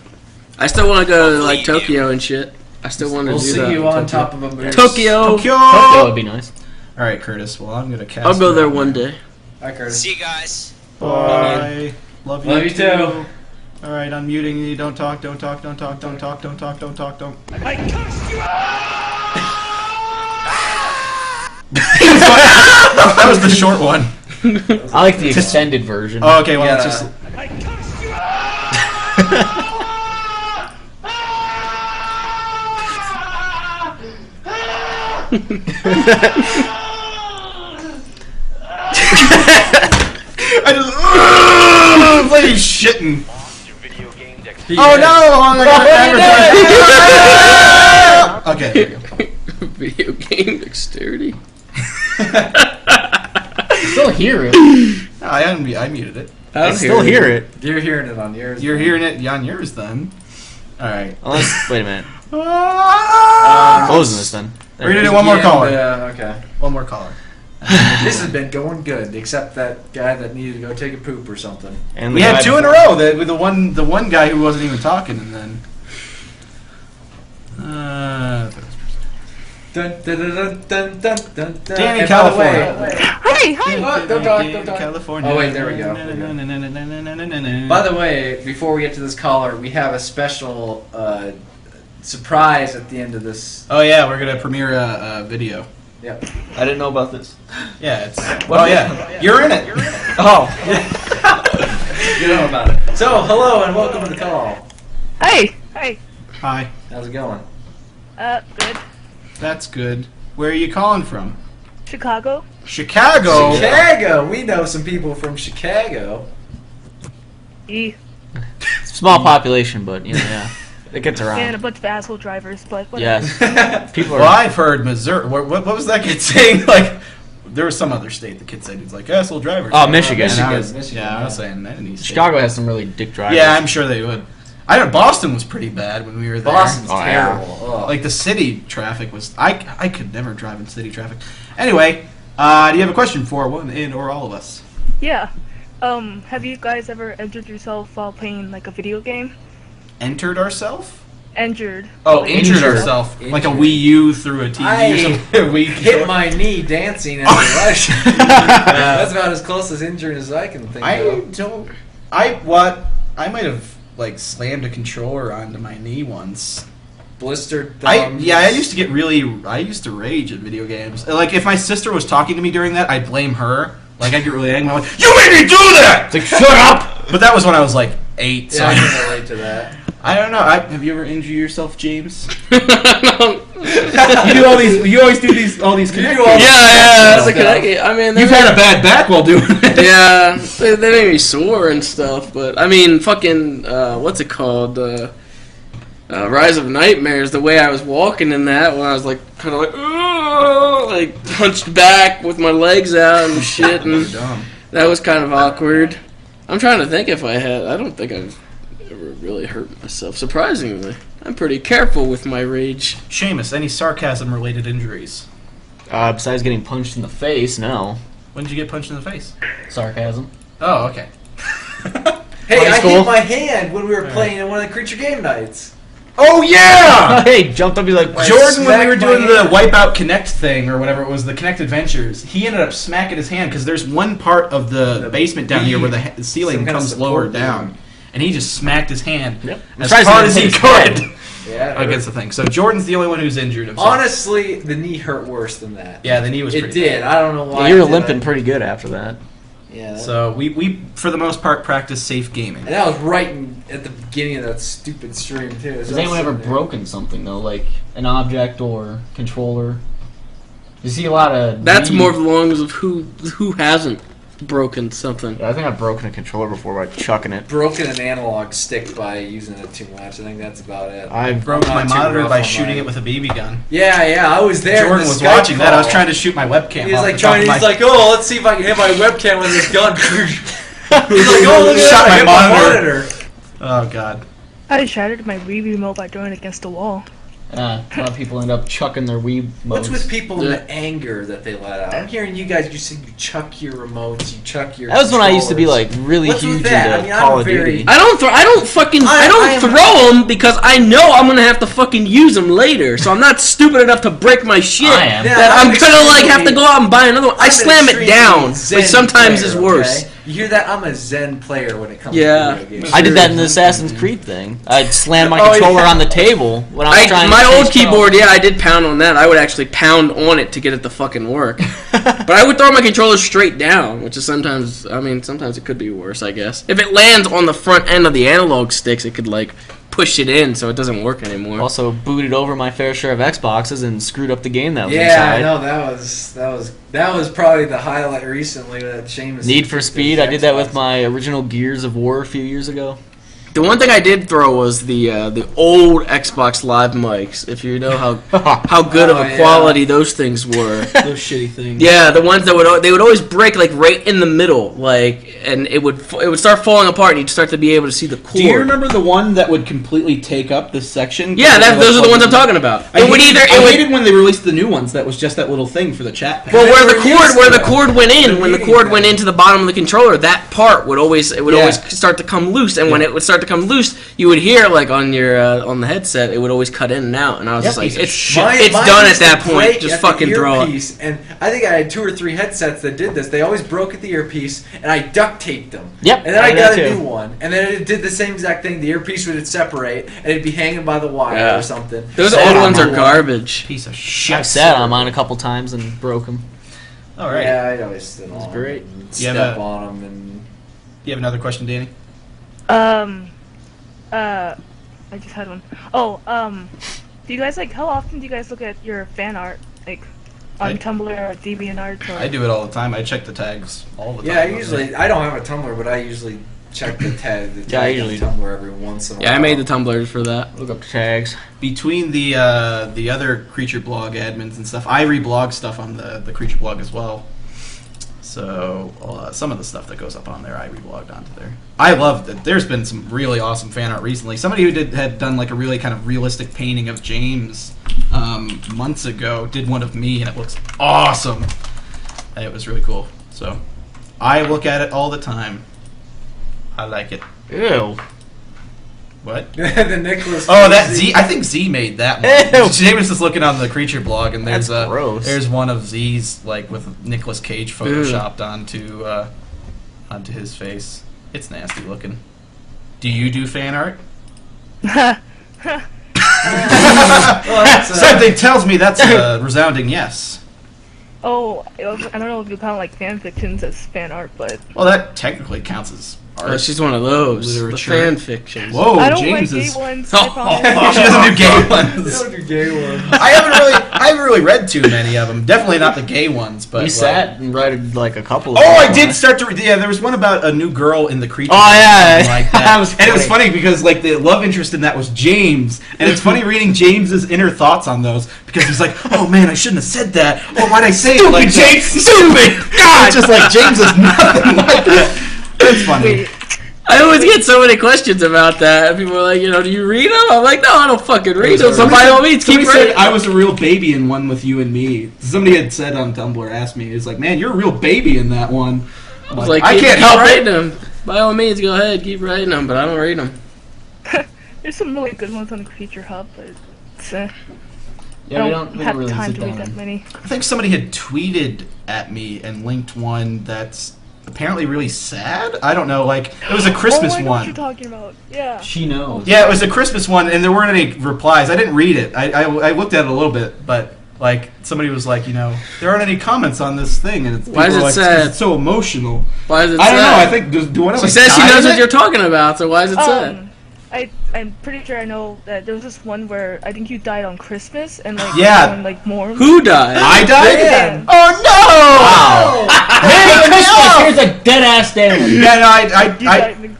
I still want to go to like Hopefully you Tokyo and shit. I still want to We'll do see that. you in on Tokyo. top of a moose. Tokyo. Tokyo would be nice. All right, Curtis. Well, I'm gonna cast. I'll go you there out one now. day. Hi, Curtis. See you guys. Bye. Love you. Love you too. All right, I'm muting you. Don't talk. Don't talk. Don't talk. Don't talk. Don't talk. Don't talk. Don't. That was the short one. I like the extended version. Oh, okay. Well, Yeah. it's just. I just. Like he's shitting. Oh no! I'm like, okay, there you go. Video game dexterity. Still hear it. I muted it. I still hear it. You're hearing it on yours. You're hearing it on yours then. All right. Unless, wait a minute. We're Closing this then. gonna do one more caller. Yeah, okay. One more caller. This has been going good, except that guy that needed to go take a poop or something. And We the had guy two in a before- row. With the one guy who wasn't even talking, and then. Dun, dun, dun, dun, dun, dun, dun, dun. Danny, And by the way, California. Hey, hi. Oh, don't talk, don't talk. California. Oh, wait, there we go. By the way, before we get to this caller, we have a special surprise at the end of this. Oh yeah, we're gonna premiere a video. Yep. I didn't know about this. Yeah, it's. Oh yeah, you're in it. Oh. You know about it. So, hello and welcome to the call. Hey. Hey. Hi. How's it going? Good. That's good. Where are you calling from? Chicago. Chicago. Chicago! We know some people from Chicago. E. Small population, but yeah, it gets And a around. bunch of asshole drivers, but whatever. Yes, people are. Well, I've heard Missouri. What was that kid saying? Like, there was some other state the kid said he's like asshole drivers. Oh, Michigan. And I was, Michigan, yeah, I was yeah. saying any state. Chicago has some really dick drivers. Yeah, I'm sure they would. I know Boston was pretty bad when we were there. Boston's Oh, yeah. terrible. Ugh. Like the city traffic was. I could never drive in city traffic. Anyway, do you have a question for one and or all of us? Yeah. Have you guys ever injured yourself while playing like a video game? Entered ourselves? Injured. Oh, injured Injured. ourselves. Like a Injured. Wii U through a TV I or something. Wii hit controller. my knee dancing in the rush. That's about as close as injured as I can think I of. don't. I might have like slammed a controller onto my knee once. Blistered I thumbs. used to rage at video games. Like if my sister was talking to me during that, I'd blame her. Like I'd get really angry. I'm like, you made me do that. It's like, shut up! But that was when I was like 8. So Yeah, I can relate to that. I don't know. Have you ever injured yourself, James? yeah, You do all these. You always do all these. You do connect- all these- that's a Stuff. connect. I mean, You've had a bad back while doing it. yeah, they made me sore and stuff. But I mean, fucking, what's it called? Rise of Nightmares. The way I was walking in that, when I was like, kind of like punched back with my legs out and shit, and Dumb. that was kind of awkward. I'm trying to think if I had. I don't think I've ever really hurt myself. Surprisingly, I'm pretty careful with my rage. Seamus, any sarcasm-related injuries? Besides getting punched in the face, no. When did you get punched in the face? Sarcasm. Oh, okay. Hey, High I school? hit my hand when we were playing in one of the creature game nights. Oh yeah! Hey, jumped up, he's like, Jordan, when we were smacked doing my the hand. Wipeout Connect thing, or whatever it was, the Connect Adventures, he ended up smacking his hand because there's one part of the basement down here where the some ceiling kind of comes support lower beam. down. And he just smacked his hand Yep. as Tries to hard as he hit his could head. Yeah. against the thing. So Jordan's the only one who's injured himself. Honestly, the knee hurt worse than that. Yeah, the knee was It pretty did. I don't know why. you were it did. limping pretty good after that. Yeah. bad. So we for the most part practice safe gaming. And that was right at the beginning of that stupid stream too. Has anyone ever broken something though, like an object or controller? You see a lot of. That's Wii- more along of who hasn't broken something. Yeah, I think I've broken a controller before by chucking it. Broken an analog stick by using it too much. I think that's about it. I've Broke I'm my not too monitor rough by on shooting mine. it with a BB gun. Yeah, I was there. Jordan was watching that. I was trying to shoot my webcam. He was off like the top trying. of He's my- like, oh, let's see if I can hit my webcam with this gun. He's like, oh, look at Shot that! I my hit monitor. monitor. Oh god. I shattered my Wii remote by throwing it against the wall. A lot of people end up chucking their Wii What's modes. with people and Yeah. the anger that they let out? I'm hearing you guys. You said you chuck your remotes. You chuck your. That was when I used to be like controllers. really What's with huge that? into I mean, I'm Call of very- Duty. I don't I am- throw them because I know I'm gonna have to fucking use them later. So I'm not stupid enough to break my shit. I am. Yeah, That I'm I'm gonna like have to extremely- go out and buy another one. I I'm an slam it extremely down, zen which sometimes player, is worse. okay? You hear that? I'm a zen player when it comes Yeah. to video games. I did that in the Assassin's Creed thing. I'd slam my Oh, controller yeah. on the table when I was trying My to old chase keyboard, Call. yeah, I did pound on that. I would actually pound on it to get it to fucking work. But I would throw my controller straight down, which is sometimes it could be worse, I guess. If it lands on the front end of the analog sticks, it could like push it in so it doesn't work anymore. Also booted over my fair share of Xboxes and screwed up the game that was Yeah, I inside. know that was probably the highlight recently that Seamus. Need for Speed. I did that with my original Gears of War a few years ago. The one thing I did throw was the old Xbox Live mics. If you know how good of Oh, a yeah. quality those things were. Those shitty things. Yeah, the ones that would always break like right in the middle, like, and it would start falling apart, and you'd start to be able to see the cord. Do you remember the one that would completely take up this section? Yeah, those are the ones I'm talking about. I hated when they released the new ones. That was just that little thing for the chat pad. Well, where They were the cord went in, The when the meeting cord thing. went into the bottom of the controller, that part would always start to come loose, and when it would start start to come loose, you would hear like on your on the headset, it would always cut in and out, and I was just like, it's Mine done at used that to point. break Just at the fucking throw it. earpiece, and I think I had 2 or 3 headsets that did this. They always broke at the earpiece, and I duct taped them. Yep, And then I I did got that a too. new one, and then it did the same exact thing. The earpiece would separate, and it'd be hanging by the wire Yeah. or something. Those Sat old on ones my are wall. garbage. Piece of shit. I've sat on mine a couple times and broke them. All right. Yeah, I'd always sit on great. them and You have step a- on them. And You have another question, Danny? I just had one. Oh, do you guys like? How often do you guys look at your fan art, like on I- Tumblr or DeviantArt? Or... I do it all the time. I check the tags all the time. yeah, I don't have a Tumblr, but I usually check the tag. The Yeah, I tag usually on Tumblr every once in a while. Yeah, I made the tumblers for that. Look up tags. Between the other Creature Blog admins and stuff, I reblog stuff on the Creature Blog as well. So some of the stuff that goes up on there, I reblogged onto there. I love it. There's been some really awesome fan art recently. Somebody who had done like a really kind of realistic painting of James months ago did one of me, and it looks awesome. And it was really cool. So I look at it all the time. I like it. Ew. What? the Nicholas. Oh, that Z. I think Z made that one. Ew. James was looking on the Creature Blog, and there's That's gross. there's one of Z's like with Nicolas Cage photoshopped onto his face. It's nasty looking. Do you do fan art? Something tells me that's a resounding yes. Oh, I don't know if you count like fan fictions as fan art, but Well, that technically counts as art. Oh, she's one of those. Literature. The fan fictions. Whoa, I don't James like is. gay ones. Oh, I promise. She doesn't do gay ones. Don't do gay ones. I haven't really read too many of them. Definitely not the gay ones, but We like- sat and read like a couple of Oh, I them. did start to read. Yeah, there was one about a new girl in the creature. Oh, yeah. something like that. That was and it was funny. funny because like the love interest in that was James, and it's funny reading James's inner thoughts on those because he's like, "Oh man, I shouldn't have said that. Oh, why'd I say it like James, stupid? God, it's just like James is nothing like that." It's funny. Wait, I always get so many questions about that. People are like, do you read them? I'm like, no, I don't fucking read them. So by all means, keep Somebody reading. said I was a real baby in one with you and me. Somebody had said on Tumblr, asked me, "It's like, man, you're a real baby in that one." I was like, I keep can't help writing it. them. By all means, go ahead, keep writing them, but I don't read them. there's some really good ones on the Creature Hub, but it's, Yeah, I we don't don't have really time sit to read down. that and- many. I think somebody had tweeted at me and linked one that's apparently really sad. I don't know, like it was a Christmas oh, I know what you're one. talking about. Yeah. She knows. Yeah, it was a Christmas one, and there weren't any replies. I didn't read it. I looked at it a little bit, but like somebody was like, there aren't any comments on this thing, and it's Why is people it are like, sad? It's so emotional. Why is it I don't know. sad? I think do one of She us says she die knows in what it? you're talking about, so why is it sad? I'm pretty sure I know that there was this one where I think you died on Christmas and like Yeah. everyone, like mourned. Who died? I died. Dan. Oh no! Merry Christmas! Here's a dead ass Dan. Yeah, no, You died in,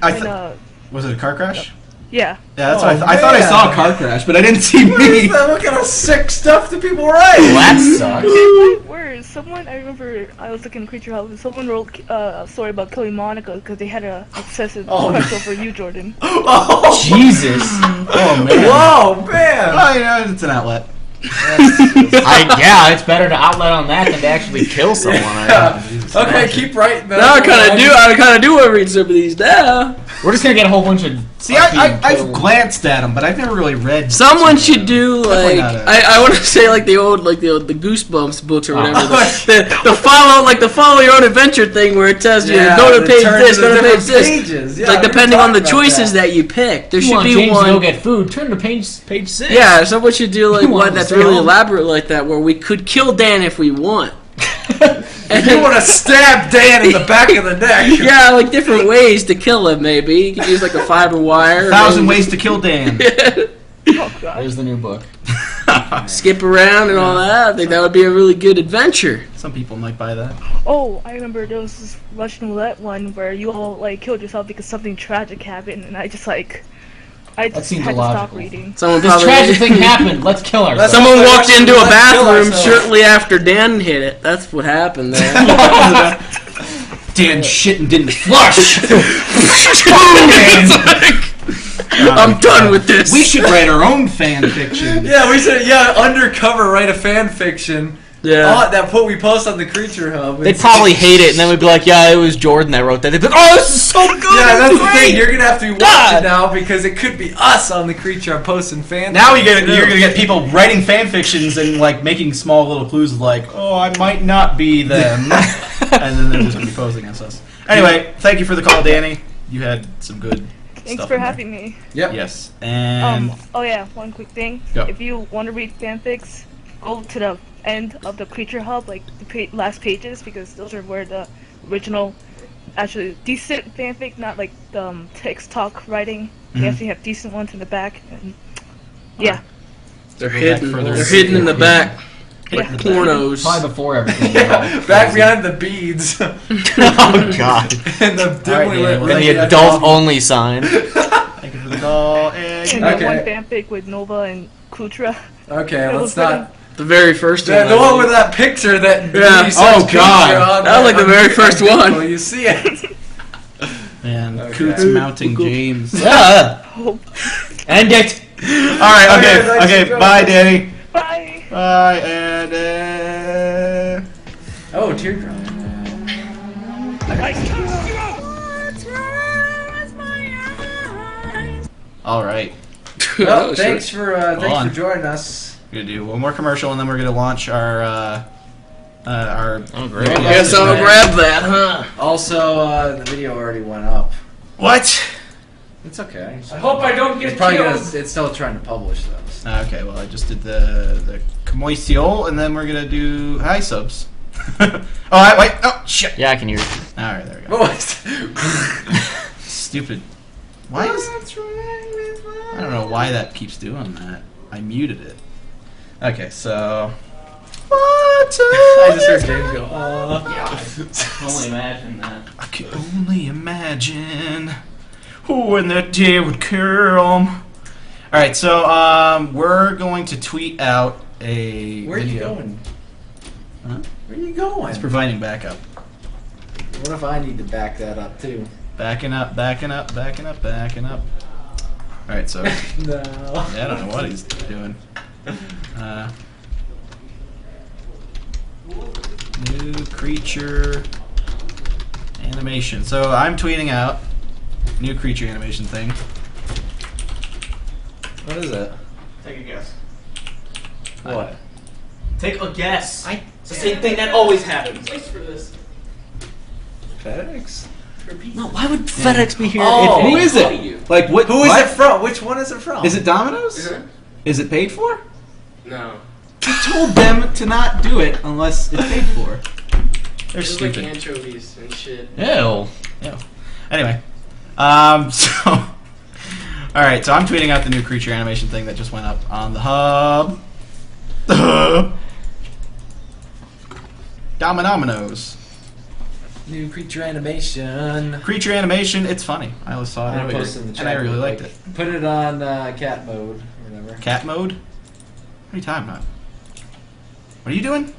I was it a car crash? yeah. Yeah, that's Oh, what I thought I man. saw a car crash, but I didn't see me. What kind of sick stuff do people write? Well, that sucks. It worse. Someone, I remember I was looking at Creature Hub and someone wrote a story about killing Monica because they had a obsessive crush over you, Jordan. Jesus. Oh man. Whoa, man! Oh, it's an outlet. Yeah, it's better to outlet on that than to actually kill someone. Okay, keep writing that. Now I kind of do want to read some of these now. We're just gonna get a whole bunch of. See, I've glanced at them, but I've never really read. Someone should do Definitely like not I want to say like the Goosebumps books or whatever. Oh. The follow your own adventure thing where it tells you Yeah, go to it page turns this, into go to page different this. pages. Yeah, Like we depending on the talked about choices that you pick, there You should want be James to go one. get food? Turn to page 6. Yeah, someone should do like You want one to that's stay really home? elaborate like that, where we could kill Dan if we want. If you want to stab Dan in the back of the neck. Yeah, like different ways to kill him. Maybe you could use like a fiber wire. 1,000 Ways to Kill Dan. Oh god. There's the new book. Skip around and all that. I think that would be a really good adventure. Some people might buy that. Oh, I remember there was this Russian roulette one where you all like killed yourself because something tragic happened, and I just seems had to stop illogical. reading. Someone This probably tragic thing happened. Let's kill ourselves. Someone Let's walked into a kill bathroom ourselves. shortly after Dan hit it. That's what happened there. Dan shit and didn't flush. I'm done with this. We should write our own fan fiction. Yeah, we should. Yeah, undercover write a fan fiction Yeah. that what we post on the Creature Hub. They'd probably hate it, and then we'd be like, "Yeah, it was Jordan that wrote that." They'd be like, "Oh, this is so good." Yeah, that's it's the great." thing. You're gonna have to be God. watching now because it could be us on the Creature Hub posting fan. Now you're gonna get people writing fan fictions and like making small little clues like, oh, I might not be them, and then they're just gonna be posting against us. Anyway, thank you for the call, Danny. You had some good. Thanks stuff for in there. having me. Yep. Yes, and Oh yeah, one quick thing. Go. If you want to read fanfics, go to the end of the Creature Hub, like the last pages, because those are where the original, actually decent fanfic, not like the text talk writing. They actually have decent ones in the back. And yeah. They're Go back hidden. further. They're hidden in the back. Like Yeah. pornos. Probably before everything. Back behind the beads and Oh God. the dimly yeah, lit. well, And Thank the you. adult only sign. thank you for the call. And And Okay. the one fanfic with Nova and Kutra. Okay, It let's was not. The very first one. The one with that picture that. Yeah. you said Oh, God. Creature on That was like the very on- first on one. Google, You see it. and Okay. Coots mounting James. Yeah. Oh, End it. All right. Okay, Okay. thanks Okay. for Bye, joining. Danny. bye. Bye, and. Oh, teardrop. All right. Well, Oh, thanks sure. for on. joining us. We're gonna do one more commercial, and then we're gonna launch our. Oh great. Yeah. Guess I'll grab that, huh? Also, the video already went up. What? It's okay. I hope I don't It's probably it's still trying to publish those. Okay. Well, I just did the commercial, and then we're gonna do hi subs. Oh, wait. Oh, shit. Yeah, I can hear you. All right. There we go. What? Stupid. Why is? I don't know why that keeps doing that. I muted it. Okay, so. I just heard James go. Only imagine that. I can only imagine when that day would come. All right, so we're going to tweet out a Where are you video. going? Huh? Where are you going? It's providing backup. What if I need to back that up too? Backing up, backing up, backing up, backing up. All right, so No. yeah, I don't know what he's doing. New creature animation. So I'm tweeting out new creature animation thing. What is it? Take a guess. What? Take a guess. It's the same thing that always happens. FedEx? No, why would FedEx be here? Oh. Who is it? Like what? Who is what? it from? Which one is it from? Is it Domino's? Is it paid for? No. I told them to not do it unless it's paid for. They're There's like stupid. anchovies and shit. Ew. Anyway, so all right, so I'm tweeting out the new creature animation thing that just went up on the hub. The hub. Dominoes. New creature animation. Creature animation. It's funny. I always saw it I'm earlier, posting in the and I chat, really like, liked it. Put it on cat mode or whatever. Cat mode. What are you talking about? What are you doing?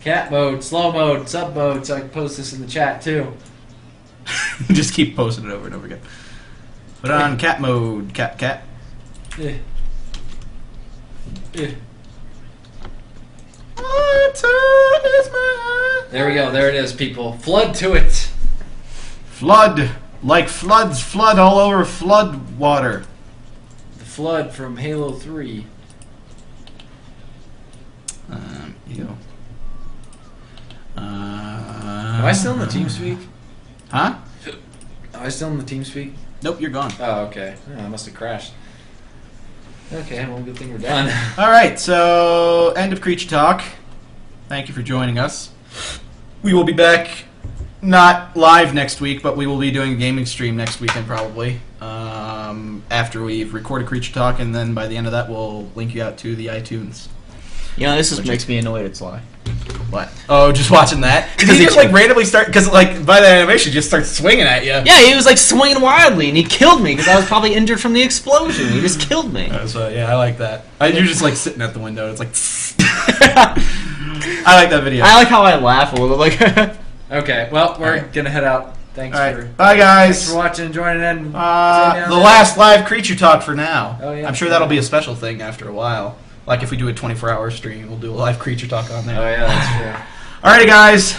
Cat mode, slow mode, sub mode, so I can post this in the chat too. Just keep posting it over and over again. Put it on cat mode. Cat. Eh. Eh. There we go. There it is, people. Flood to it. Flood. Like floods flood all over flood water. The flood from Halo 3. Ew. Am I still in the TeamSpeak? Huh? Am I still in the TeamSpeak? Nope, you're gone. Oh, okay. Oh, I must have crashed. Okay, well, good thing we're done. All right, so end of Creature Talk. Thank you for joining us. We will be back, not live next week, but we will be doing a gaming stream next weekend probably. After we've recorded Creature Talk, and then by the end of that, we'll link you out to the iTunes. You know, this is Makes me annoyed it's Sly. What? Oh, just watching that? Because he just like randomly start, because like by the animation, he just starts swinging at you. Yeah, he was like swinging wildly, and he killed me because I was probably injured from the explosion. He just killed me. So yeah, I like that. You're just like sitting at the window. It's like. I like that video. I like how I laugh a little, like. Okay, well, we're gonna head out. Thanks All right, for bye guys. thanks for watching and joining in. The last live Creature Talk for now. Oh, yeah. I'm sure that'll be a special thing after a while. Like if we do a 24-hour stream, we'll do a live creature talk on there. Oh yeah, that's true. Alrighty, guys.